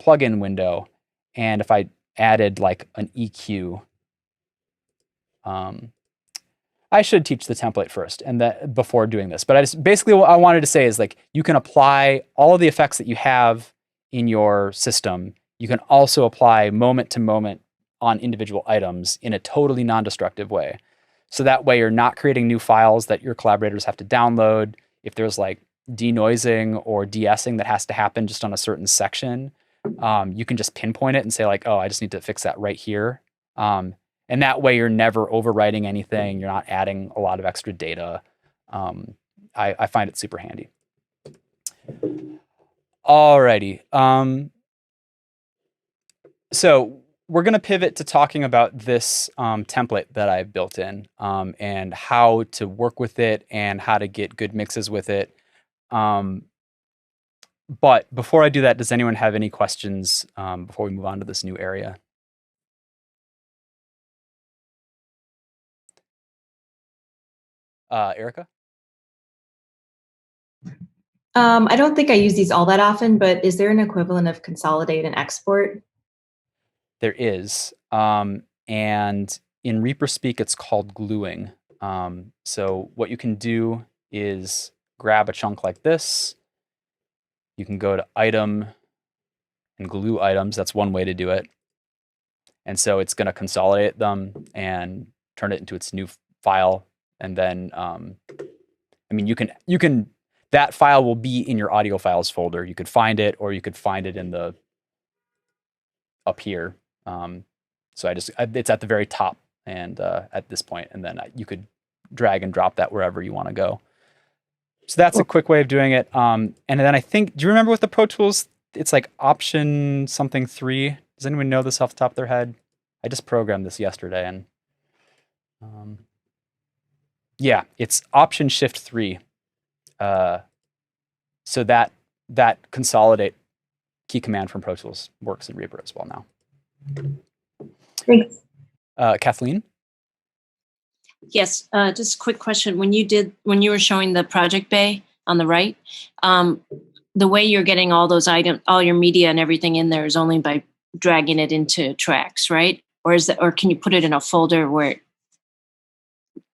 plugin window. And if I added like an EQ, I should teach the template first and that before doing this. But basically what I wanted to say is, like, you can apply all of the effects that you have in your system. You can also apply moment to moment on individual items in a totally non-destructive way. So that way you're not creating new files that your collaborators have to download. If there's like denoising or de-essing that has to happen just on a certain section, you can just pinpoint it and say like, oh, I just need to fix that right here. And that way you're never overwriting anything. You're not adding a lot of extra data. I find it super handy. Alrighty. So we're going to pivot to talking about this template that I've built in, and how to work with it and how to get good mixes with it. But before I do that, does anyone have any questions before we move on to this new area? Erica? I don't think I use these all that often, but is there an equivalent of consolidate and export? There is. And in Reaper speak, it's called gluing. So what you can do is grab a chunk like this. You can go to item and glue items. That's one way to do it. And so it's going to consolidate them and turn it into its new file. And then, I mean, you can, that file will be in your audio files folder. You could find it, or you could find it in the, up here. So it's at the very top and at this point, and then you could drag and drop that wherever you want to go. So that's a quick way of doing it. And then I think, do you remember with the Pro Tools, it's like option something 3. Does anyone know this off the top of their head? I just programmed this yesterday, and yeah, it's option shift 3. So that consolidate key command from Pro Tools works in Reaper as well now. Thanks. Kathleen? Yes, just a quick question. When you were showing the project bay on the right, the way you're getting all those items, all your media and everything in there is only by dragging it into tracks, right? Or can you put it in a folder where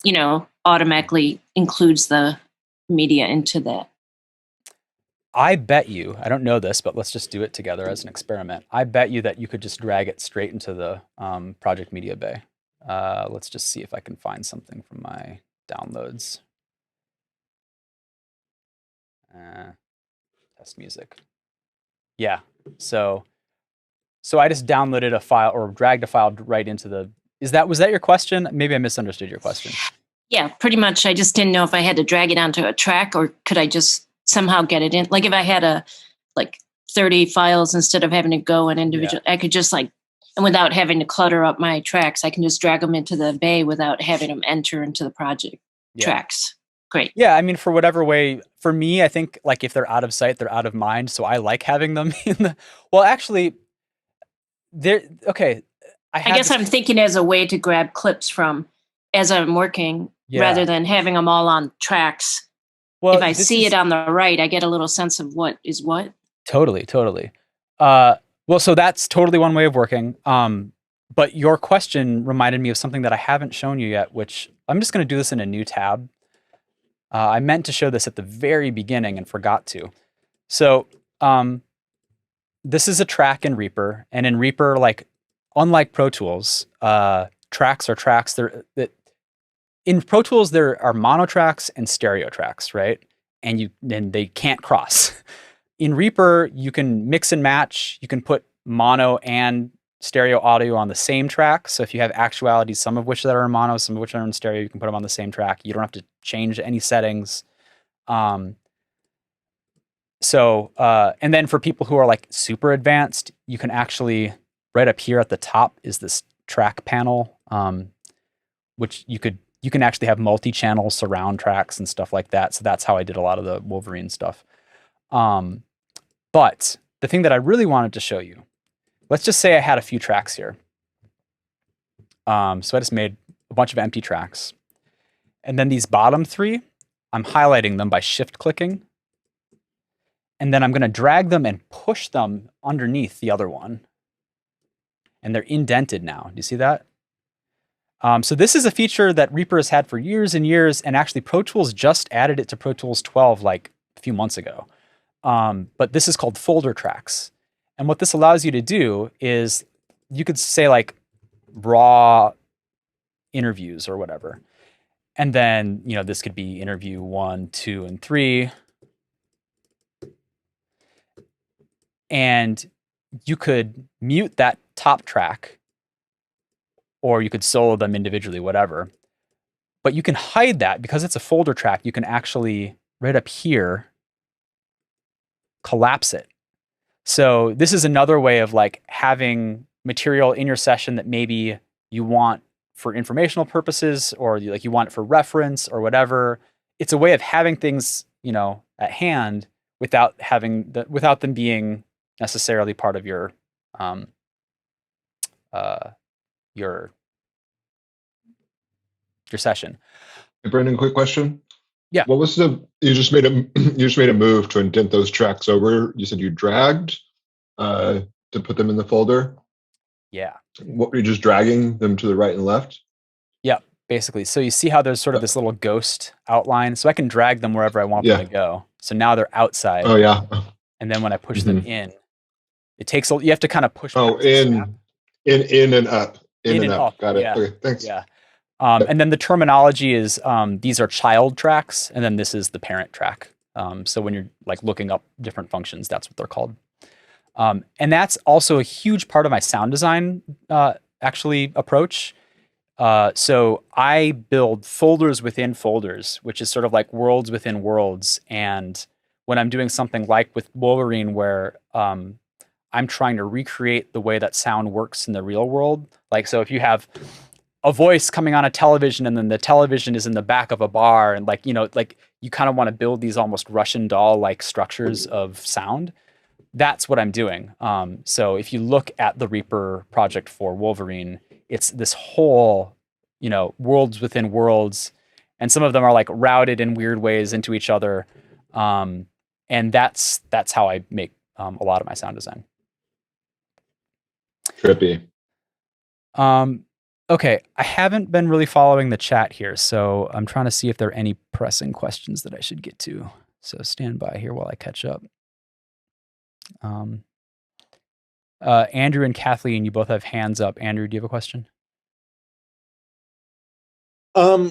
it, automatically includes the media into that? I bet you, I don't know this, but let's just do it together as an experiment. I bet you that you could just drag it straight into the project media bay. Let's just see if I can find something from my downloads. Test music. Yeah. So I just downloaded a file or dragged a file right into the. Was that your question? Maybe I misunderstood your question. Yeah, pretty much. I just didn't know if I had to drag it onto a track or could I just somehow get it in. Like if I had a 30 files instead of having to go an individual, I could just and without having to clutter up my tracks, I can just drag them into the bay without having them enter into the project tracks. Great. Yeah, I mean, for whatever way, for me, I think if they're out of sight, they're out of mind. So I like having them in the. Well, actually, they're okay. I guess I'm thinking as a way to grab clips from as I'm working rather than having them all on tracks. Well, if I see it on the right, I get a little sense of what is what. Totally. Well, so that's totally one way of working. But your question reminded me of something that I haven't shown you yet, which I'm just going to do this in a new tab. I meant to show this at the very beginning and forgot to. So this is a track in Reaper, and in Reaper, unlike Pro Tools, tracks are tracks. In Pro Tools there are mono tracks and stereo tracks, right? And they can't cross. In Reaper, you can mix and match. You can put mono and stereo audio on the same track. So if you have actualities, some of which that are in mono, some of which are in stereo, you can put them on the same track. You don't have to change any settings. And then for people who are super advanced, you can actually, right up here at the top is this track panel, which you can actually have multi-channel surround tracks and stuff like that. So that's how I did a lot of the Wolverine stuff. But the thing that I really wanted to show you, let's just say I had a few tracks here. So I just made a bunch of empty tracks. And then these bottom three, I'm highlighting them by shift clicking. And then I'm going to drag them and push them underneath the other one. And they're indented now. Do you see that? So this is a feature that Reaper has had for years and years. And actually Pro Tools just added it to Pro Tools 12 a few months ago. But this is called folder tracks. And what this allows you to do is you could say raw interviews or whatever. And then, this could be interview 1, 2, and 3. And you could mute that top track, or you could solo them individually, whatever. But you can hide that because it's a folder track. You can actually, right up here, collapse it. So this is another way of having material in your session that maybe you want for informational purposes, or you want it for reference or whatever. It's a way of having things, at hand without them being necessarily part of your session. Hey, Brandon, quick question. Yeah. What was you just made a move to indent those tracks over? You said you dragged to put them in the folder. Yeah. What were you just dragging them to the right and left? Yeah, basically. So you see how there's sort of this little ghost outline. So I can drag them wherever I want them to go. So now they're outside. Oh yeah. And then when I push them in, it takes you have to kind of push. Oh, in and up. In and up. Got it. Yeah. Okay, thanks. Yeah. And then the terminology is these are child tracks, and then this is the parent track. So when you're looking up different functions, that's what they're called. And that's also a huge part of my sound design approach. So I build folders within folders, which is sort of like worlds within worlds. And when I'm doing something like with Wolverine, where I'm trying to recreate the way that sound works in the real world. So if you have a voice coming on a television and then the television is in the back of a bar, and you kind of want to build these almost Russian doll-like structures of sound. That's what I'm doing. So if you look at the Reaper project for Wolverine, it's this whole, worlds within worlds, and some of them are routed in weird ways into each other. And that's how I make a lot of my sound design. Trippy. Okay, I haven't been really following the chat here, so I'm trying to see if there are any pressing questions that I should get to. So stand by here while I catch up. Andrew and Kathleen, you both have hands up. Andrew, do you have a question?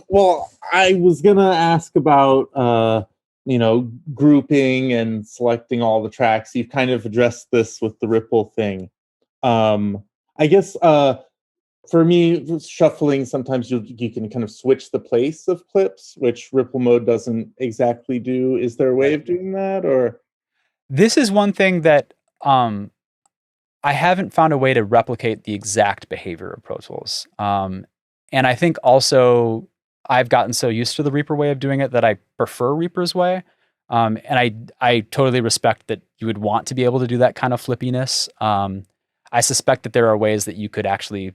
Well, I was gonna ask about grouping and selecting all the tracks. You've kind of addressed this with the Ripple thing. I guess for me, shuffling, sometimes you can kind of switch the place of clips, which Ripple mode doesn't exactly do. Is there a way of doing that, or? This is one thing that I haven't found a way to replicate the exact behavior of Pro Tools. And I think also I've gotten so used to the Reaper way of doing it that I prefer Reaper's way. And I totally respect that you would want to be able to do that kind of flippiness. I suspect that there are ways that you could actually,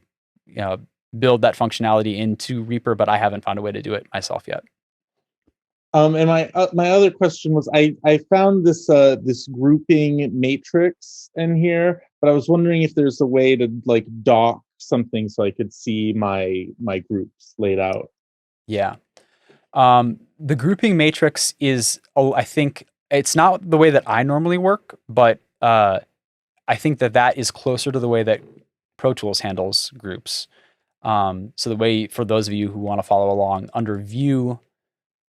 build that functionality into Reaper, but I haven't found a way to do it myself yet. And my other question was, I found this this grouping matrix in here, but I was wondering if there's a way to like dock something so I could see my groups laid out. Yeah. The grouping matrix is, I think it's not the way that I normally work, but I think that is closer to the way that Pro Tools handles groups. So the way, for those of you who want to follow along, under View,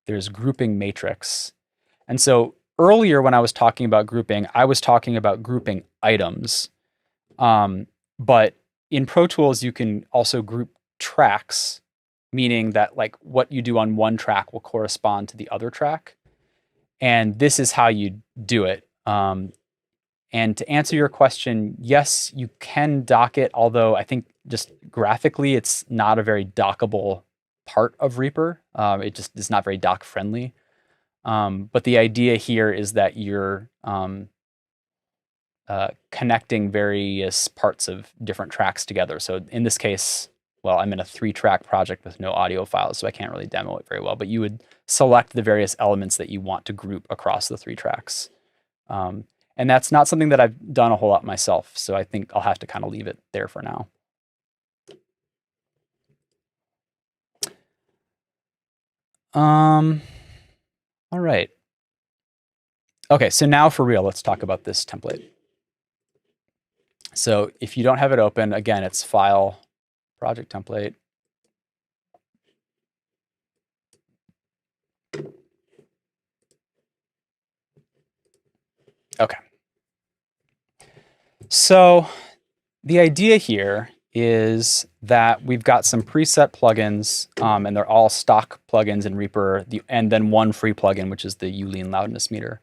there's grouping matrix. And so earlier when I was talking about grouping, I was talking about grouping items. But in Pro Tools, you can also group tracks, meaning that like what you do on one track will correspond to the other track. And this is how you do it. And to answer your question, yes, you can dock it, although I think just graphically, it's not a very dockable part of Reaper. It just is not very dock friendly. But the idea here is that you're connecting various parts of different tracks together. So in this case, well, I'm in a 3-track project with no audio files, so I can't really demo it very well, but you would select the various elements that you want to group across the 3 tracks. And that's not something that I've done a whole lot myself, so I think I'll have to kind of leave it there for now. All right. Okay, so now for real, let's talk about this template. So if you don't have it open, again, it's File, Project Template. Okay. So the idea here is that we've got some preset plugins, and they're all stock plugins in Reaper, and then one free plugin, which is the Ulean loudness meter.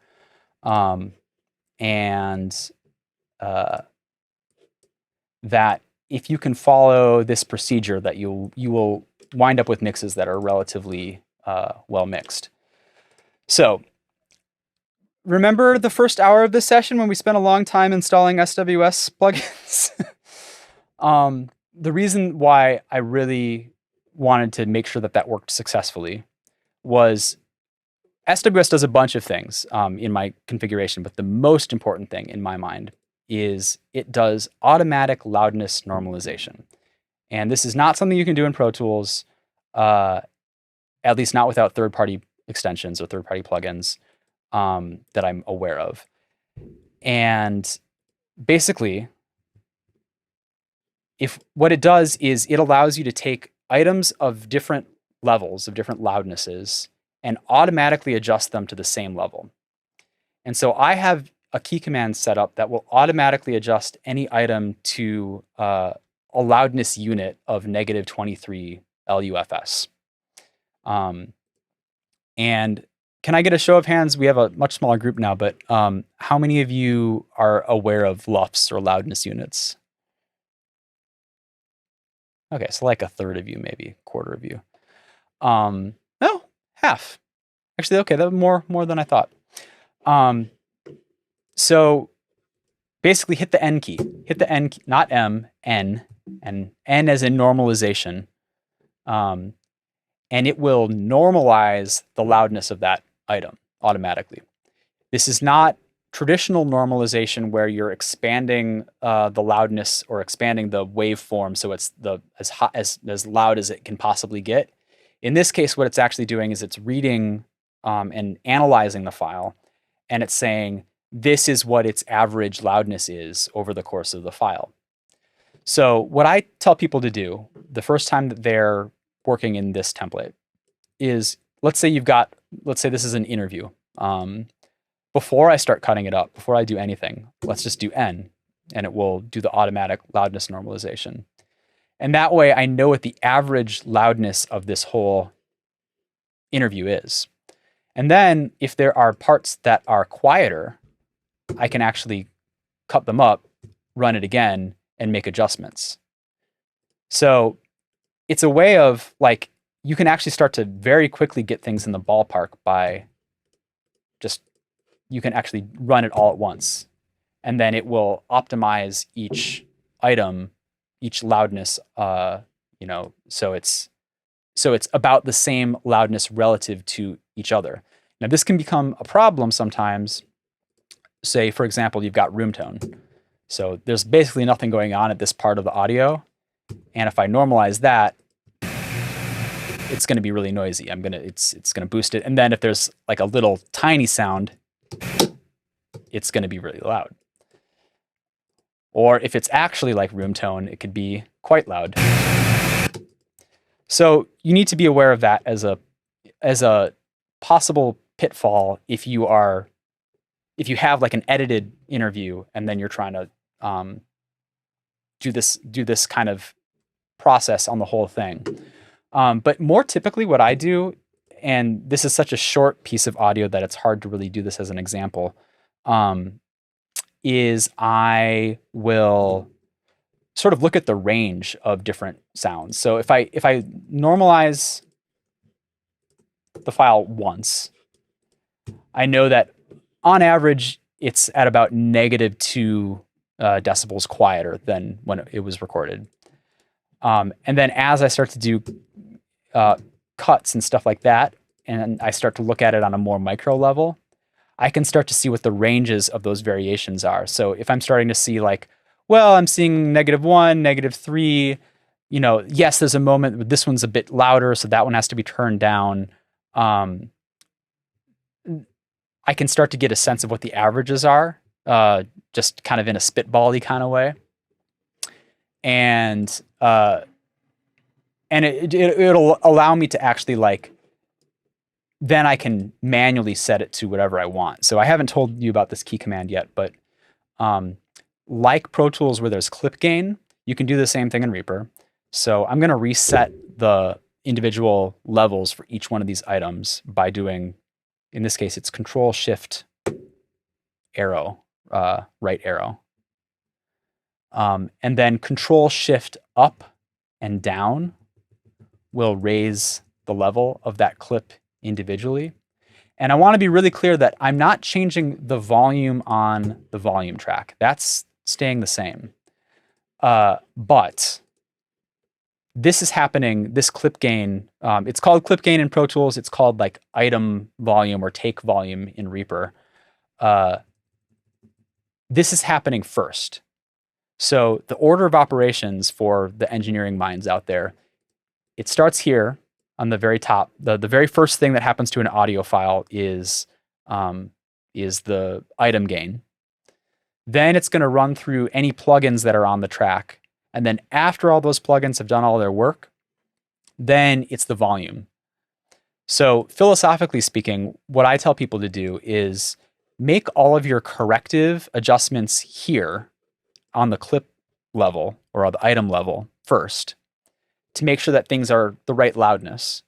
That if you can follow this procedure, that you will wind up with mixes that are relatively well mixed. So remember the first hour of this session when we spent a long time installing SWS plugins? The reason why I really wanted to make sure that that worked successfully was SWS does a bunch of things in my configuration, but the most important thing in my mind is it does automatic loudness normalization. And this is not something you can do in Pro Tools, at least not without third-party extensions or third-party plugins that I'm aware of. And basically, what it does is it allows you to take items of different levels, of different loudnesses, and automatically adjust them to the same level. And so I have a key command set up that will automatically adjust any item to a loudness unit of -23 LUFS. And can I get a show of hands? We have a much smaller group now, but how many of you are aware of LUFS or loudness units? Okay, so like a third of you, maybe a quarter of you. No, half. Actually, okay, that was more than I thought. So basically hit the N key. Hit the N key, not M, N, and N as in normalization. And it will normalize the loudness of that item automatically. This is not traditional normalization where you're expanding the loudness or expanding the waveform so it's as loud as it can possibly get. In this case, what it's actually doing is it's reading and analyzing the file, and it's saying this is what its average loudness is over the course of the file. So what I tell people to do the first time that they're working in this template is, let's say this is an interview. Before I start cutting it up, before I do anything, let's just do N, and it will do the automatic loudness normalization. And that way I know what the average loudness of this whole interview is. And then if there are parts that are quieter, I can actually cut them up, run it again, and make adjustments. So it's a way of, like, you can actually start to very quickly get things in the ballpark by just, you can actually run it all at once. And then it will optimize each item, each loudness, so it's about the same loudness relative to each other. Now, this can become a problem sometimes. Say, for example, you've got room tone. So there's basically nothing going on at this part of the audio. And if I normalize that, it's going to be really noisy. It's going to boost it. And then if there's like a little tiny sound, it's going to be really loud. Or if it's actually like room tone, it could be quite loud. So you need to be aware of that as a possible pitfall if you have like an edited interview and then you're trying to do this kind of process on the whole thing. But more typically what I do, and this is such a short piece of audio that it's hard to really do this as an example, is I will sort of look at the range of different sounds. So if I normalize the file once, I know that on average it's at about -2 decibels quieter than when it was recorded. And then as I start to do cuts and stuff like that, and I start to look at it on a more micro level, I can start to see what the ranges of those variations are. So if I'm starting to see like, well, I'm seeing -1, -3, yes, there's a moment where this one's a bit louder, so that one has to be turned down. I can start to get a sense of what the averages are, just kind of in a spitball-y kind of way. And it'll allow me to actually, like, then I can manually set it to whatever I want. So I haven't told you about this key command yet, but like Pro Tools where there's clip gain, you can do the same thing in Reaper. So I'm going to reset the individual levels for each one of these items by doing, in this case, it's Control-Shift arrow, right arrow. And then Control-Shift up and down will raise the level of that clip individually. And I want to be really clear that I'm not changing the volume on the volume track. That's staying the same. But this is happening, this clip gain, it's called clip gain in Pro Tools. It's called like item volume or take volume in Reaper. This is happening first. So the order of operations for the engineering minds out there, it starts here on the very top. The very first thing that happens to an audio file is the item gain. Then it's going to run through any plugins that are on the track. And then after all those plugins have done all their work, then it's the volume. So philosophically speaking, what I tell people to do is make all of your corrective adjustments here on the clip level or on the item level first to make sure that things are the right loudness.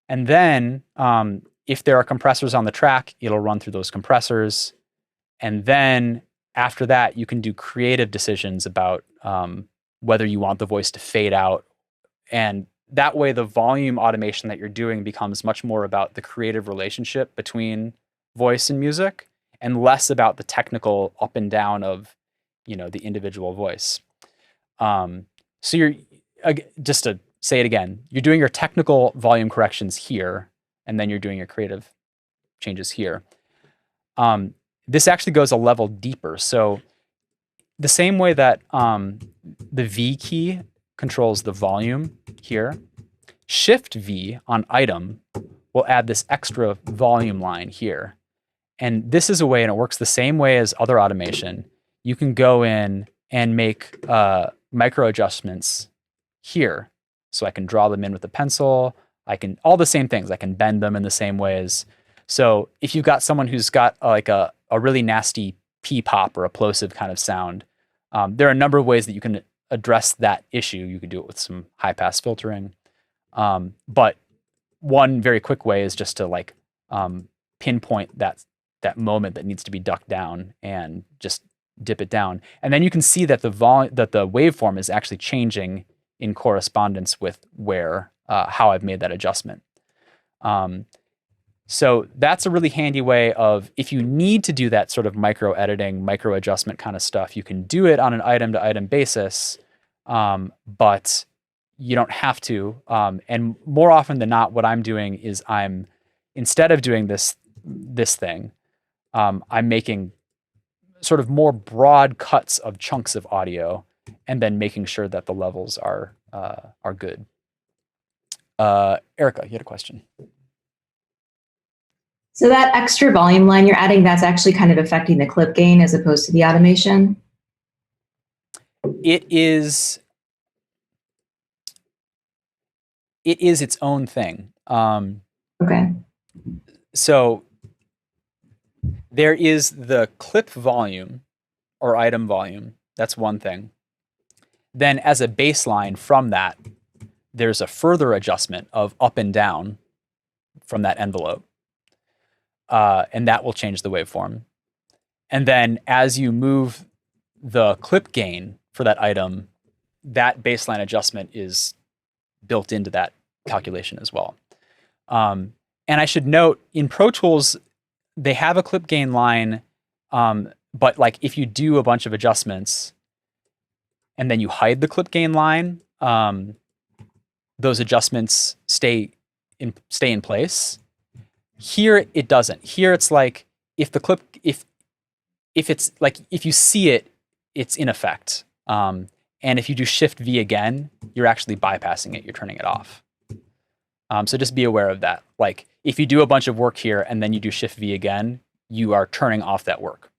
And then if there are compressors on the track, it'll run through those compressors. And then after that, you can do creative decisions about whether you want the voice to fade out. And that way, the volume automation that you're doing becomes much more about the creative relationship between voice and music and less about the technical up and down of, the individual voice. So you're, just to say it again, you're doing your technical volume corrections here, and then you're doing your creative changes here. This actually goes a level deeper. So the same way that the V key controls the volume here, Shift V on item will add this extra volume line here. And this is a way, and it works the same way as other automation. You can go in and make micro adjustments here So I can draw them in with a pencil. I can, all the same things. I can bend them in the same ways. So if you've got someone who's got like a really nasty P-pop or a plosive kind of sound, there are a number of ways that you can address that issue. You could do it with some high pass filtering. But one very quick way is just to like pinpoint that moment that needs to be ducked down and just dip it down. And then you can see that the waveform is actually changing in correspondence with how I've made that adjustment. So that's a really handy way of, if you need to do that sort of micro editing, micro adjustment kind of stuff, you can do it on an item to item basis, but you don't have to. And more often than not, what I'm doing is instead of doing this thing, I'm making sort of more broad cuts of chunks of audio and then making sure that the levels are good. Erica, you had a question. So that extra volume line you're adding, that's actually kind of affecting the clip gain as opposed to the automation? It is its own thing. Okay. So there is the clip volume or item volume. That's one thing. Then as a baseline from that, there's a further adjustment of up and down from that envelope. And that will change the waveform. And then as you move the clip gain for that item, that baseline adjustment is built into that calculation as well. And I should note, in Pro Tools, they have a clip gain line, but like if you do a bunch of adjustments and then you hide the clip gain line, those adjustments stay in place. Here it doesn't. Here it's like if it's like if you see it, it's in effect. And if you do Shift V again, you're actually bypassing it. You're turning it off. So just be aware of that. Like if you do a bunch of work here and then you do Shift V again, you are turning off that work.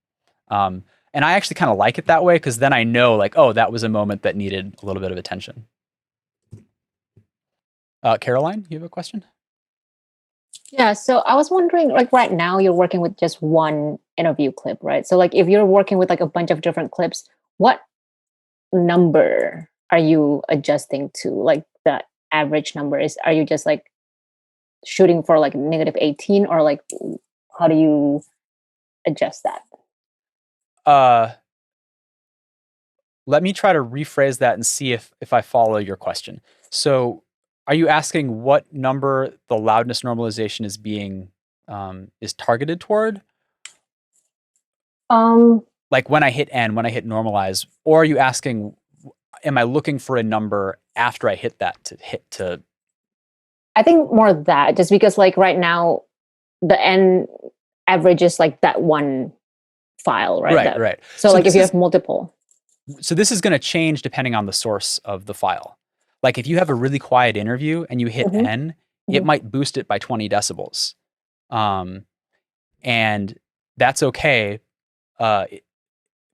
And I actually kind of like it that way because then I know like, oh, that was a moment that needed a little bit of attention. Caroline, you have a question? Yeah, so I was wondering, like right now you're working with just one interview clip, right? So like if you're working with like a bunch of different clips, what number are you adjusting to? Like the average number are you just like shooting for like -18 or like how do you adjust that? Let me try to rephrase that and see if I follow your question. So are you asking what number the loudness normalization is being is targeted toward? Like when I hit N, when I hit normalize, or are you asking, am I looking for a number after I hit that to? I think more of that, just because like right now the N average is like that one file, right? Right. So like if you have multiple. So this is going to change depending on the source of the file. Like if you have a really quiet interview and you hit N, it might boost it by 20 decibels. And that's okay. But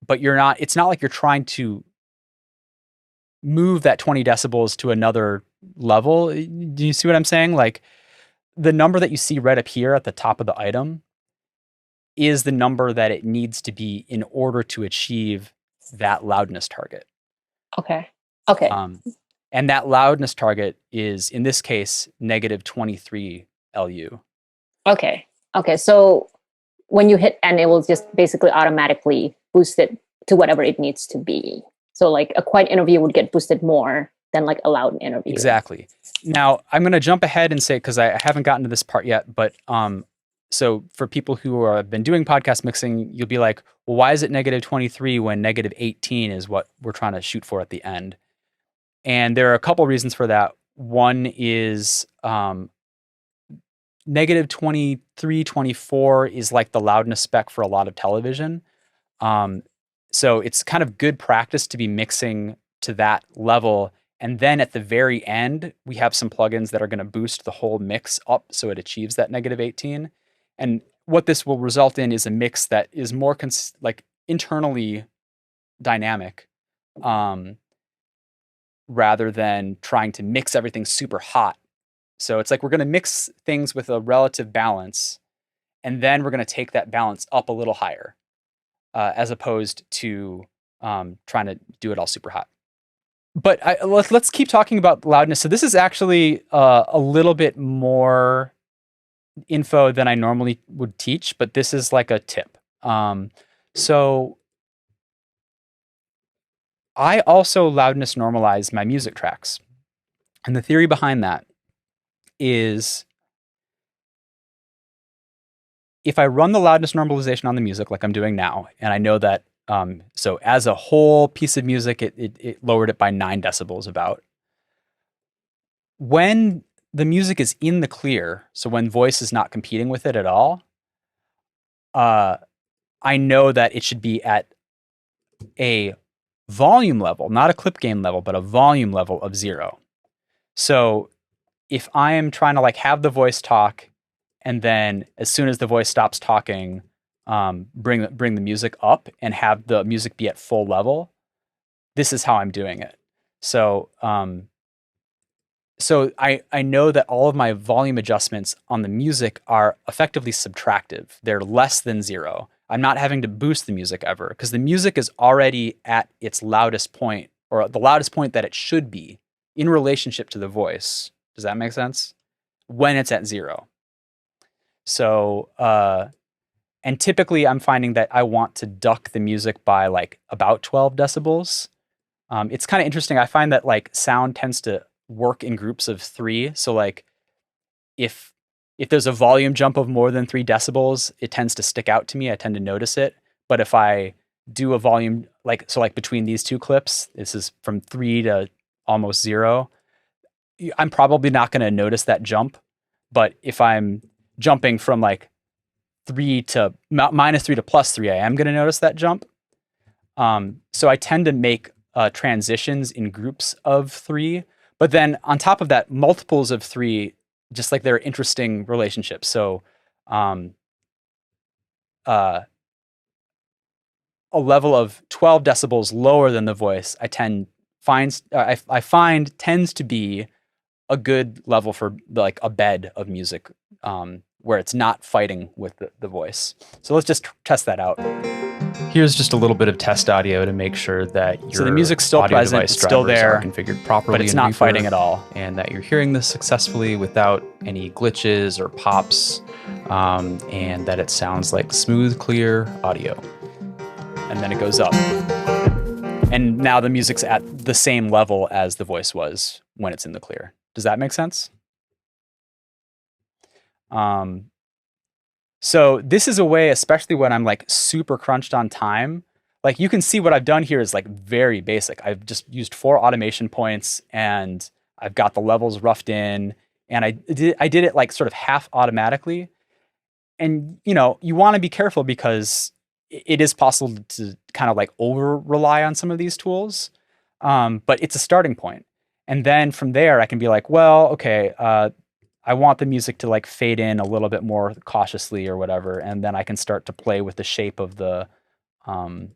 it's not like you're trying to move that 20 decibels to another level. Do you see what I'm saying? Like the number that you see right up here at the top of the item is the number that it needs to be in order to achieve that loudness target. Okay. And that loudness target is, in this case, -23 LU. Okay. So when you hit N, it will just basically automatically boost it to whatever it needs to be. So like a quiet interview would get boosted more than like a loud interview. Exactly. Now I'm going to jump ahead and say, because I haven't gotten to this part yet, but so for people who have been doing podcast mixing, you'll be like, well, why is it -23 when -18 is what we're trying to shoot for at the end? And there are a couple reasons for that. One is -23, 24 is like the loudness spec for a lot of television. So it's kind of good practice to be mixing to that level. And then at the very end, we have some plugins that are going to boost the whole mix up so it achieves that -18. And what this will result in is a mix that is more like internally dynamic. rather than trying to mix everything super hot. So it's like we're going to mix things with a relative balance, and then we're going to take that balance up a little higher, as opposed to trying to do it all super hot. But let's keep talking about loudness. So this is actually a little bit more info than I normally would teach, but this is like a tip. So I also loudness normalize my music tracks. And the theory behind that is if I run the loudness normalization on the music like I'm doing now, and I know that, so as a whole piece of music, it lowered it by 9 decibels about. When the music is in the clear, so when voice is not competing with it at all, I know that it should be at a volume level, not a clip gain level, but a volume level of 0. So if I am trying to like have the voice talk, and then as soon as the voice stops talking, bring the music up and have the music be at full level, this is how I'm doing it. So so I know that all of my volume adjustments on the music are effectively subtractive. They're less than 0. I'm not having to boost the music ever because the music is already at its loudest point, or the loudest point that it should be in relationship to the voice. Does that make sense? When it's at 0. So, and typically I'm finding that I want to duck the music by like about 12 decibels. It's kind of interesting. I find that like sound tends to work in groups of 3. So like if there's a volume jump of more than 3 decibels, it tends to stick out to me. I tend to notice it. But if I do a volume, like between these 2 clips, this is from 3 to almost 0, I'm probably not going to notice that jump. But if I'm jumping from like 3 to -3 to +3, I am going to notice that jump. So I tend to make transitions in groups of 3. But then on top of that, multiples of 3, just like they're interesting relationships. So a level of 12 decibels lower than the voice, I find tends to be a good level for like a bed of music, where it's not fighting with the voice. So let's just test that out. Here's just a little bit of test audio to make sure that your the music's still audio present, device it's still drivers there, are configured properly, but it's in not Reaper, fighting at all. and that you're hearing this successfully without any glitches or pops, and that it sounds like smooth, clear audio. And then it goes up. And now the music's at the same level as the voice was when it's in the clear. Does that make sense? So this is a way, especially when I'm like super crunched on time, like you can see what I've done here is like very basic. I've just used 4 automation points and I've got the levels roughed in, and I did it like sort of half automatically. And you know, you want to be careful because it is possible to kind of like over rely on some of these tools. But it's a starting point. And then from there I can be like, well, okay, I want the music to like fade in a little bit more cautiously or whatever. And then I can start to play with the shape of the, the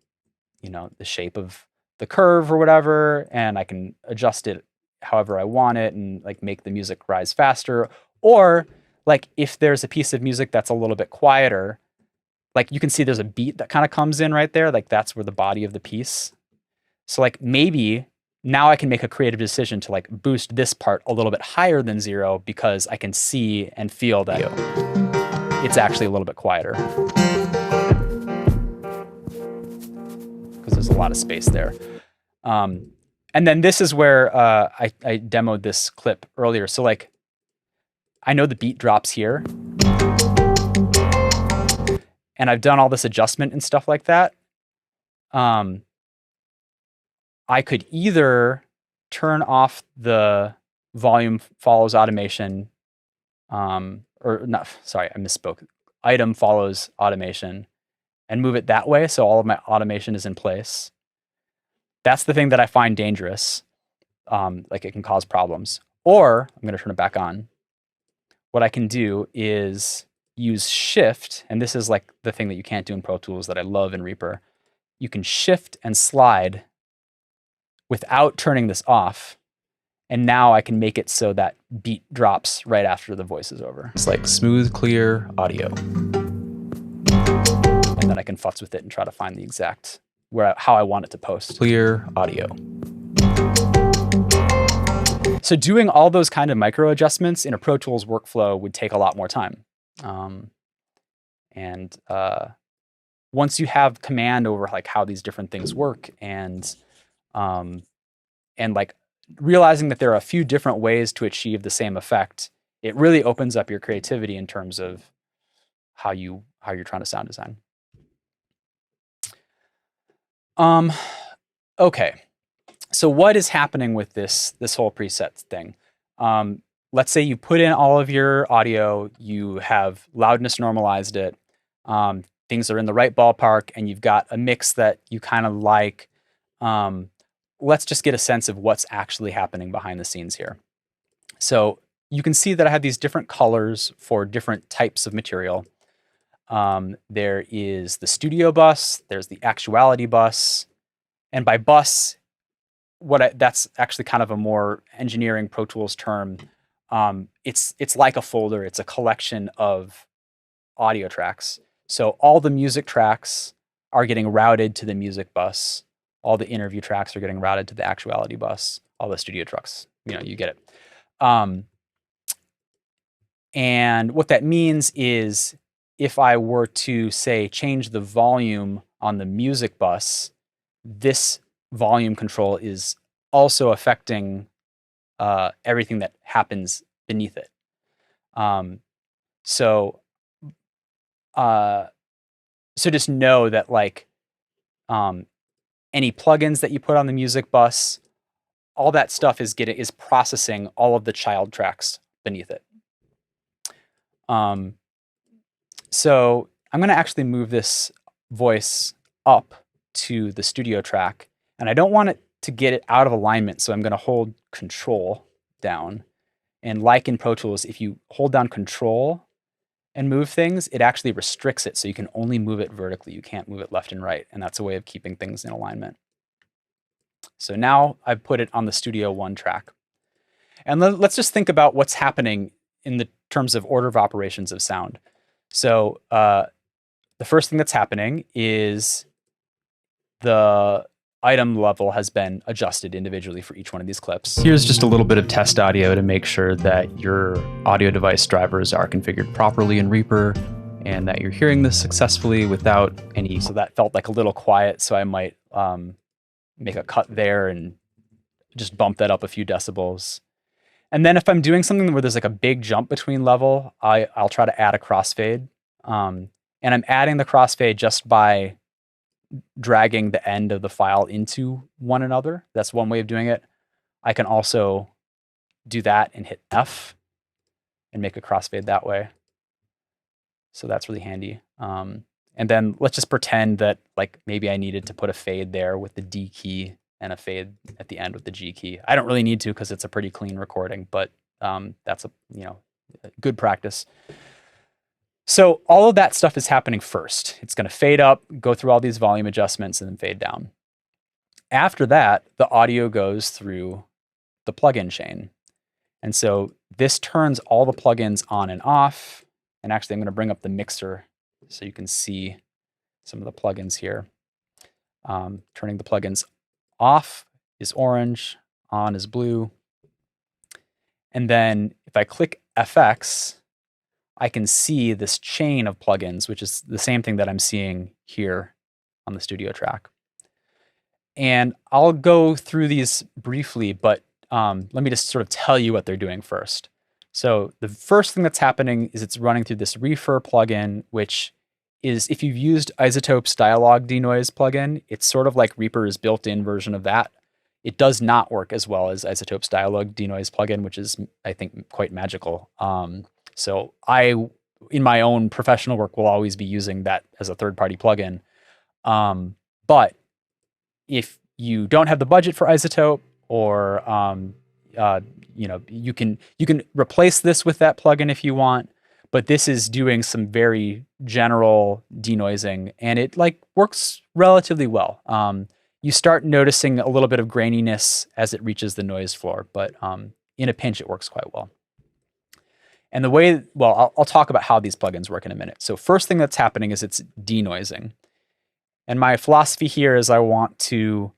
shape of the curve or whatever. And I can adjust it however I want it and like make the music rise faster. Or like if there's a piece of music that's a little bit quieter, like you can see there's a beat that kind of comes in right there. Like that's where the body of the piece. So like maybe now I can make a creative decision to like boost this part a little bit higher than 0 because I can see and feel that it's actually a little bit quieter. Because there's a lot of space there. And then this is where I demoed this clip earlier. So like, I know the beat drops here. And I've done all this adjustment and stuff like that. I could either turn off the volume follows automation, or not, sorry, I misspoke. Item follows automation and move it that way. So all of my automation is in place. That's the thing that I find dangerous. Like it can cause problems. Or I'm going to turn it back on. What I can do is use shift. And this is like the thing that you can't do in Pro Tools that I love in Reaper. You can shift and slide without turning this off. And now I can make it so that beat drops right after the voice is over. It's like smooth, clear audio. And then I can futz with it and try to find the exact how I want it to post. Clear audio. So doing all those kind of micro adjustments in a Pro Tools workflow would take a lot more time. Once you have command over like how these different things work and like realizing that there are a few different ways to achieve the same effect, it really opens up your creativity in terms of how you're trying to sound design. Okay, so what is happening with this whole preset thing? Let's say you put in all of your audio, you have loudness normalized it, things are in the right ballpark, and you've got a mix that you kind of like. Let's just get a sense of what's actually happening behind the scenes here. So you can see that I have these different colors for different types of material. There is the studio bus, there's the actuality bus, and by bus, that's actually kind of a more engineering Pro Tools term. It's like a folder, it's a collection of audio tracks. So all the music tracks are getting routed to the music bus. All the interview tracks are getting routed to the actuality bus. All the studio tracks, you get it. And what that means is if I were to say change the volume on the music bus, this volume control is also affecting everything that happens beneath it. So just know that like any plugins that you put on the music bus, all that stuff is processing all of the child tracks beneath it. So I'm going to actually move this voice up to the studio track, and I don't want it to get it out of alignment, so I'm going to hold Control down. And like in Pro Tools, if you hold down Control and move things, it actually restricts it, so you can only move it vertically. You can't move it left and right, and that's a way of keeping things in alignment. So now I've put it on the Studio 1 track. And let's just think about what's happening in the terms of order of operations of sound. So the first thing that's happening is the item level has been adjusted individually for each one of these clips. Here's just a little bit of test audio to make sure that your audio device drivers are configured properly in Reaper and that you're hearing this successfully without any. So that felt like a little quiet, so I might make a cut there and just bump that up a few decibels. And then if I'm doing something where there's like a big jump between level, I'll try to add a crossfade. And I'm adding the crossfade just by dragging the end of the file into one another. That's one way of doing it. I can also do that and hit F and make a crossfade that way. So that's really handy. And then let's just pretend that like maybe I needed to put a fade there with the D key and a fade at the end with the G key. I don't really need to because it's a pretty clean recording, but that's a good practice. So all of that stuff is happening first. It's going to fade up, go through all these volume adjustments, and then fade down. After that, the audio goes through the plugin chain. And so this turns all the plugins on and off. And actually, I'm going to bring up the mixer so you can see some of the plugins here. Turning the plugins off is orange, on is blue. And then if I click FX, I can see this chain of plugins, which is the same thing that I'm seeing here on the studio track. And I'll go through these briefly, but let me just sort of tell you what they're doing first. So the first thing that's happening is it's running through this REAPER plugin, which is, if you've used iZotope's dialogue denoise plugin, it's sort of like Reaper's built-in version of that. It does not work as well as iZotope's dialogue denoise plugin, which is, I think, quite magical. So I, in my own professional work, will always be using that as a third-party plugin. But if you don't have the budget for iZotope, or you can replace this with that plugin if you want. But this is doing some very general denoising, and it like works relatively well. you start noticing a little bit of graininess as it reaches the noise floor, but in a pinch, it works quite well. And the way, well, I'll talk about how these plugins work in a minute. So first thing that's happening is it's denoising. And my philosophy here is I want to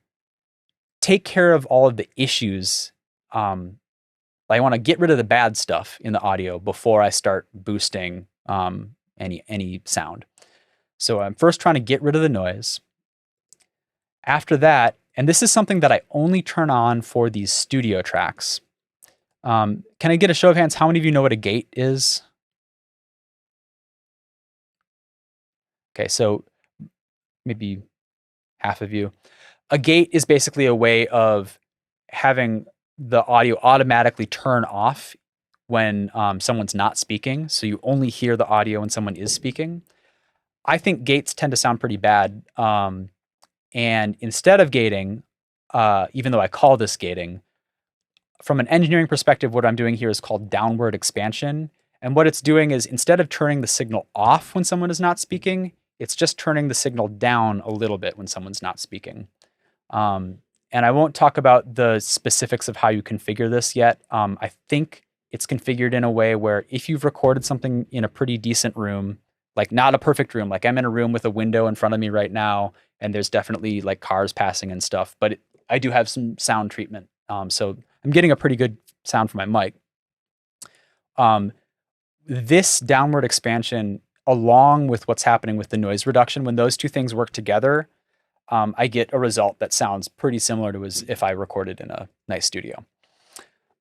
take care of all of the issues. I want to get rid of the bad stuff in the audio before I start boosting any sound. So I'm first trying to get rid of the noise. After that, and this is something that I only turn on for these studio tracks. Can I get a show of hands? How many of you know what a gate is? Okay, so maybe half of you. A gate is basically a way of having the audio automatically turn off when someone's not speaking. So you only hear the audio when someone is speaking. I think gates tend to sound pretty bad. And instead of gating, even though I call this gating, from an engineering perspective, what I'm doing here is called downward expansion. And what it's doing is instead of turning the signal off when someone is not speaking, it's just turning the signal down a little bit when someone's not speaking. And I won't talk about the specifics of how you configure this yet. I think it's configured in a way where if you've recorded something in a pretty decent room, like not a perfect room, like I'm in a room with a window in front of me right now, and there's definitely like cars passing and stuff, but I do have some sound treatment. So I'm getting a pretty good sound from my mic. This downward expansion, along with what's happening with the noise reduction, when those two things work together, I get a result that sounds pretty similar to as if I recorded in a nice studio.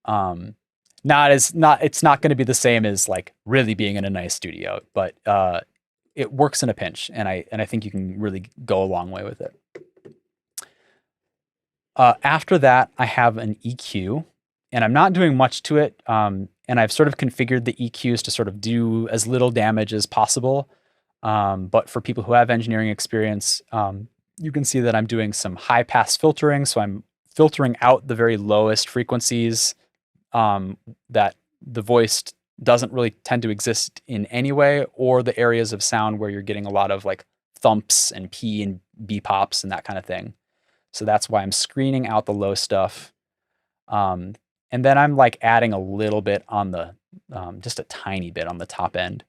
It's not going to be the same as like really being in a nice studio, but it works in a pinch, and I think you can really go a long way with it. After that, I have an EQ, and I'm not doing much to it. And I've sort of configured the EQs to sort of do as little damage as possible. But for people who have engineering experience, you can see that I'm doing some high pass filtering. So I'm filtering out the very lowest frequencies that the voice doesn't really tend to exist in anyway, or the areas of sound where you're getting a lot of like thumps and P and B pops and that kind of thing. So that's why I'm screening out the low stuff. And then I'm like adding a little bit on the, just a tiny bit on the top end.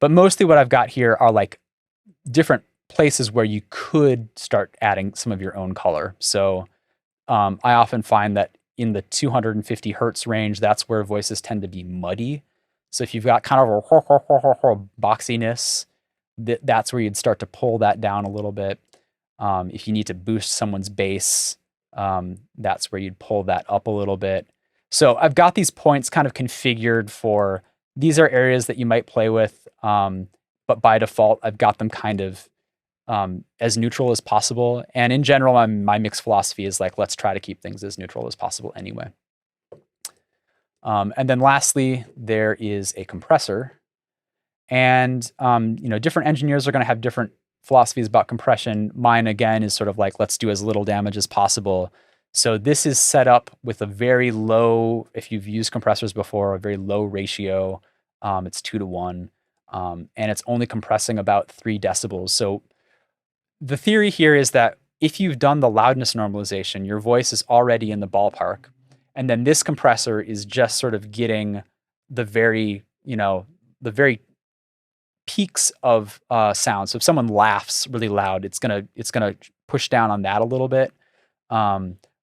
But mostly what I've got here are like different places where you could start adding some of your own color. So I often find that in the 250 hertz range, that's where voices tend to be muddy. So if you've got kind of a boxiness, that's where you'd start to pull that down a little bit. If you need to boost someone's bass, that's where you'd pull that up a little bit. So I've got these points kind of configured for, these are areas that you might play with, but by default, I've got them kind of as neutral as possible. And in general, my mix philosophy is like, let's try to keep things as neutral as possible anyway. And then lastly, there is a compressor. And different engineers are going to have different philosophies about compression. Mine, again, is sort of like, let's do as little damage as possible. So this is set up with a very low, if you've used compressors before, a very low ratio. It's 2:1. And it's only compressing about 3 decibels. So the theory here is that if you've done the loudness normalization, your voice is already in the ballpark. And then this compressor is just sort of getting the very peaks of sound. So if someone laughs really loud, it's gonna push down on that a little bit.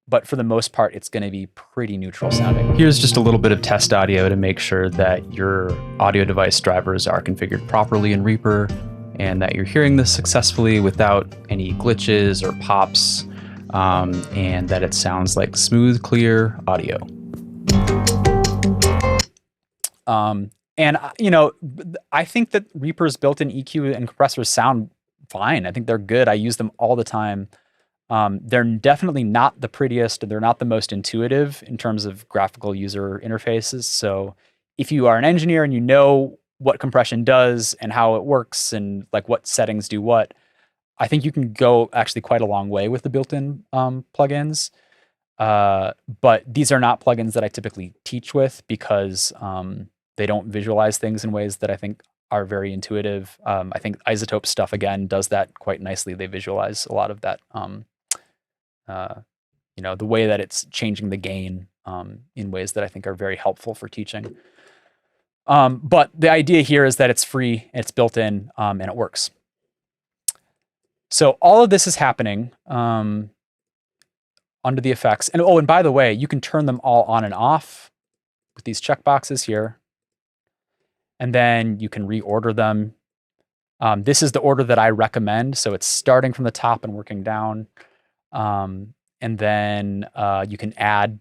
But for the most part, it's going to be pretty neutral sounding. Here's just a little bit of test audio to make sure that your audio device drivers are configured properly in Reaper and that you're hearing this successfully without any glitches or pops, and that it sounds like smooth, clear audio. I think that Reaper's built-in EQ and compressors sound fine. I think they're good. I use them all the time. They're definitely not the prettiest, and they're not the most intuitive in terms of graphical user interfaces. So if you are an engineer and you know what compression does and how it works and like what settings do what, I think you can go actually quite a long way with the built-in plugins. But these are not plugins that I typically teach with because they don't visualize things in ways that I think are very intuitive. I think Isotope stuff, again, does that quite nicely. They visualize a lot of that the way that it's changing the gain in ways that I think are very helpful for teaching. But the idea here is that it's free, it's built in, and it works. So all of this is happening under the effects. And by the way, you can turn them all on and off with these checkboxes here. And then you can reorder them. This is the order that I recommend. So it's starting from the top and working down. And then you can add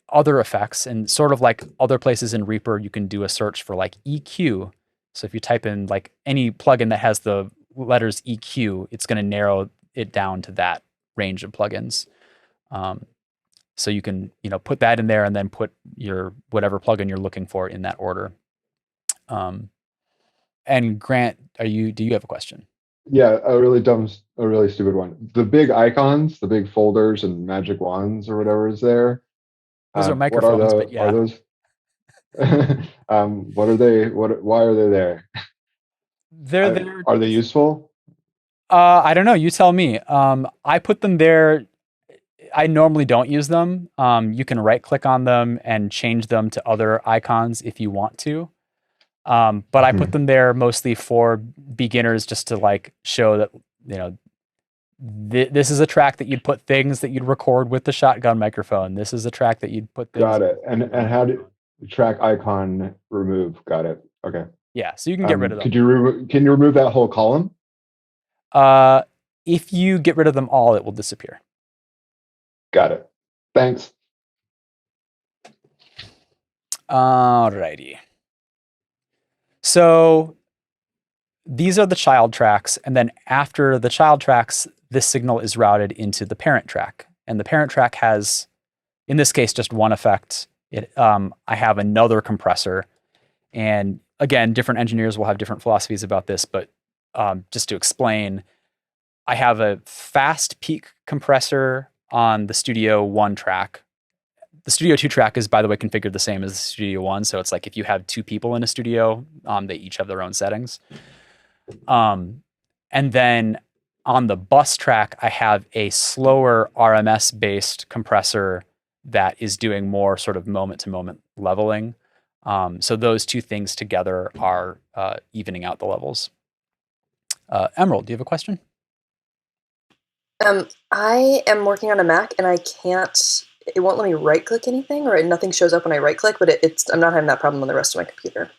other effects, and sort of like other places in Reaper, you can do a search for like EQ. So if you type in like any plugin that has the letters EQ, it's going to narrow it down to that range of plugins. So you can, put that in there and then put your whatever plugin you're looking for in that order. And Grant, do you have a question? Yeah, a really stupid one. The big icons, the big folders and magic wands or whatever is there. Those are microphones, but yeah. Are those? What are they? Why are they there? They're there. Are they useful? I don't know. You tell me. I put them there. I normally don't use them. You can right click on them and change them to other icons if you want to. But I put them there mostly for beginners, just to like show that, this is a track that you'd put things that you'd record with the shotgun microphone. This is a track that you'd put things. Got it. And how do track icon remove? Got it. Okay. Yeah. So you can get rid of them. Can you remove that whole column? If you get rid of them all, it will disappear. Got it. Thanks. Alrighty. So these are the child tracks, and then after the child tracks, this signal is routed into the parent track. And the parent track has, in this case, just one effect. I have another compressor. And again, different engineers will have different philosophies about this, but just to explain, I have a fast peak compressor on the Studio 1 track. The Studio 2 track is, by the way, configured the same as the Studio 1. So it's like if you have two people in a studio, they each have their own settings. And then on the bus track, I have a slower RMS-based compressor that is doing more sort of moment-to-moment leveling. So those two things together are evening out the levels. Emerald, do you have a question? I am working on a Mac and it won't let me right click anything, or nothing shows up when I right click, but I'm not having that problem on the rest of my computer.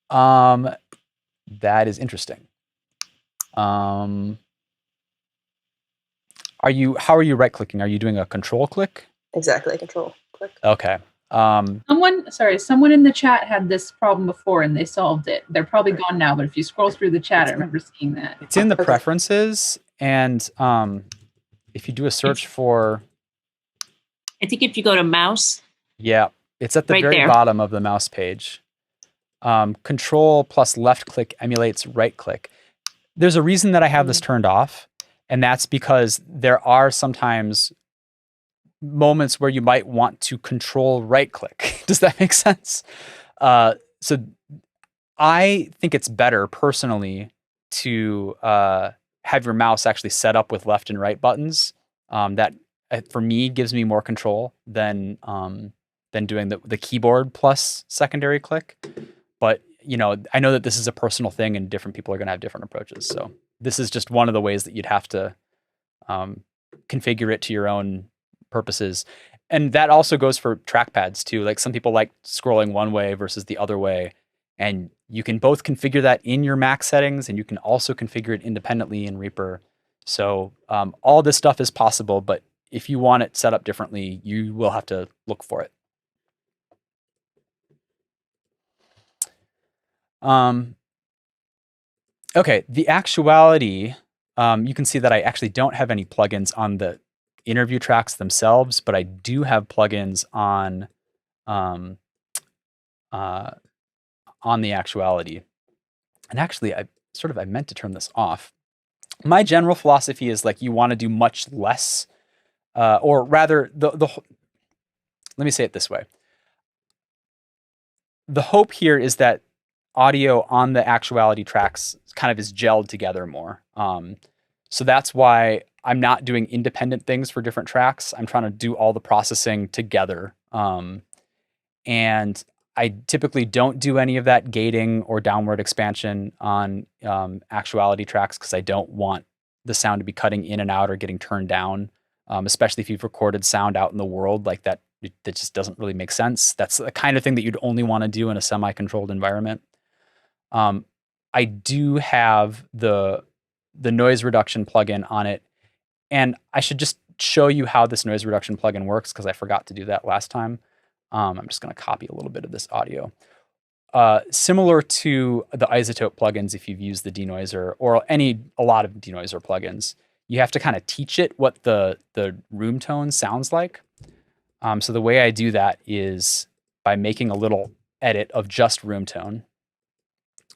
That is interesting. How are you right clicking? Are you doing a control click? Exactly, control click. Okay. Someone in the chat had this problem before and they solved it. They're probably gone now, but if you scroll through the chat, I remember seeing that. It's in the preferences, and if you do a search for, I think if you go to mouse. Yeah, it's at the right very there. bottom of the mouse page. Control plus left click emulates right click. There's a reason that I have this turned off, and that's because there are sometimes moments where you might want to control right click. Does that make sense? So I think it's better personally to have your mouse actually set up with left and right buttons. That for me gives me more control than doing the keyboard plus secondary click. But I know that this is a personal thing and different people are going to have different approaches. So this is just one of the ways that you'd have to configure it to your own purposes. And that also goes for trackpads too. Like some people like scrolling one way versus the other way. And you can both configure that in your Mac settings, and you can also configure it independently in Reaper. So all this stuff is possible, but if you want it set up differently, you will have to look for it. Okay, the actuality, you can see that I actually don't have any plugins on the interview tracks themselves, but I do have plugins on the actuality. And actually, I meant to turn this off. My general philosophy is like you want to do much less, or rather, let me say it this way. The hope here is that audio on the actuality tracks kind of is gelled together more. So that's why I'm not doing independent things for different tracks. I'm trying to do all the processing together. And I typically don't do any of that gating or downward expansion on actuality tracks because I don't want the sound to be cutting in and out or getting turned down, especially if you've recorded sound out in the world like that. That just doesn't really make sense. That's the kind of thing that you'd only want to do in a semi-controlled environment. I do have the noise reduction plugin on it, and I should just show you how this noise reduction plugin works because I forgot to do that last time. I'm just going to copy a little bit of this audio. Similar to the isotope plugins, if you've used the denoiser or a lot of denoiser plugins, you have to kind of teach it what the room tone sounds like. So the way I do that is by making a little edit of just room tone.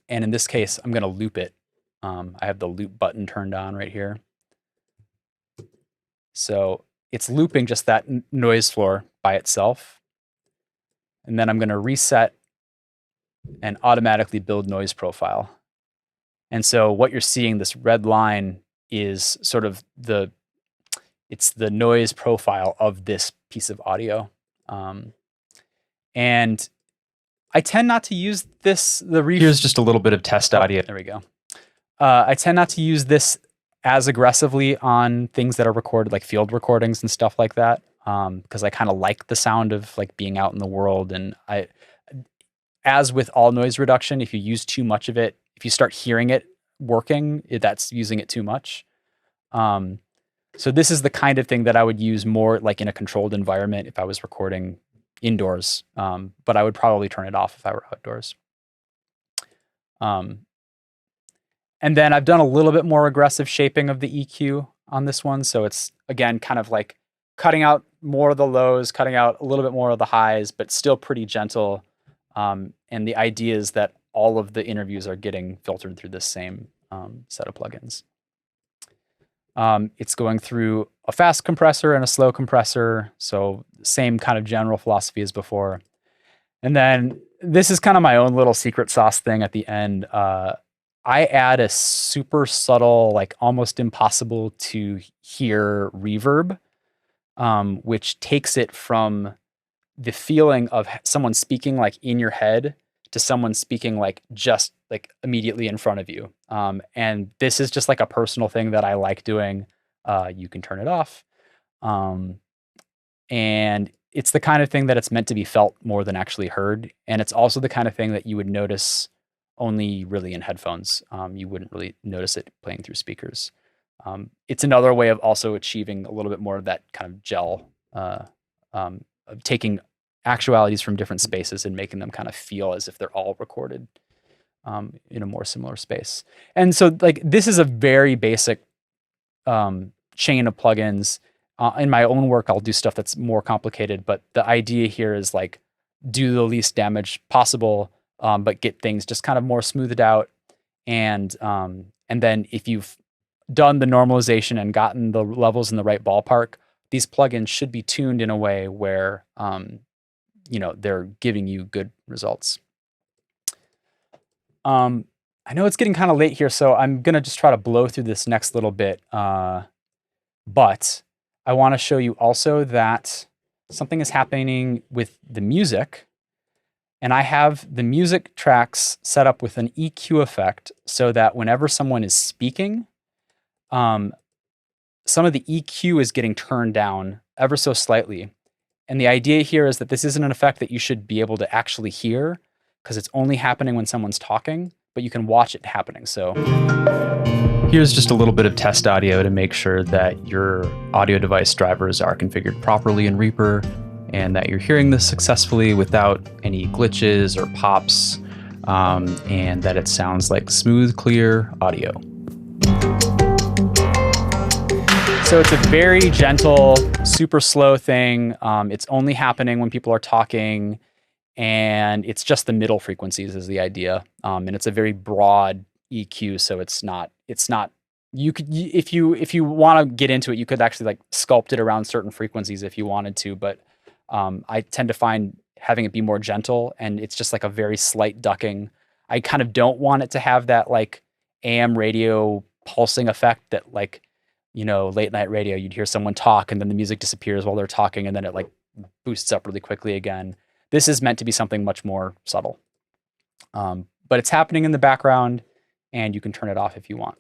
And in this case, I'm going to loop it. I have the loop button turned on right here. So it's looping just that noise floor by itself. And then I'm going to reset and automatically build noise profile. And so what you're seeing, this red line, is sort of it's the noise profile of this piece of audio. And I tend not to use this, here's just a little bit of test audio. There we go. I tend not to use this as aggressively on things that are recorded, like field recordings and stuff like that, because I kind of like the sound of like being out in the world. And as with all noise reduction, if you use too much of it, if you start hearing it working, that's using it too much. So this is the kind of thing that I would use more like in a controlled environment if I was recording indoors, but I would probably turn it off if I were outdoors. And then I've done a little bit more aggressive shaping of the EQ on this one. So it's, again, kind of like cutting out more of the lows, cutting out a little bit more of the highs, but still pretty gentle. And the idea is that all of the interviews are getting filtered through this same set of plugins. It's going through a fast compressor and a slow compressor. So same kind of general philosophy as before. And then this is kind of my own little secret sauce thing at the end. I add a super subtle, like almost impossible to hear reverb, which takes it from the feeling of someone speaking like in your head to someone speaking like just like immediately in front of you. And this is just like a personal thing that I like doing. You can turn it off. And it's the kind of thing that it's meant to be felt more than actually heard. And it's also the kind of thing that you would notice only really in headphones. You wouldn't really notice it playing through speakers. It's another way of also achieving a little bit more of that kind of gel, of taking actualities from different spaces and making them kind of feel as if they're all recorded in a more similar space. And so like this is a very basic chain of plugins. In my own work, I'll do stuff that's more complicated, but the idea here is like do the least damage possible, but get things just kind of more smoothed out. And then if you've done the normalization and gotten the levels in the right ballpark, these plugins should be tuned in a way where they're giving you good results. I know it's getting kind of late here, so I'm gonna just try to blow through this next little bit. But I want to show you also that something is happening with the music. And I have the music tracks set up with an EQ effect so that whenever someone is speaking, some of the EQ is getting turned down ever so slightly. And the idea here is that this isn't an effect that you should be able to actually hear because it's only happening when someone's talking, but you can watch it happening. So here's just a little bit of test audio to make sure that your audio device drivers are configured properly in Reaper and that you're hearing this successfully without any glitches or pops, and that it sounds like smooth, clear audio. So it's a very gentle, super slow thing. It's only happening when people are talking, and it's just the middle frequencies is the idea. And it's a very broad EQ, so it's not. You could, if you want to get into it, you could actually like sculpt it around certain frequencies if you wanted to. But I tend to find having it be more gentle, and it's just like a very slight ducking. I kind of don't want it to have that like AM radio pulsing effect that like late night radio, you'd hear someone talk and then the music disappears while they're talking and then it like boosts up really quickly again. This is meant to be something much more subtle. But it's happening in the background and you can turn it off if you want.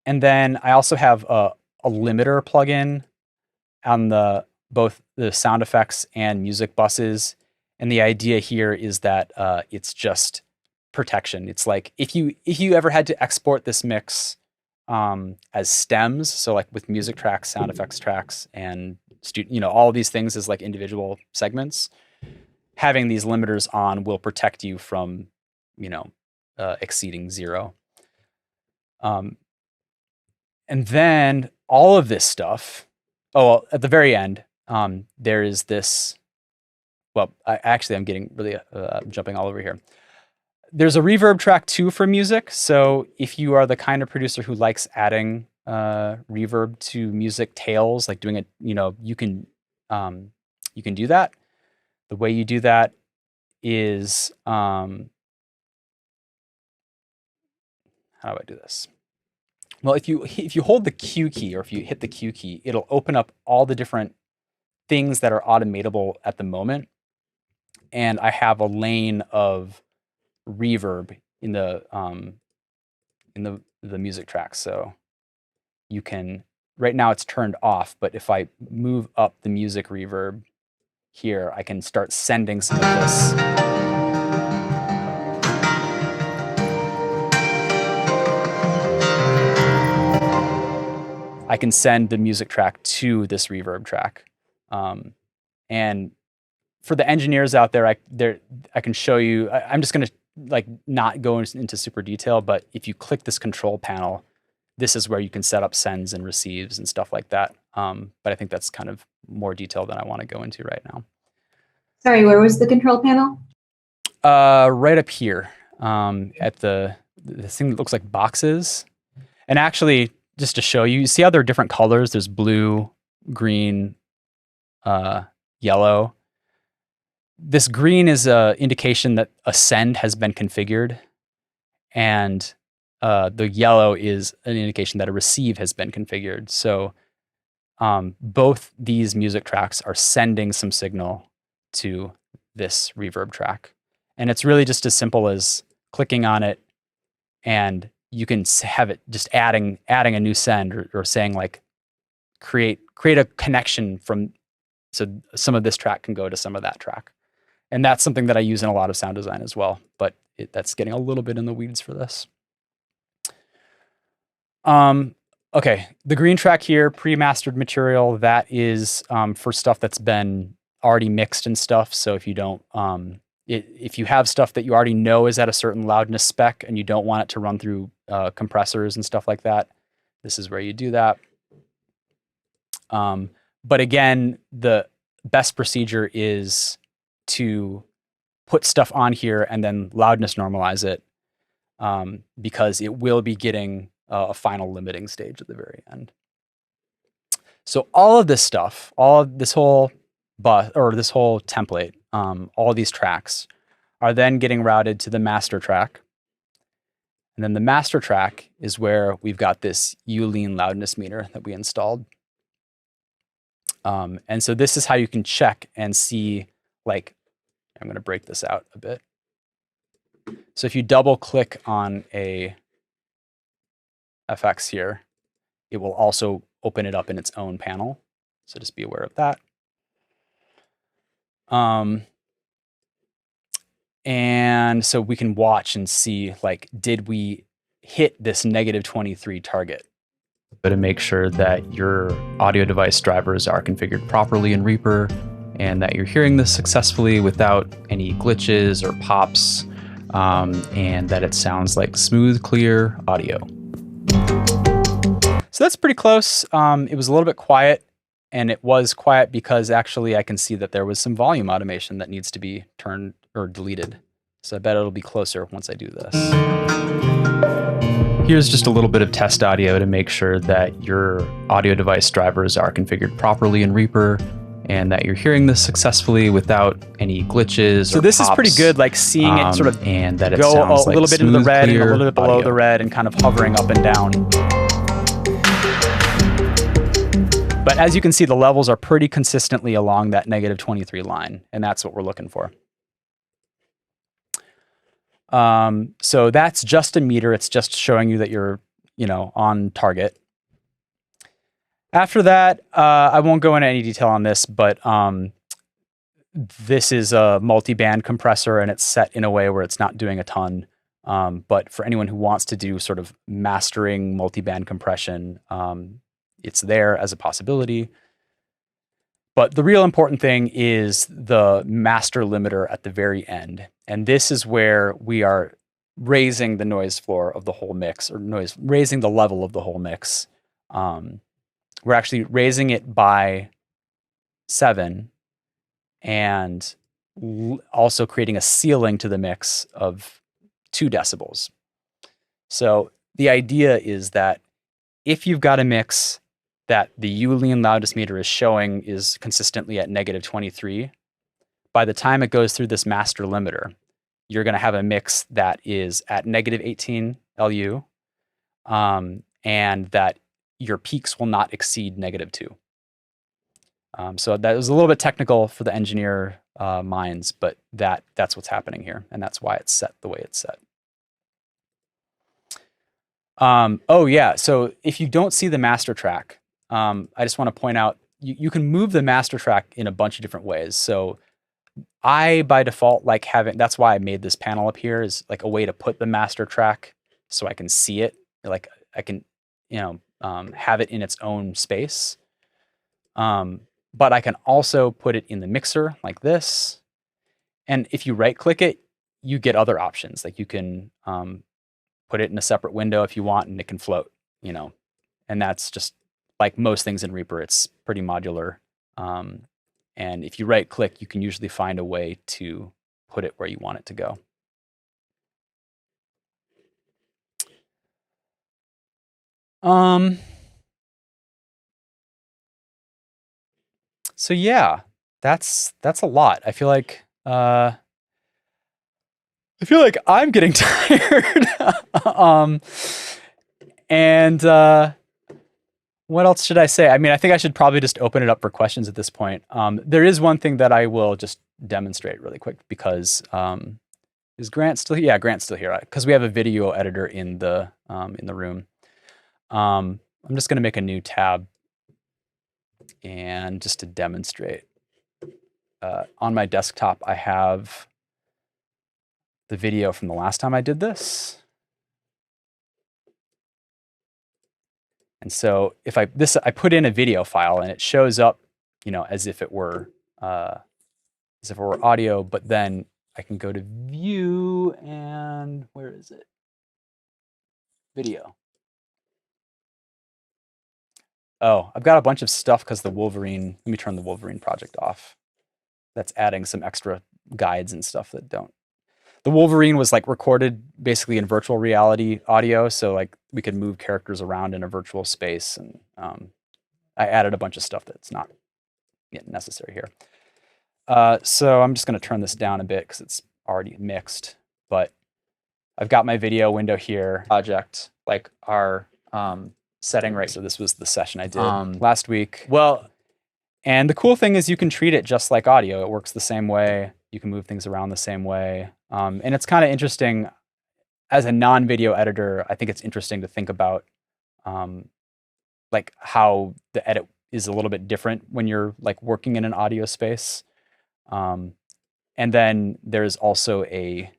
And then I also have a limiter plugin on both the sound effects and music buses. And the idea here is that it's just protection. It's like if you ever had to export this mix as stems, so like with music tracks, sound effects tracks, and all of these things as like individual segments, having these limiters on will protect you from exceeding 0. And then all of this stuff, at the very end, there is this, I'm getting really jumping all over here. There's a reverb track too for music. So if you are the kind of producer who likes adding reverb to music tails, like doing it, you can do that. The way you do that is, how do I do this? Well, if you hold the Q key or if you hit the Q key, it'll open up all the different things that are automatable at the moment. And I have a lane of reverb in the music track. So you can, right now it's turned off, but if I move up the music reverb here, I can start sending some of this. I can send the music track to this reverb track. And for the engineers out there, I can show you, I'm just going to like not go into super detail, but if you click this control panel, this is where you can set up sends and receives and stuff like that. But I think that's kind of more detail than I want to go into right now. Sorry, where was the control panel? Right up here at the thing that looks like boxes. And actually, just to show you, you see how there are different colors? There's blue, green, yellow. This green is an indication that a send has been configured. And the yellow is an indication that a receive has been configured. So both these music tracks are sending some signal to this reverb track. And it's really just as simple as clicking on it and you can have it just adding a new send or saying like create a connection so some of this track can go to some of that track. And that's something that I use in a lot of sound design as well, but that's getting a little bit in the weeds for this. Okay, the green track here, pre-mastered material, that is for stuff that's been already mixed and stuff. So if you don't, if you have stuff that you already know is at a certain loudness spec and you don't want it to run through compressors and stuff like that, this is where you do that. But again, the best procedure is to put stuff on here and then loudness normalize it because it will be getting a final limiting stage at the very end. So all of this stuff, all of this whole bus or this whole template, all of these tracks are then getting routed to the master track. And then the master track is where we've got this U-lean loudness meter that we installed. And so this is how you can check and see, like, I'm going to break this out a bit. So if you double click on a FX here, it will also open it up in its own panel. So just be aware of that. And so we can watch and see, like, did we hit this -23 target? But to make sure that your audio device drivers are configured properly in Reaper and that you're hearing this successfully without any glitches or pops, and that it sounds like smooth, clear audio. So that's pretty close. It was a little bit quiet, and it was quiet because actually I can see that there was some volume automation that needs to be turned or deleted. So I bet it'll be closer once I do this. Here's just a little bit of test audio to make sure that your audio device drivers are configured properly in Reaper and that you're hearing this successfully without any glitches. So this is pretty good, like seeing it sort of and that it go a little bit into the red and a little bit below the red and kind of hovering up and down. But as you can see, the levels are pretty consistently along that -23 line, and that's what we're looking for. So that's just a meter. It's just showing you that you're, on target. After that, I won't go into any detail on this, but this is a multi-band compressor and it's set in a way where it's not doing a ton. But for anyone who wants to do sort of mastering multi-band compression, it's there as a possibility. But the real important thing is the master limiter at the very end. And this is where we are raising the noise floor of the whole mix, or raising the level of the whole mix. We're actually raising it by 7 and also creating a ceiling to the mix of 2 decibels. So the idea is that if you've got a mix that the Ulian loudest meter is showing is consistently at -23, by the time it goes through this master limiter, you're going to have a mix that is at -18 LU, and that your peaks will not exceed -2. So that was a little bit technical for the engineer minds, but that's what's happening here, and that's why it's set the way it's set. Oh yeah, so if you don't see the master track, I just want to point out, you can move the master track in a bunch of different ways. So I, by default, like having, that's why I made this panel up here, is like a way to put the master track so I can see it. Like I can, have it in its own space. But I can also put it in the mixer like this. And if you right click it, you get other options. Like you can put it in a separate window if you want, and it can float, and that's just like most things in Reaper, it's pretty modular. And if you right click, you can usually find a way to put it where you want it to go. So yeah, that's a lot. I feel like I'm getting tired. What else should I say? I mean, I think I should probably just open it up for questions at this point. There is one thing that I will just demonstrate really quick, because is Grant still here? Yeah, Grant's still here, because we have a video editor in the room. I'm just going to make a new tab, and just to demonstrate, on my desktop, I have the video from the last time I did this. And so if I put in a video file and it shows up, as if it were audio, but then I can go to view, and where is it? Video. Oh, I've got a bunch of stuff because the Wolverine, let me turn the Wolverine project off. That's adding some extra guides and stuff that don't. The Wolverine was like recorded basically in virtual reality audio, so like we could move characters around in a virtual space, and I added a bunch of stuff that's not yet necessary here. So I'm just going to turn this down a bit because it's already mixed, but I've got my video window here. Project, like our setting, right? So this was the session I did last week. Well, and the cool thing is you can treat it just like audio. It works the same way. You can move things around the same way. And it's kind of interesting as a non-video editor. I think it's interesting to think about like how the edit is a little bit different when you're like working in an audio space. And then there's also a,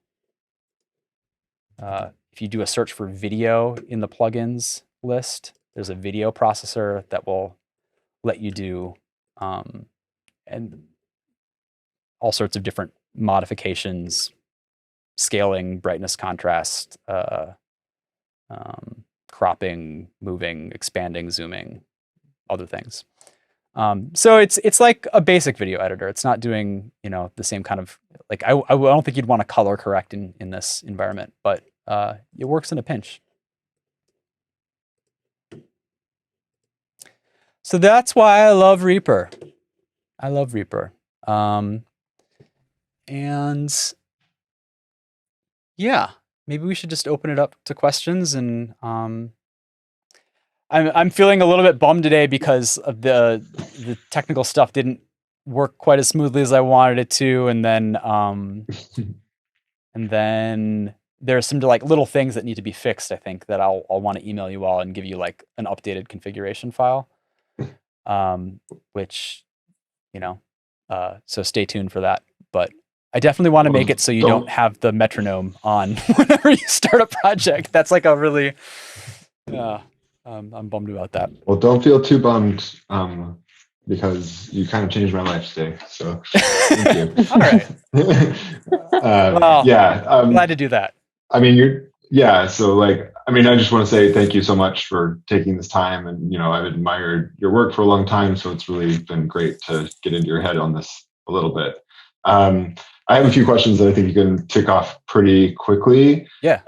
if you do a search for video in the plugins list, there's a video processor that will let you do and all sorts of different modifications, scaling, brightness, contrast, cropping, moving, expanding, zooming, other things. So it's like a basic video editor. It's not doing, the same kind of, like, I don't think you'd want to color correct in this environment, but it works in a pinch. So that's why I love Reaper. I love Reaper. And yeah, maybe we should just open it up to questions. And I'm feeling a little bit bummed today because of the technical stuff didn't work quite as smoothly as I wanted it to, and then there's some like little things that need to be fixed. I think that I'll want to email you all and give you like an updated configuration file, which so stay tuned for that. But I definitely want to make it so you don't have the metronome on whenever you start a project. That's like a really, I'm bummed about that. Well, don't feel too bummed because you kind of changed my life today. So thank you. All right. Well, yeah. Glad to do that. I mean, so like, I mean, I just want to say thank you so much for taking this time. And, I've admired your work for a long time. So it's really been great to get into your head on this a little bit. I have a few questions that I think you can tick off pretty quickly. Yeah.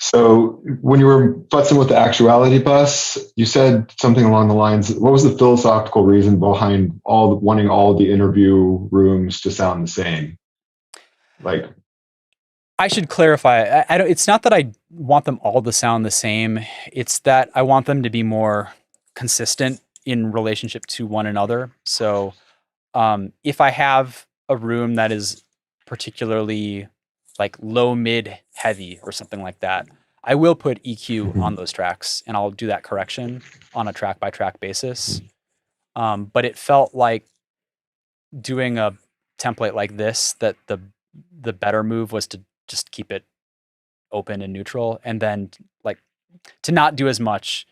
So when you were futzing with the actuality bus, you said something along the lines, what was the philosophical reason behind wanting all the interview rooms to sound the same? Like, I should clarify. I don't. It's not that I want them all to sound the same. It's that I want them to be more consistent in relationship to one another. So, if I have a room that is particularly like low, mid, heavy, or something like that, I will put EQ on those tracks, and I'll do that correction on a track by track basis. But it felt like doing a template like this that the better move was to just keep it open and neutral, and then like to not do as much.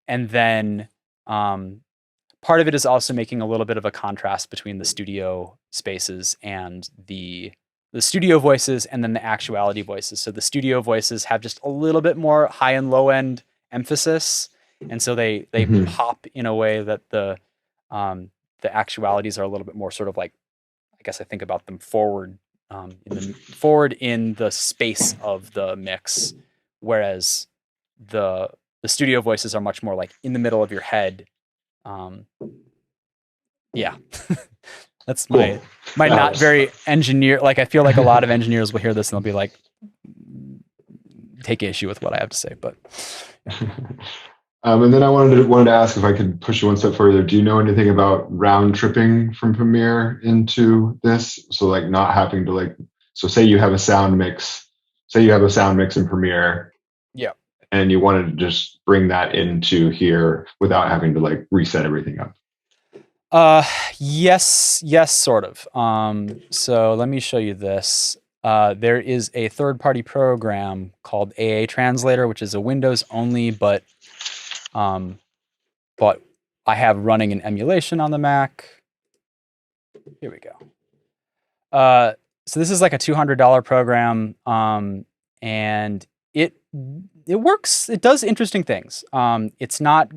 And then part of it is also making a little bit of a contrast between the studio spaces and the studio voices and then the actuality voices. So the studio voices have just a little bit more high and low end emphasis. And so they pop in a way that the actualities are a little bit more sort of like, I guess I think about them forward in the space of the mix, whereas the studio voices are much more like in the middle of your head. Yeah, that's cool. my not very engineer. Like I feel like a lot of engineers will hear this and they'll be like, take issue with what I have to say. But and then I wanted to ask if I could push you one step further. Do you know anything about round tripping from Premiere into this? So like not having to like, so say you have a sound mix in Premiere. Yeah. And you wanted to just bring that into here without having to like reset everything up. Yes, sort of. So let me show you this. There is a third-party program called AA Translator, which is a Windows only, but I have running an emulation on the Mac. Here we go. So this is like a $200 program, and it works. It does interesting things. It's not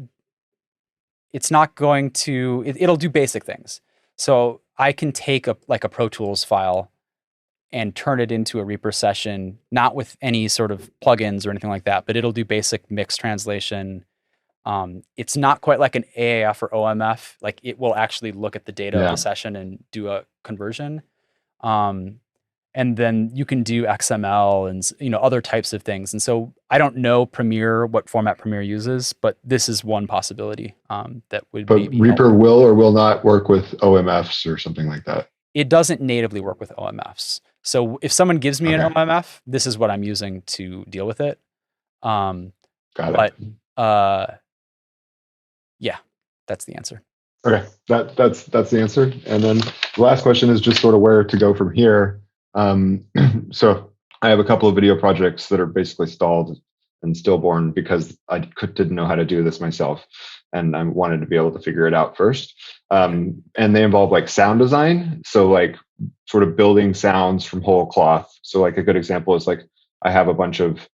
going to. It'll do basic things. So I can take a Pro Tools file and turn it into a Reaper session, not with any sort of plugins or anything like that, but it'll do basic mix translation. It's not quite like an AAF or OMF. Like it will actually look at the data of the session and do a conversion. And then you can do XML and other types of things. And so I don't know Premiere, what format Premiere uses, but this is one possibility that would. But Reaper will or will not work with OMFs or something like that. It doesn't natively work with OMFs. So if someone gives me an OMF, this is what I'm using to deal with it. Got it. Yeah, that's the answer. Okay, that's the answer. And then the last question is just sort of where to go from here. So I have a couple of video projects that are basically stalled and stillborn because I didn't know how to do this myself, and I wanted to be able to figure it out first. And they involve like sound design, so like sort of building sounds from whole cloth. So like a good example is like I have a bunch of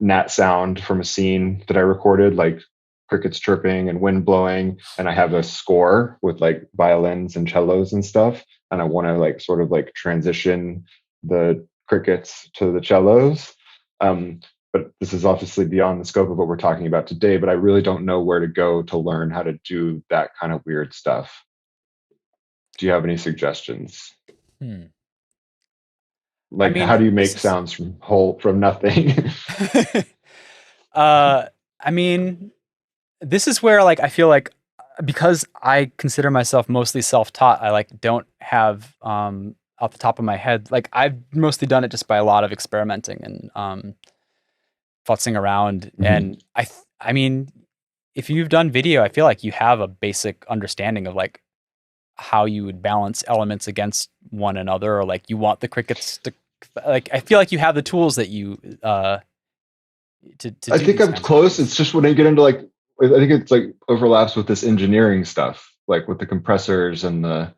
nat sound from a scene that I recorded, like crickets chirping and wind blowing, and I have a score with like violins and cellos and stuff, and I want to like sort of like transition the crickets to the cellos. But this is obviously beyond the scope of what we're talking about today, but I really don't know where to go to learn how to do that kind of weird stuff. do you have any suggestions? Hmm. Like, I mean, how do you make this is- sounds from nothing? I mean, this is where like I feel like because I consider myself mostly self-taught, I like don't have off the top of my head, like I've mostly done it just by a lot of experimenting and futzing around. And I mean, if you've done video, I feel like you have a basic understanding of like how you would balance elements against one another, or like you want the crickets to like. I feel like you have the tools that you to I do think these I'm kinds of close. things. It's just when I get into like, I think it's like overlaps with this engineering stuff, like with the compressors and the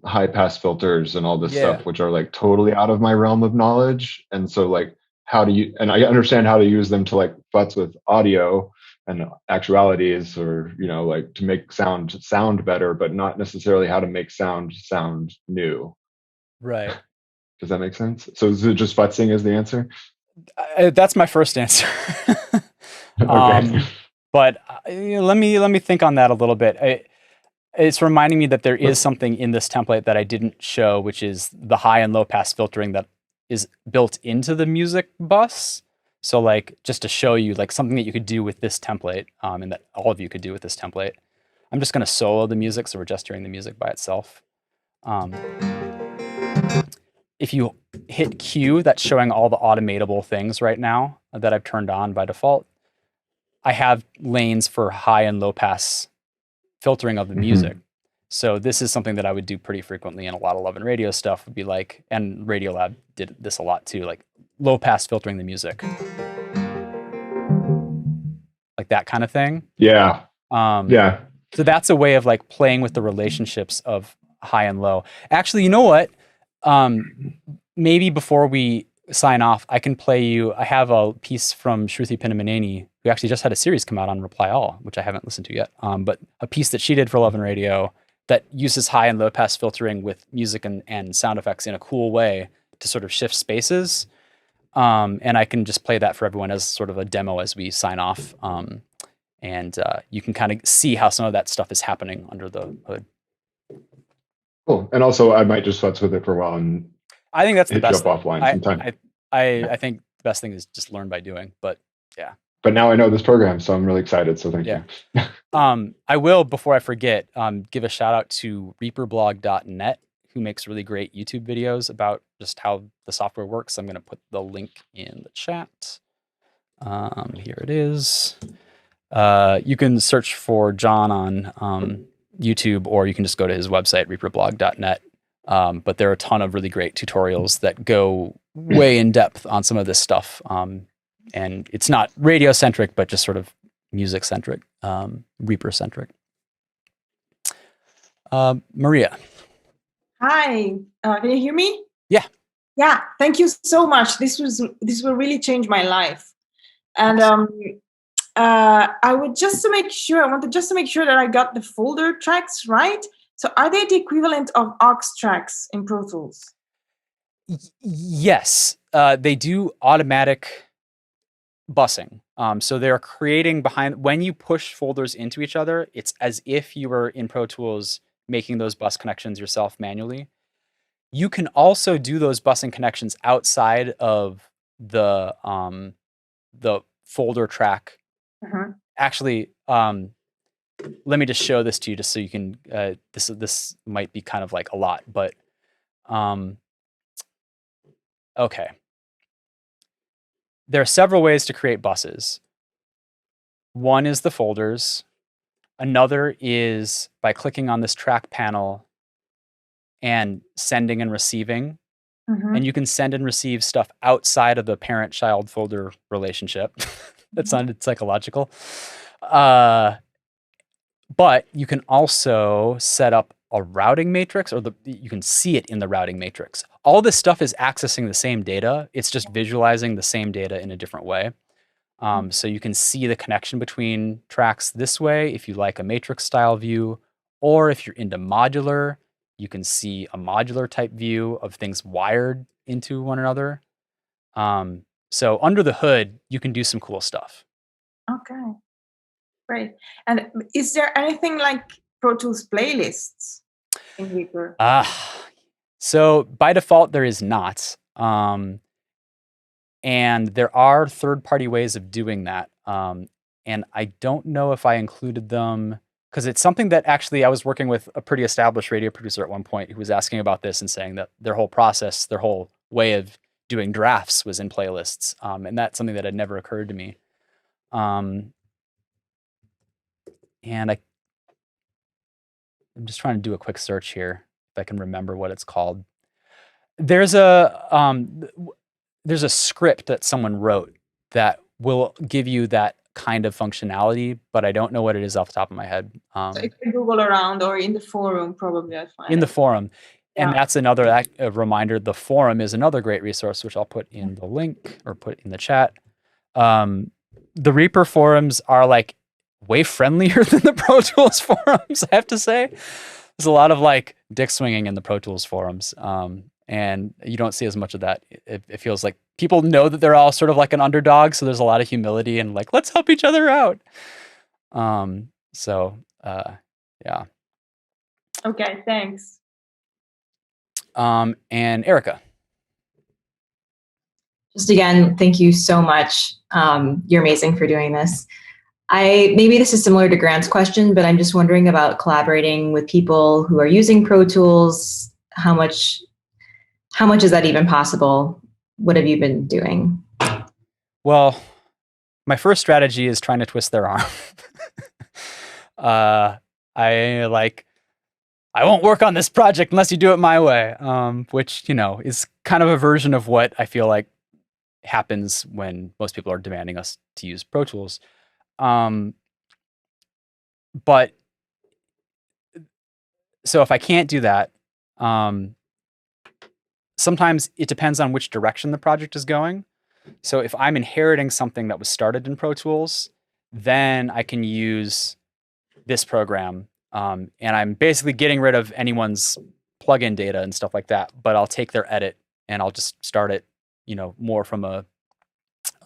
high pass filters and all this Yeah. stuff, which are like totally out of my realm of knowledge. And so like, how do you? And I understand how to use them to like futz with audio and actualities, or like to make sound better, but not necessarily how to make sound new. Right. Does that make sense? So is it just futzing is the answer? That's my first answer. Okay. But let me think on that a little bit. It's reminding me that there is something in this template that I didn't show, which is the high and low pass filtering that is built into the music bus. So like just to show you like something that you could do with this template, and that all of you could do with this template. I'm just going to solo the music, so we're just hearing the music by itself. If you hit Q, that's showing all the automatable things right now that I've turned on by default. I have lanes for high and low pass filtering of the music. So this is something that I would do pretty frequently, and a lot of Love and Radio stuff would be like, and Radiolab did this a lot too, like low pass filtering the music. Like that kind of thing. Yeah. Yeah. So that's a way of like playing with the relationships of high and low. Actually, you know what? Maybe before we sign off, I can play you. I have a piece from Shruti Pinamaneni, who actually just had a series come out on Reply All, which I haven't listened to yet. But a piece that she did for Love and Radio that uses high and low pass filtering with music and sound effects in a cool way to sort of shift spaces. And I can just play that for everyone as sort of a demo as we sign off. And you can kind of see how some of that stuff is happening under the hood. Cool. And also, I might just futz with it for a while and I think that's the hit best. you up offline sometime. I think the best thing is just learn by doing. But yeah. But now I know this program, so I'm really excited. So thank you. I will, before I forget, give a shout out to reaperblog.net, who makes really great YouTube videos about just how the software works. I'm going to put the link in the chat. Here it is. You can search for John on YouTube, or you can just go to his website, reaperblog.net. But there are a ton of really great tutorials that go way in depth on some of this stuff. And it's not radio centric, but just sort of music centric, Reaper centric. Maria. Hi, can you hear me? Yeah. Yeah, thank you so much. This will really change my life. And I wanted just to make sure that I got the folder tracks right. So are they the equivalent of aux tracks in Pro Tools? Yes, they do automatic busing. So they're creating when you push folders into each other, it's as if you were in Pro Tools making those bus connections yourself manually. You can also do those busing connections outside of the folder track. Actually, let me just show this to you, just so you can. This might be kind of like a lot, but okay. There are several ways to create buses. One is the folders. Another is by clicking on this track panel and sending and receiving. And you can send and receive stuff outside of the parent-child folder relationship. That sounded psychological. But you can also set up a routing matrix, or you can see it in the routing matrix. All this stuff is accessing the same data. It's just visualizing the same data in a different way. So you can see the connection between tracks this way if you like a matrix style view, or if you're into modular, you can see a modular type view of things wired into one another. So under the hood, you can do some cool stuff. Okay, great. And is there anything like Pro Tools playlists? in Reaper? So by default, there is not. And there are third-party ways of doing that. And I don't know if I included them because it's something that actually I was working with a pretty established radio producer at one point who was asking about this and saying that their whole process, their whole way of doing drafts was in playlists. And that's something that had never occurred to me. And I'm just trying to do a quick search here if I can remember what it's called. There's a script that someone wrote that will give you that kind of functionality, but I don't know what it is off the top of my head. So if you Google around or in the forum, probably I'd find In the it. forum. And Yeah. that's another reminder. The forum is another great resource, which I'll put in the link or put in the chat. The Reaper forums are like way friendlier than the Pro Tools forums, I have to say. There's a lot of like dick swinging in the Pro Tools forums. And you don't see as much of that. It feels like people know that they're all sort of like an underdog. So there's a lot of humility and like, let's help each other out. Yeah. Okay, thanks. And Erica. Just again, thank you so much. You're amazing for doing this. Maybe this is similar to Grant's question, but I'm just wondering about collaborating with people who are using Pro Tools. How much is that even possible? What have you been doing? Well, my first strategy is trying to twist their arm. I won't work on this project unless you do it my way, which, is kind of a version of what I feel like happens when most people are demanding us to use Pro Tools. But so if I can't do that, sometimes it depends on which direction the project is going. So if I'm inheriting something that was started in Pro Tools, then I can use this program. And I'm basically getting rid of anyone's plugin data and stuff like that, but I'll take their edit and I'll just start it, more from a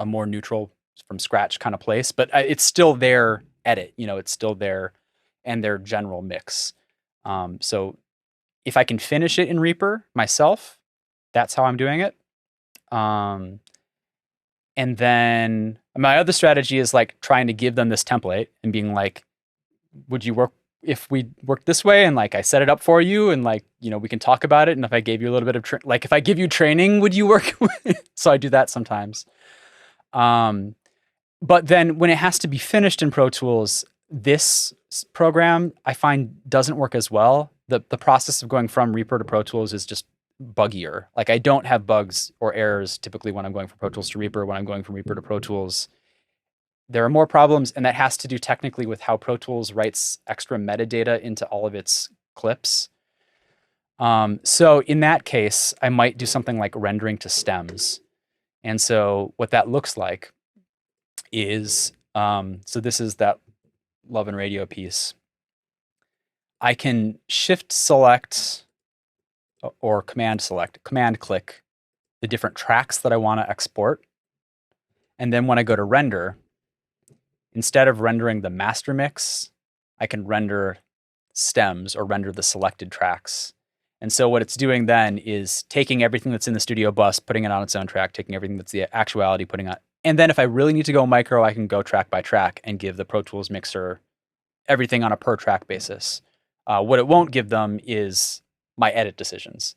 more neutral from scratch kind of place, but it's still their edit, it's still their general mix. So if I can finish it in Reaper myself, that's how I'm doing it. And then my other strategy is like trying to give them this template and being like, would you work if we work this way? And like, I set it up for you and like, we can talk about it. And if I gave you a little bit of, if I give you training, would you work? So I do that sometimes. But then when it has to be finished in Pro Tools, this program I find doesn't work as well. The process of going from Reaper to Pro Tools is just buggier. Like I don't have bugs or errors typically when I'm going from Pro Tools to Reaper. When I'm going from Reaper to Pro Tools, there are more problems, and that has to do technically with how Pro Tools writes extra metadata into all of its clips. So in that case, I might do something like rendering to stems. And so what that looks like is, so this is that Love and Radio piece. I can shift select or command click the different tracks that I want to export. And then when I go to render, instead of rendering the master mix, I can render stems or render the selected tracks. And so what it's doing then is taking everything that's in the studio bus, putting it on its own track, taking everything that's the actuality, putting on. And then if I really need to go micro, I can go track by track and give the Pro Tools mixer everything on a per track basis. What it won't give them is my edit decisions.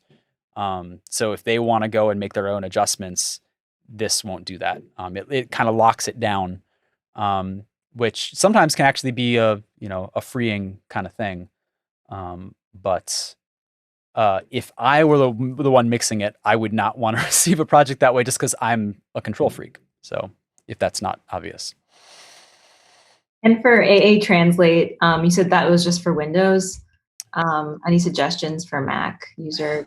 So if they want to go and make their own adjustments, this won't do that. It kind of locks it down, which sometimes can actually be a freeing kind of thing. But if I were the one mixing it, I would not want to receive a project that way just because I'm a control freak. So if that's not obvious. And for AA Translate, you said that was just for Windows. Any suggestions for Mac users?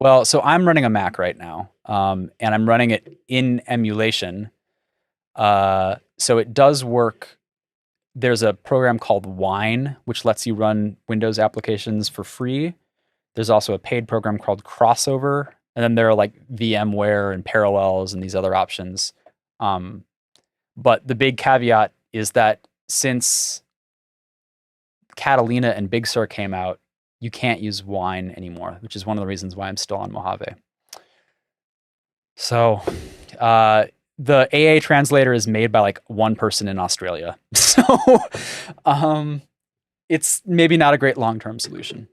Well, so I'm running a Mac right now, and I'm running it in emulation. So it does work. There's a program called Wine, which lets you run Windows applications for free. There's also a paid program called Crossover, and then there are like VMware and Parallels and these other options. But the big caveat is that since Catalina and Big Sur came out, you can't use wine anymore, which is one of the reasons why I'm still on Mojave. So the AA translator is made by like one person in Australia. So it's maybe not a great long-term solution.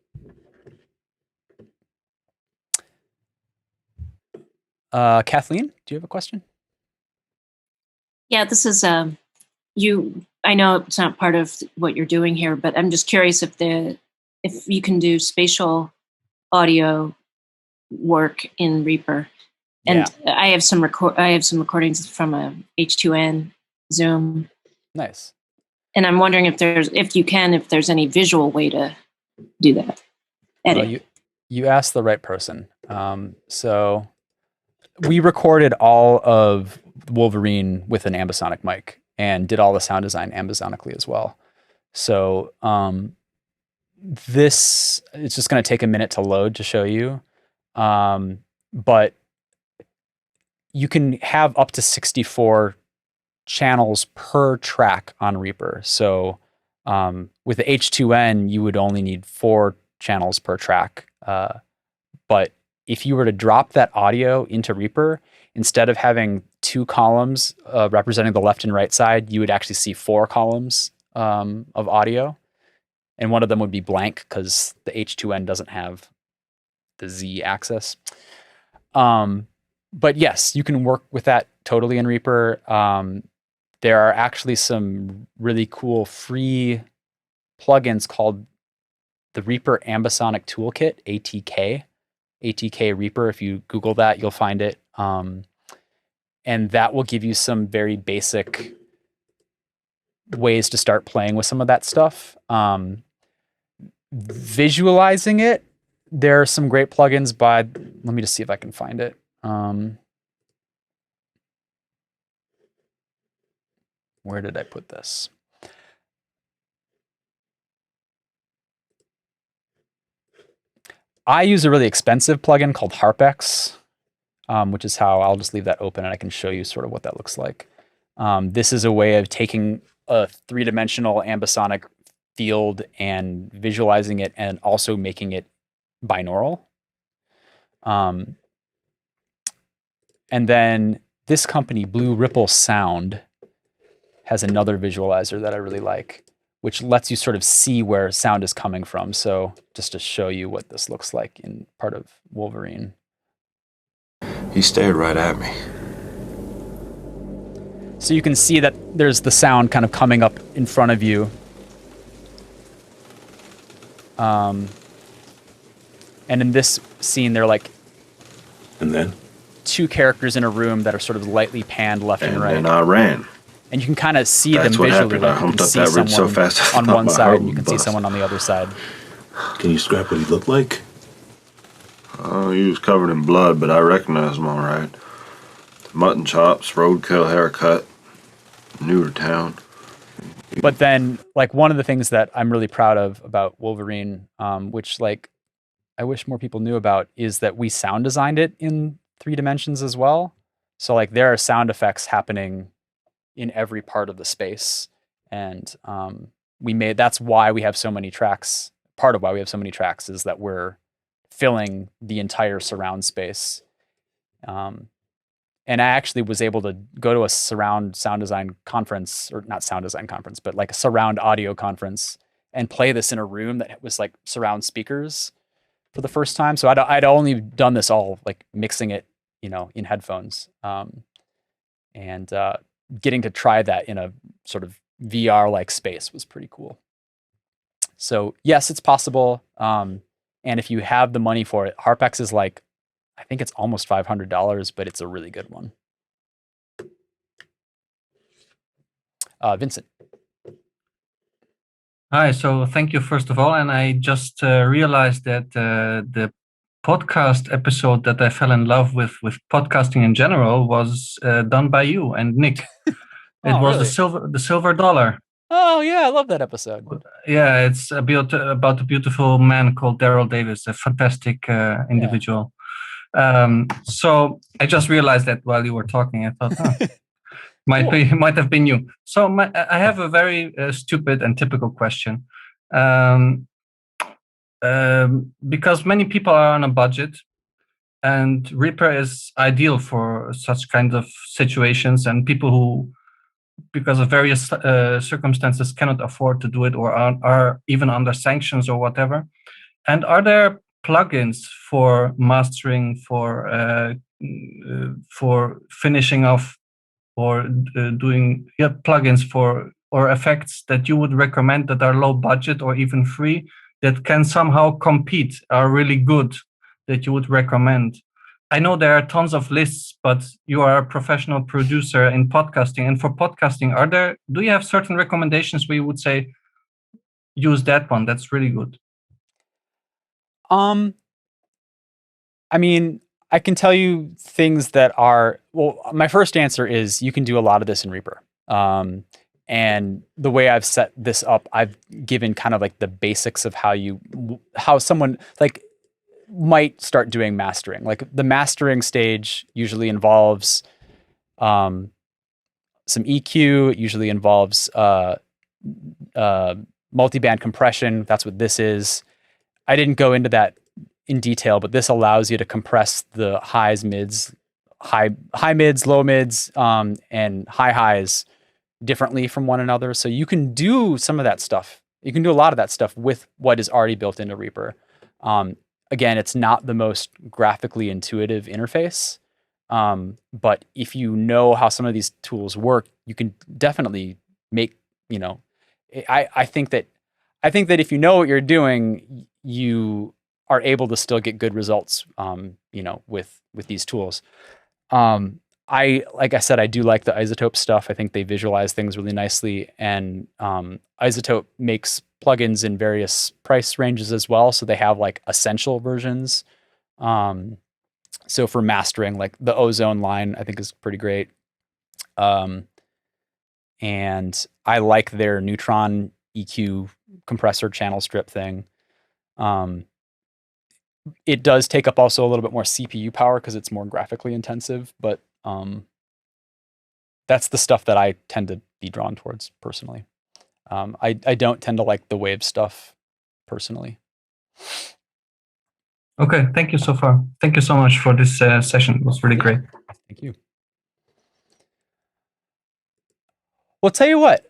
Kathleen, do you have a question? Yeah, this is you. I know it's not part of what you're doing here, but I'm just curious if you can do spatial audio work in Reaper. And I have some recordings from a H2N Zoom. Nice. And I'm wondering if there's any visual way to do that. Edit. Well, you asked the right person. So we recorded all of Wolverine with an ambisonic mic and did all the sound design ambisonically as well. So it's just going to take a minute to load to show you. But you can have up to 64 channels per track on Reaper. So with the H2N, you would only need 4 channels per track. But if you were to drop that audio into Reaper, instead of having 2 columns representing the left and right side, you would actually see 4 columns of audio. And one of them would be blank because the H2N doesn't have the Z axis. But yes, you can work with that totally in Reaper. There are actually some really cool free plugins called the Reaper Ambisonic Toolkit, ATK Reaper. If you Google that, you'll find it. And that will give you some very basic ways to start playing with some of that stuff. Visualizing it, there are some great plugins by, let me just see if I can find it. Where did I put this? I use a really expensive plugin called HarpX, which is how I'll just leave that open and I can show you sort of what that looks like. This is a way of taking a 3-dimensional ambisonic field and visualizing it and also making it binaural. And then this company, Blue Ripple Sound, has another visualizer that I really like, which lets you sort of see where sound is coming from. So just to show you what this looks like in part of Wolverine. He stared right at me. So you can see that there's the sound kind of coming up in front of you. And in this scene, they're like, and then 2 characters in a room that are sort of lightly panned left and right. And I ran. And you can kind of see That's them what visually. happened. I Like you humped can up see that ridge so someone fast, I on thought one my side, heart and you can would see bust. someone on the other side. Can you describe what he looked like? Oh, he was covered in blood, but I recognized him all right. Mutton chops, roadkill haircut, new to town. But then, like, one of the things that I'm really proud of about Wolverine, which, like, I wish more people knew about, is that we sound designed it in 3 dimensions as well. So, like, there are sound effects happening in every part of the space. And that's why we have so many tracks. Part of why we have so many tracks is that we're filling the entire surround space. And I actually was able to go to a surround sound design conference, or not sound design conference, but like a surround audio conference, and play this in a room that was like surround speakers for the first time. So I'd only done this all like mixing it, in headphones, and getting to try that in a sort of VR-like space was pretty cool. So yes, it's possible. And if you have the money for it, HarpX is like, I think it's almost $500, but it's a really good one. Vincent. Hi, so thank you first of all. And I just realized that the podcast episode that I fell in love with podcasting in general was done by you and Nick. It was really? the silver dollar. Oh yeah, I love that episode. Yeah, it's about a beautiful man called Daryl Davis, a fantastic individual. So I just realized that while you were talking, I thought, might have been you. So I have a very stupid and typical question. because many people are on a budget, and Reaper is ideal for such kind of situations, and people who, because of various circumstances, cannot afford to do it or are even under sanctions or whatever. And are there plugins for mastering, for finishing off, or doing plugins for or effects that you would recommend that are low budget or even free that can somehow compete, are really good, that you would recommend? I know there are tons of lists, but you are a professional producer in podcasting, and for podcasting, do you have certain recommendations where you would say use that one? That's really good. I mean, I can tell you things that are, well, my first answer is you can do a lot of this in Reaper. And the way I've set this up, I've given kind of like the basics of how someone like might start doing mastering. Like the mastering stage usually involves some EQ. It usually involves multiband compression. That's what this is. I didn't go into that in detail, but this allows you to compress the highs, mids, high mids, low mids, and high highs differently from one another. So you can do some of that stuff. You can do a lot of that stuff with what is already built into Reaper. Again, it's not the most graphically intuitive interface, but if you know how some of these tools work, you can definitely make, I think that if you know what you're doing, you are able to still get good results, with these tools. Like I said, I do like the iZotope stuff. I think they visualize things really nicely, and iZotope makes plugins in various price ranges as well. So they have like essential versions. So for mastering, like the Ozone line, I think is pretty great. And I like their Neutron EQ compressor channel strip thing. It does take up also a little bit more CPU power because it's more graphically intensive, but that's the stuff that I tend to be drawn towards personally. I don't tend to like the wave stuff personally. Okay, thank you so far. Thank you so much for this session. It was really great. Thank you. Well, tell you what,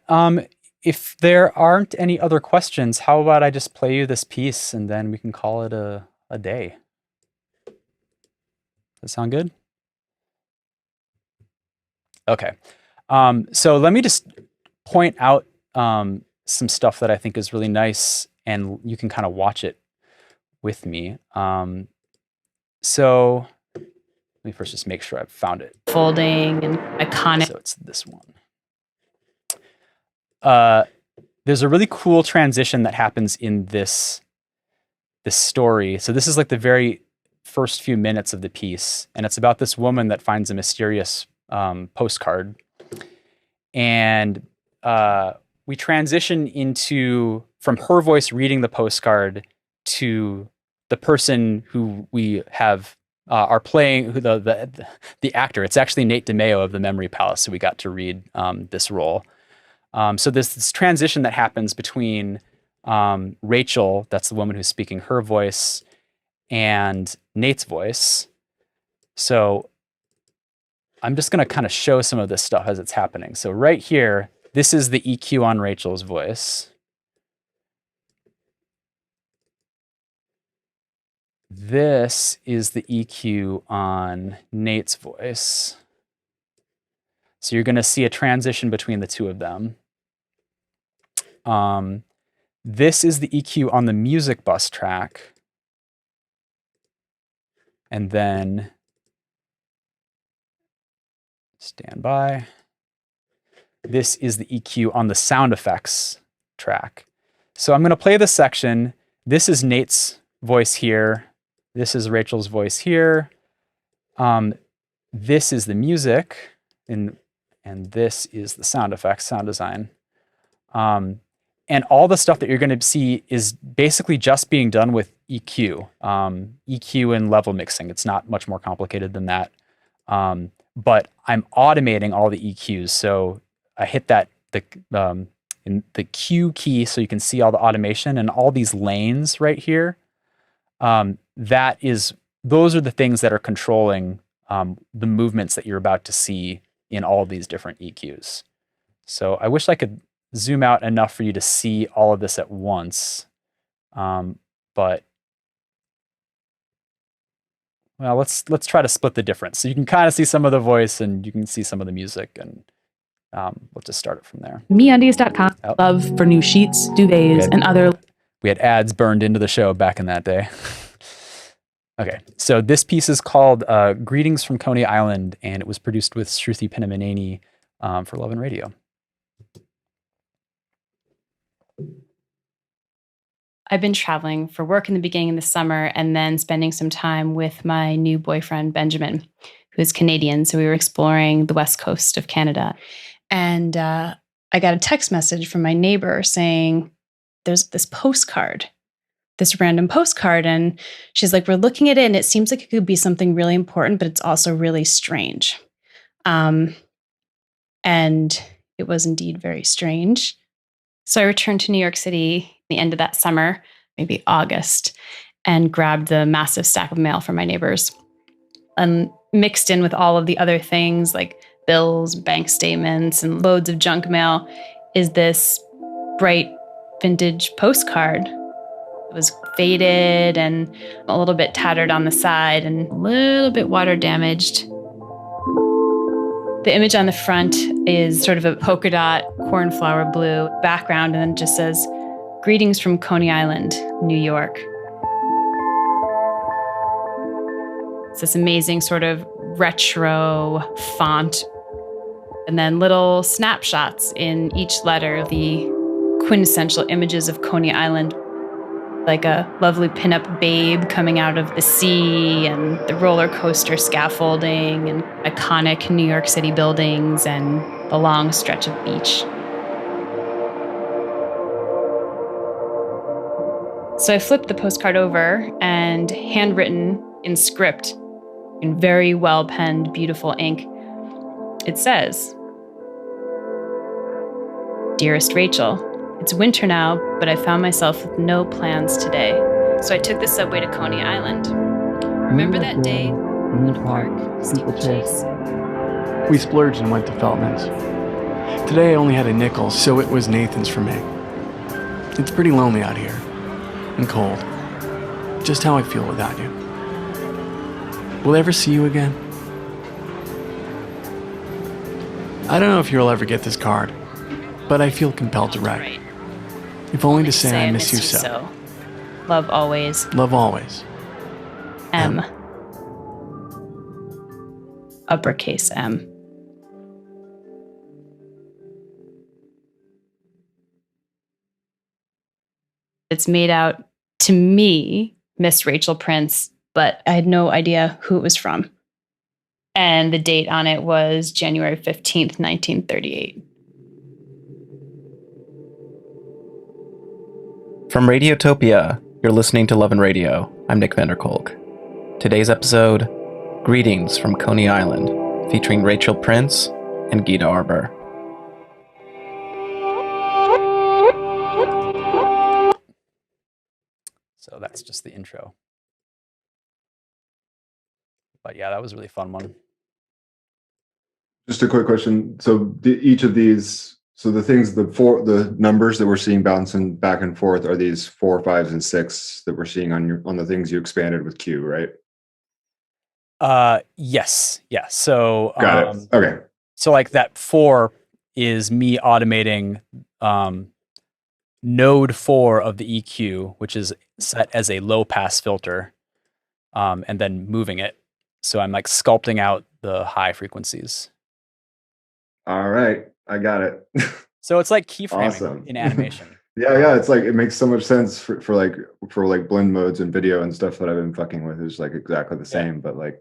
if there aren't any other questions, how about I just play you this piece and then we can call it a day. Does that sound good? Okay. So let me just point out some stuff that I think is really nice, and you can kind of watch it with me. So let me first just make sure I've found it. Folding and iconic. So it's this one. There's a really cool transition that happens in this story. So this is like the very first few minutes of the piece, and it's about this woman that finds a mysterious postcard, and we transition from her voice reading the postcard to the person who we have are playing, who the actor. It's actually Nate DeMeo of the Memory Palace, so we got to read this role. So this transition that happens between Rachel, that's the woman who's speaking, her voice, and Nate's voice. So I'm just going to kind of show some of this stuff as it's happening. So right here, this is the EQ on Rachel's voice. This is the EQ on Nate's voice. So you're going to see a transition between the two of them. This is the EQ on the music bus track. And then, stand by. This is the EQ on the sound effects track. So I'm going to play this section. This is Nate's voice here. This is Rachel's voice here. This is the music, and this is the sound effects, sound design. And all the stuff that you're going to see is basically just being done with EQ, EQ and level mixing. It's not much more complicated than that. But I'm automating all the EQs. So I hit that, in the Q key, so you can see all the automation and all these lanes right here. Those are the things that are controlling the movements that you're about to see in all these different EQs. So I wish I could zoom out enough for you to see all of this at once. But well, let's try to split the difference. So you can kind of see some of the voice and you can see some of the music, and we'll just start it from there. MeUndies.com. Love for new sheets, duvets, and other. We had ads burned into the show back in that day. Okay, so this piece is called Greetings from Coney Island, and it was produced with Shruti Pinamaneni for Love and Radio. I've been traveling for work in the beginning of the summer and then spending some time with my new boyfriend, Benjamin, who is Canadian. So we were exploring the west coast of Canada. And I got a text message from my neighbor saying, there's this postcard, this random postcard. And she's like, we're looking at it and it seems like it could be something really important, but it's also really strange. And it was indeed very strange. So I returned to New York City the end of that summer, maybe August, and grabbed the massive stack of mail from my neighbors. And mixed in with all of the other things like bills, bank statements, and loads of junk mail is this bright vintage postcard. It was faded and a little bit tattered on the side and a little bit water damaged. The image on the front is sort of a polka dot cornflower blue background, and then it just says, Greetings from Coney Island, New York. It's this amazing sort of retro font, and then little snapshots in each letter, the quintessential images of Coney Island, like a lovely pinup babe coming out of the sea and the roller coaster scaffolding and iconic New York City buildings and the long stretch of beach. So I flipped the postcard over, and handwritten in script, in very well-penned, beautiful ink, it says, Dearest Rachel, it's winter now, but I found myself with no plans today. So I took the subway to Coney Island. Remember that day? Luna Park, steeplechase. We splurged and went to Feltman's. Today I only had a nickel, so it was Nathan's for me. It's pretty lonely out here. And cold. Just how I feel without you. Will I ever see you again? I don't know if you'll ever get this card, but I feel compelled to write. If only to say I miss you so. Love always. Love always. M. Uppercase M. It's made out, to me, Miss Rachel Prince, but I had no idea who it was from. And the date on it was January 15th, 1938. From Radiotopia, you're listening to Love and Radio. I'm Nick Vanderkolk. Today's episode, Greetings from Coney Island, featuring Rachel Prince and Gita Arbor. So that's just the intro. But yeah, that was a really fun one. Just a quick question. So each of these, so the numbers that we're seeing bouncing back and forth are these 4, 5s, and 6 that we're seeing on the things you expanded with Q, right? Yes. Yeah. So got it. Okay. So like that 4 is me automating node 4 of the EQ, which is set as a low pass filter, and then moving it. So I'm like sculpting out the high frequencies. All right, I got it. So it's like keyframing in animation. Yeah, it's like it makes so much sense for like blend modes and video and stuff that I've been fucking with is like exactly the same, but like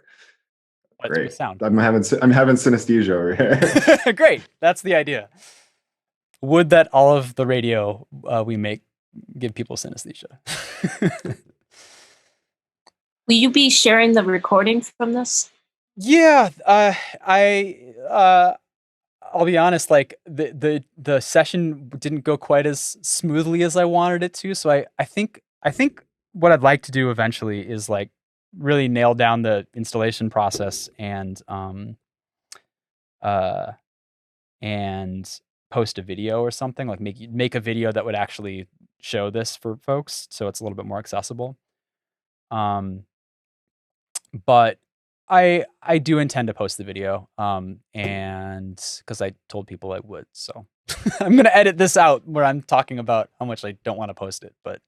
great sound. I'm having synesthesia over here. Great, that's the idea. Would that all of the radio we make give people synesthesia? Will you be sharing the recording from this? Yeah, I'll be honest, like the session didn't go quite as smoothly as I wanted it to. So I think what I'd like to do eventually is like really nail down the installation process and post a video or something, like make a video that would actually show this for folks so it's a little bit more accessible. But I do intend to post the video, and because I told people I would, so I'm gonna edit this out where I'm talking about how much I don't want to post it. But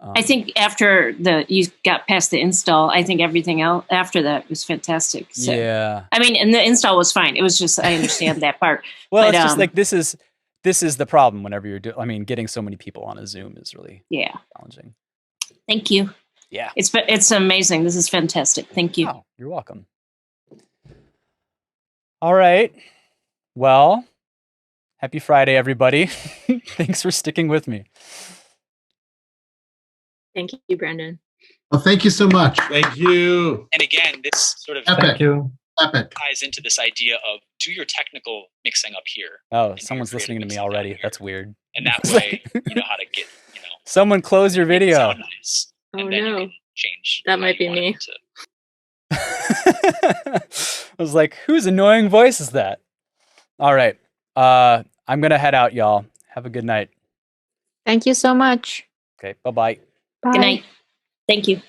I think after you got past the install, I think everything else after that was fantastic. So, yeah, I mean, and the install was fine. It was just I understand that part. Well, but, it's just like this is the problem whenever you're doing. I mean, getting so many people on a Zoom is really challenging. Thank you. Yeah, it's amazing. This is fantastic. Thank you. Oh, you're welcome. All right. Well, happy Friday, everybody. Thanks for sticking with me. Thank you, Brandon. Well, thank you so much. Thank you. And again, this sort of Epic. Epic. ties into this idea of do your technical mixing up here. Oh, someone's listening to me already. That's weird. And that way, you know how to get, Someone close your video. sound nice. Oh And then you no, can change. that might be me. I was like, whose annoying voice is that? All right. I'm going to head out, y'all. Have a good night. Thank you so much. Okay. Bye-bye. Bye. Good night. Thank you.